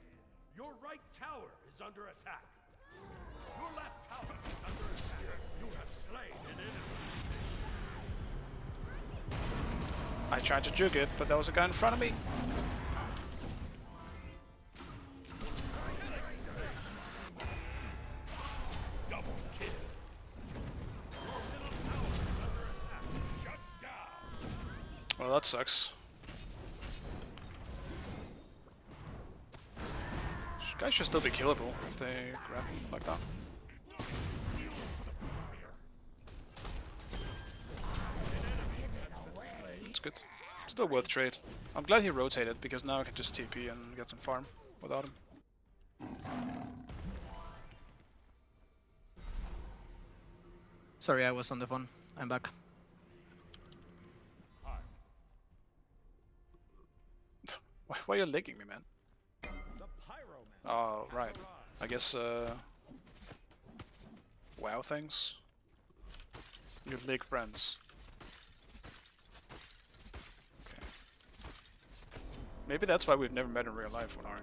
Speaker 3: Your right tower is under attack. Your left tower is under attack. You have slain an enemy.
Speaker 1: I tried to juke it, but there was a guy in front of me. that sucks. Guys should still be killable if they grab like that. It's good. Still worth trade. I'm glad he rotated because now I can just TP and get some farm without him.
Speaker 9: Sorry, I was on the phone. I'm back.
Speaker 1: Why are you licking me, man? Oh, right. I guess, WoW things? You lick friends. Okay. Maybe that's why we've never met in real life, Winari.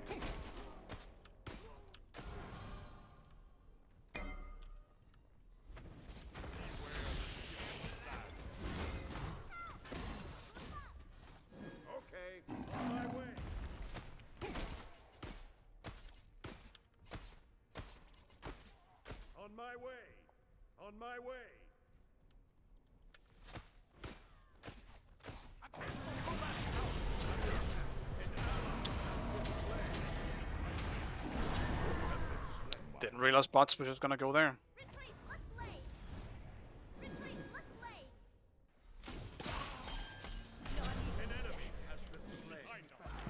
Speaker 3: On my way.
Speaker 1: Didn't realize bots were just gonna go there.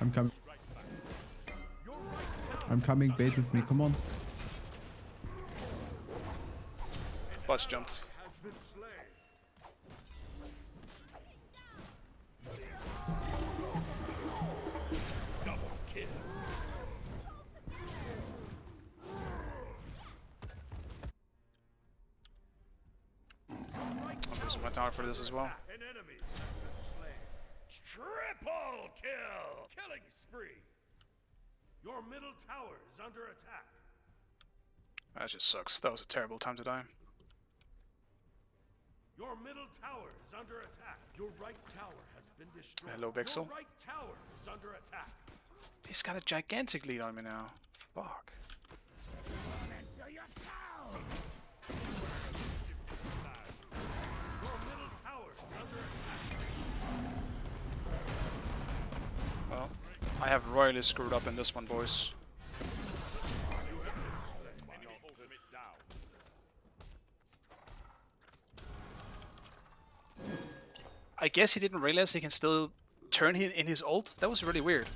Speaker 5: I'm coming. I'm coming, bait with me, come on.
Speaker 1: Bots jumped. I'm losing my tower for this as well.
Speaker 3: An enemy has been slain. Triple kill! Killing spree! Your middle tower is under attack.
Speaker 1: That just sucks. That was a terrible time to die.
Speaker 3: Your middle tower is under attack. Your right tower has been destroyed.
Speaker 1: Hello, Bixel.
Speaker 3: Your right tower is under attack.
Speaker 1: He's got a gigantic lead on me now. Fuck.
Speaker 3: Your middle tower is under attack.
Speaker 1: Well, I have royally screwed up in this one, boys. I guess he didn't realize he can still turn in his ult. That was really weird.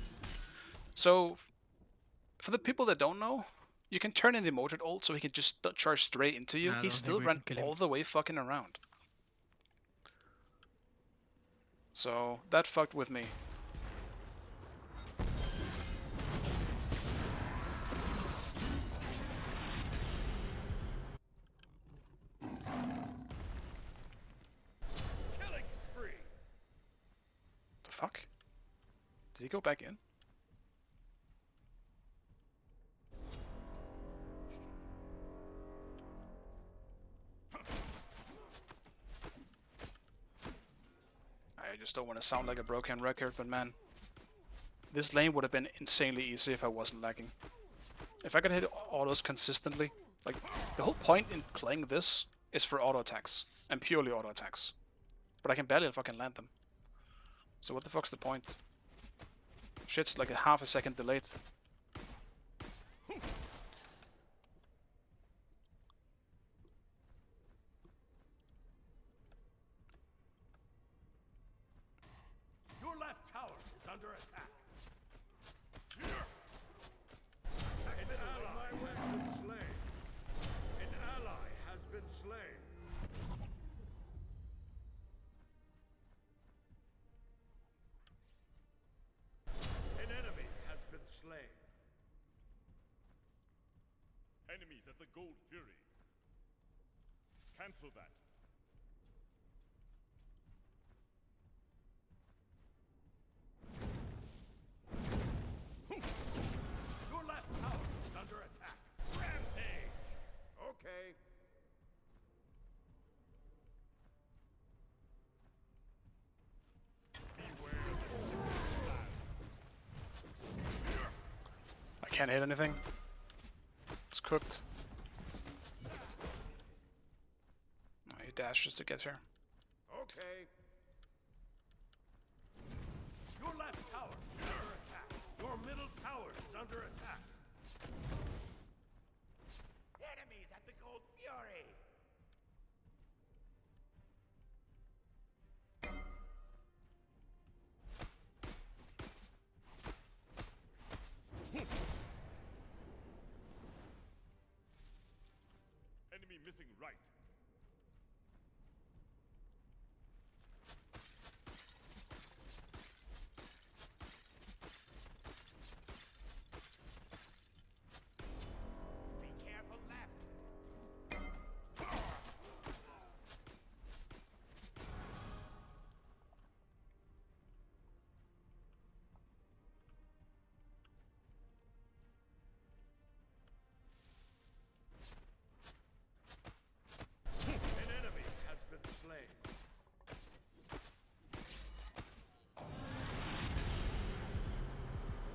Speaker 1: So, for the people that don't know, you can turn in the motored ult so he can just charge straight into you.
Speaker 9: No, I
Speaker 1: He
Speaker 9: don't
Speaker 1: still
Speaker 9: think we
Speaker 1: ran
Speaker 9: can kill him.
Speaker 1: all the way fucking around. So, that fucked with me.
Speaker 3: Killing spree.
Speaker 1: The fuck? Did he go back in? I just don't want to sound like a broken record, but man, this lane would have been insanely easy if I wasn't lagging. If I could hit autos consistently, like, the whole point in playing this is for auto attacks, and purely auto attacks. But I can barely fucking land them. So what the fuck's the point? Shit's like a half a second delayed.
Speaker 3: Your left tower is under attack. An ally has been slain. An ally has been slain. An enemy has been slain.
Speaker 10: Enemies at the Gold Fury. Cancel that.
Speaker 3: Your left tower is under attack. Rampage. Okay.
Speaker 1: I can't hit anything. It's cooked. Oh, he dashed just to get here.
Speaker 3: Okay.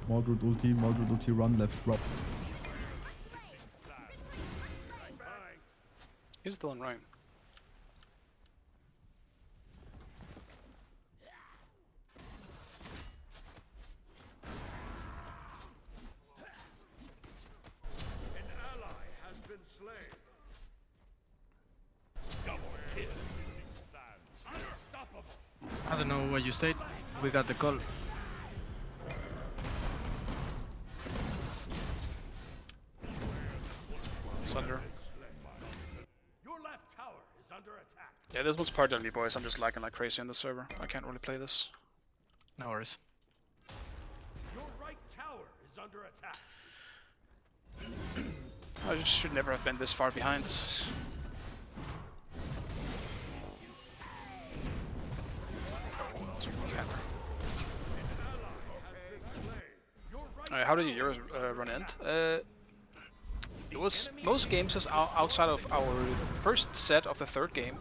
Speaker 5: Mordred ulti, run left, right.
Speaker 1: He's still in Ryan.
Speaker 3: An ally has been slain. Double kill. Unstoppable.
Speaker 9: I don't know where you stayed. We got the call.
Speaker 1: Sunder.
Speaker 3: Your left tower is under attack.
Speaker 1: Yeah, this one's part of me, boys. I'm just lagging like crazy on the server. I can't really play this.
Speaker 9: No worries.
Speaker 3: Your right tower is under attack.
Speaker 1: I just should never have been this far behind. Oh, well, it's a hammer. How did yours run end? It was most games is outside of our first set of the third game.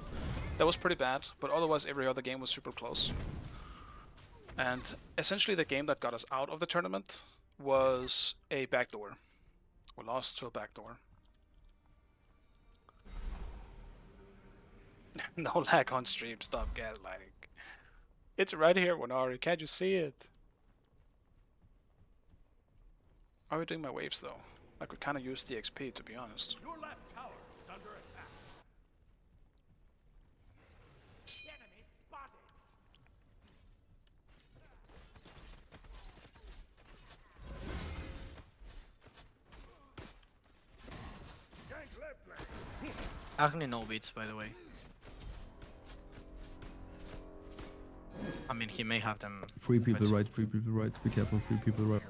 Speaker 1: That was pretty bad, but otherwise every other game was super close. And essentially the game that got us out of the tournament was a backdoor. We lost to a backdoor. No lag on stream, stop gaslighting. It's right here, Winari, can't you see it? How are we doing my waves though? I could kinda use the XP, to be honest.
Speaker 3: Your left tower is under attack. Enemy spotted. Gank left lane.
Speaker 9: Agni no beats, by the way. I mean, he may have them.
Speaker 5: 3 people
Speaker 9: but-
Speaker 5: right, 3 people right. Be careful, 3 people right.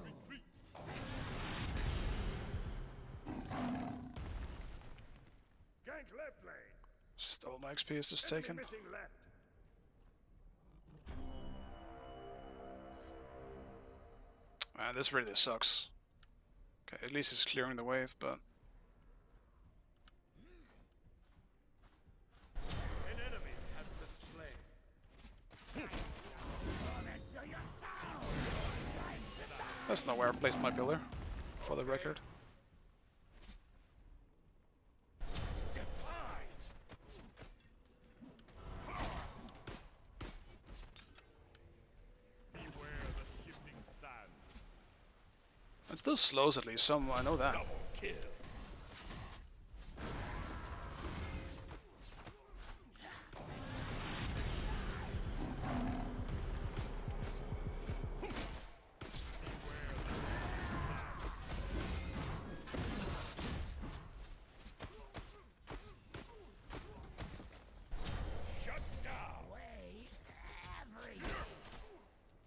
Speaker 3: Gank left lane.
Speaker 1: Just all my XP is just
Speaker 3: Enemy
Speaker 1: taken.
Speaker 3: missing left.
Speaker 1: This really sucks. Okay, at least it's clearing the wave, but...
Speaker 3: An enemy has been slain.
Speaker 1: That's not where I placed my pillar, for the record.
Speaker 10: Beware the shifting sand.
Speaker 1: It still slows at least some, I know that.
Speaker 3: Double kill. Shut down.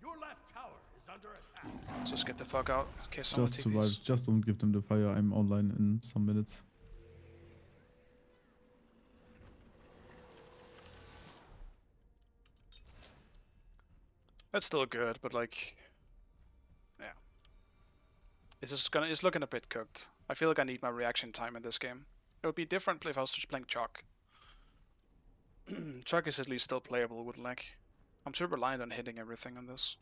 Speaker 3: Your left tower is under attack.
Speaker 1: Just get the fuck out, in case someone
Speaker 5: Just survive,
Speaker 1: TPs.
Speaker 5: just don't give them the fire. I'm online in some minutes.
Speaker 1: That's still good, but like... Yeah. It's looking a bit cooked. I feel like I need my reaction time in this game. It would be different if I was just playing Chalk. Chalk is at least still playable with lag. I'm super reliant on hitting everything on this.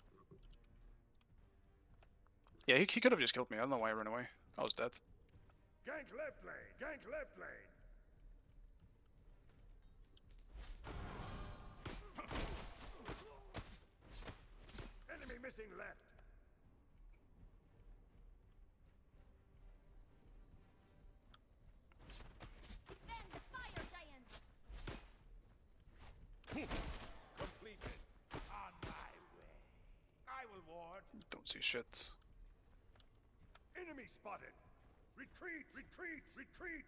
Speaker 1: Yeah, he could have just killed me. I don't know why I ran away. I was dead.
Speaker 3: Gank left lane. Gank left lane. Enemy missing left.
Speaker 4: Defend the fire giant!
Speaker 3: Completed. On my way. I will ward.
Speaker 1: Don't see shit.
Speaker 3: Enemy spotted. Retreat. Retreat. Retreat.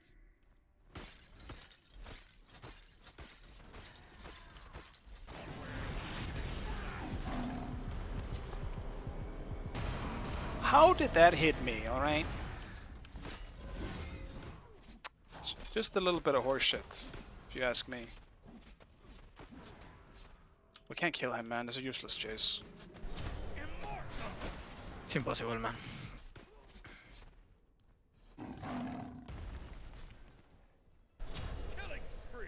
Speaker 1: How did that hit me, alright? Just a little bit of horseshit, if you ask me. We can't kill him, man. It's a useless chase.
Speaker 9: It's impossible, man.
Speaker 3: Killing spree.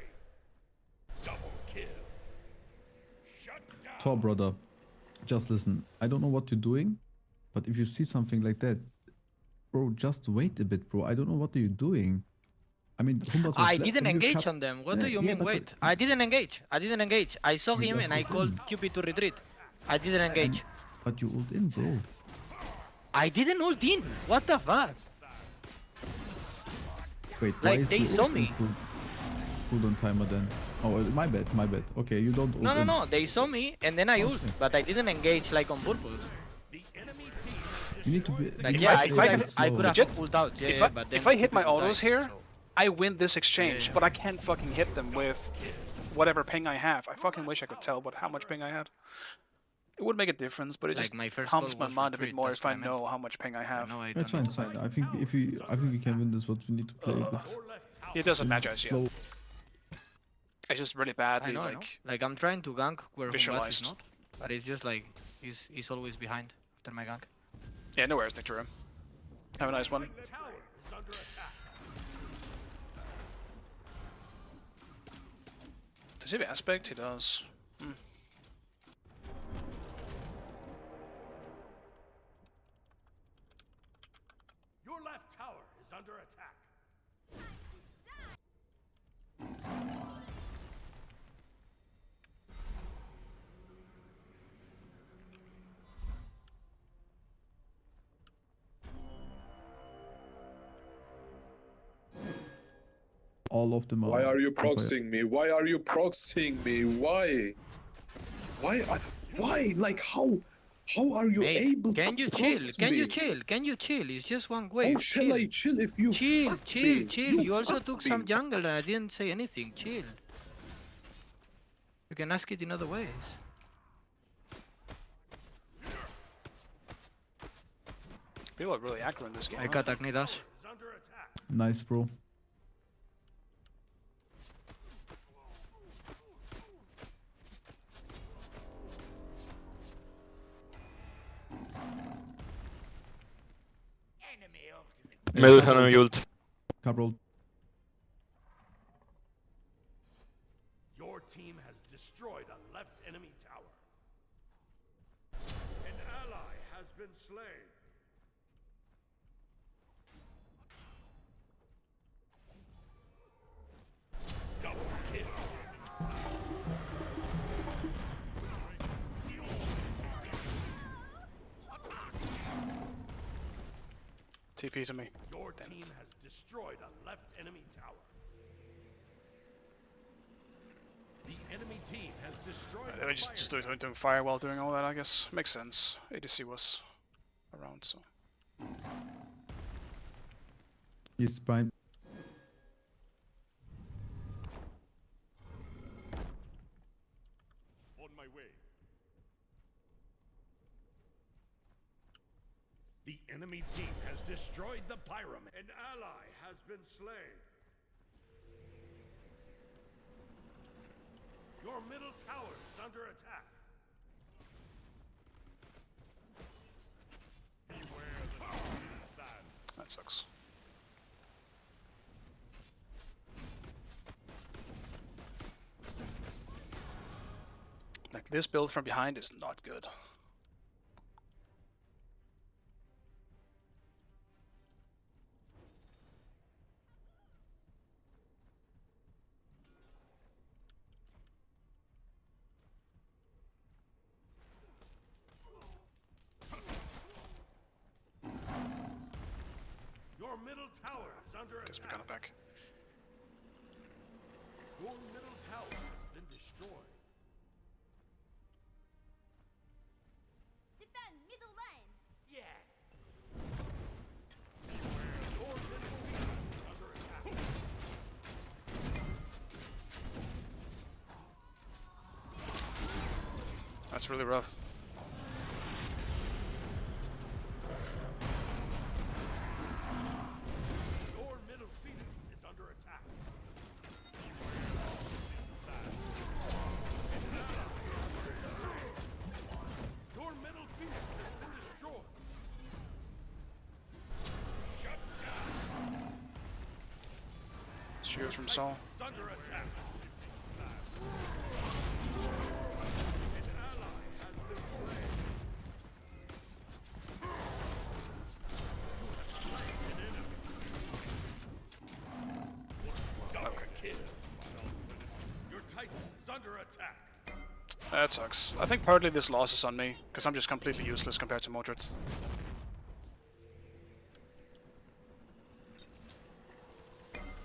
Speaker 3: Double kill. Shut down.
Speaker 5: Tor brother, just listen. I don't know what you're doing, But if you see something like that, bro, just wait a bit, bro. I don't know what are you doing. I mean, Humbas was
Speaker 9: I
Speaker 5: left
Speaker 9: didn't
Speaker 5: and you
Speaker 9: engage
Speaker 5: cut-
Speaker 9: on them. What do
Speaker 5: Yeah,
Speaker 9: you
Speaker 5: yeah,
Speaker 9: mean
Speaker 5: but-
Speaker 9: wait? I didn't engage. I didn't engage. I saw
Speaker 5: You
Speaker 9: him
Speaker 5: just
Speaker 9: and I
Speaker 5: ult
Speaker 9: called
Speaker 5: in.
Speaker 9: QP to retreat. I didn't engage.
Speaker 5: But you ult in, bro.
Speaker 9: I didn't ult in. What the fuck?
Speaker 5: Wait,
Speaker 9: Like,
Speaker 5: why is
Speaker 9: they
Speaker 5: your
Speaker 9: saw
Speaker 5: ult in
Speaker 9: me.
Speaker 5: cooldown timer then? Oh, my bad, my bad. Okay, you don't ult
Speaker 9: No, no,
Speaker 5: in.
Speaker 9: no. They saw me and then I ult,
Speaker 5: Okay.
Speaker 9: but I didn't engage like on purpose.
Speaker 5: You need to be.
Speaker 9: Like
Speaker 5: you
Speaker 9: yeah,
Speaker 5: need
Speaker 9: I
Speaker 5: to
Speaker 9: could
Speaker 5: play
Speaker 9: have,
Speaker 5: it
Speaker 9: I could
Speaker 5: slow.
Speaker 9: have
Speaker 1: Legit,
Speaker 9: pulled out. Yeah,
Speaker 1: if
Speaker 9: yeah,
Speaker 1: I,
Speaker 9: but then
Speaker 1: if I hit
Speaker 9: QP
Speaker 1: my
Speaker 9: will
Speaker 1: autos
Speaker 9: die,
Speaker 1: here,
Speaker 9: so-
Speaker 1: I win this exchange,
Speaker 9: Yeah.
Speaker 1: but I can't fucking hit them with whatever ping I have. I fucking wish I could tell how much ping I had. It would make a difference, but it
Speaker 9: Like,
Speaker 1: just
Speaker 9: my first
Speaker 1: calms
Speaker 9: goal
Speaker 1: my
Speaker 9: was
Speaker 1: mind a bit
Speaker 9: retreat,
Speaker 1: more
Speaker 9: that's
Speaker 1: if
Speaker 9: what
Speaker 1: I
Speaker 9: I meant.
Speaker 1: know how much ping I have.
Speaker 9: No, I
Speaker 5: It's
Speaker 9: don't
Speaker 5: fine,
Speaker 9: need
Speaker 5: it's fine. I think we can win this, but we need to play a bit
Speaker 1: It doesn't matter as yet.
Speaker 5: slow.
Speaker 1: It's just really
Speaker 9: I
Speaker 1: badly
Speaker 9: know, I know.
Speaker 1: like
Speaker 9: Like I'm trying to gank where Humbas is
Speaker 1: visualized.
Speaker 9: not, but it's just like he's always behind after my gank.
Speaker 1: Yeah, no worries, Nick. Have a nice one.
Speaker 3: Tower is under attack.
Speaker 1: Does he have aspect? He does. Hmm.
Speaker 3: Your left tower is under attack.
Speaker 5: All of them are.
Speaker 8: Why are you
Speaker 5: on fire.
Speaker 8: proxying me? Why are you proxying me? Why? Why? Like how? How are you
Speaker 9: Mate,
Speaker 8: able
Speaker 9: can
Speaker 8: to
Speaker 9: you chill?
Speaker 8: prox
Speaker 9: Can
Speaker 8: me?
Speaker 9: you chill? Can you chill? It's just one wave.
Speaker 8: How shall I chill if you
Speaker 9: Chill,
Speaker 8: fuck
Speaker 9: chill,
Speaker 8: me?
Speaker 9: chill. You also
Speaker 8: fuck
Speaker 9: took
Speaker 8: me.
Speaker 9: some jungle and I didn't say anything. Chill. You can ask it in other ways.
Speaker 1: People are really accurate in this game.
Speaker 9: I got Agnidas.
Speaker 3: Is under attack.
Speaker 5: Nice, bro. Medicine ult. Cabral.
Speaker 3: Your team has destroyed a left enemy tower. An ally has been slain. Double kill.
Speaker 1: TP to me.
Speaker 3: Your
Speaker 1: Damn
Speaker 3: team
Speaker 1: it.
Speaker 3: has destroyed a left enemy tower. The enemy team has destroyed
Speaker 1: They were just doing fire while doing all that, I guess. Makes sense. ADC was around, so.
Speaker 5: He's blind.
Speaker 10: On my way.
Speaker 3: The enemy team has destroyed the pyramid. An ally has been slain. Your middle tower is under attack.
Speaker 10: Beware the shifting sand.
Speaker 1: That sucks. Like, this build from behind is not good.
Speaker 3: Your middle tower is under
Speaker 1: Guess we
Speaker 3: attack.
Speaker 1: got it back.
Speaker 3: Your middle tower has been destroyed.
Speaker 4: Defend middle lane.
Speaker 3: Yes. Your middle tower is under attack.
Speaker 1: That's really rough.
Speaker 3: Your middle phoenix is under attack. Your middle phoenix has been destroyed. Shut down.
Speaker 1: Shears from Saul.
Speaker 3: Is under attack. An ally has been slain.
Speaker 1: That sucks. I think partly this loss is on me, because I'm just completely useless compared to Mordred.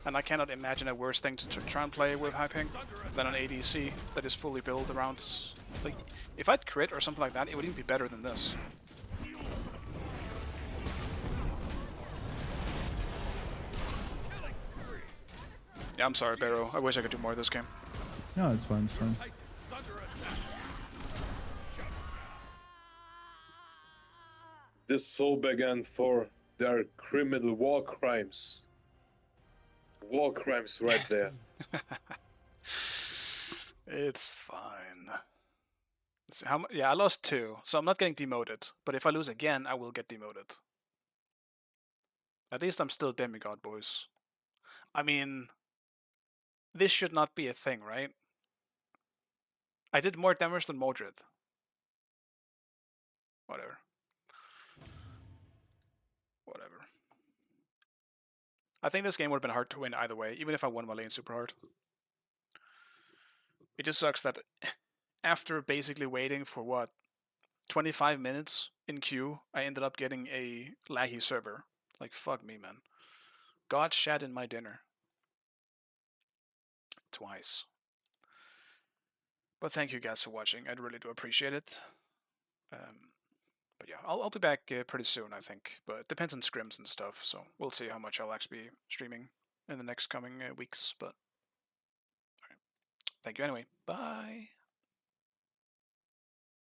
Speaker 1: And I cannot imagine a worse thing to try and play with high ping than an ADC that is fully built around... Like, if I'd crit or something like that, it would even be better than this. Yeah, I'm sorry, Barrow. I wish I could do more of this game.
Speaker 5: No, it's fine, it's fine.
Speaker 8: This so began for their criminal war crimes. War crimes right there.
Speaker 1: It's fine. Let's see, yeah, I lost 2, so I'm not getting demoted. But if I lose again, I will get demoted. At least I'm still Demigod, boys. I mean, this should not be a thing, right? I did more damage than Mordred. Whatever. Whatever. I think this game would have been hard to win either way, even if I won my lane super hard. It just sucks that after basically waiting for, what, 25 minutes in queue, I ended up getting a laggy server. Like, fuck me, man. God shat in my dinner. Twice. But thank you guys for watching. I really do appreciate it. But yeah, I'll be back pretty soon, I think. But it depends on scrims and stuff, so we'll see how much I'll actually be streaming in the next coming weeks. But alright. Thank you anyway. Bye.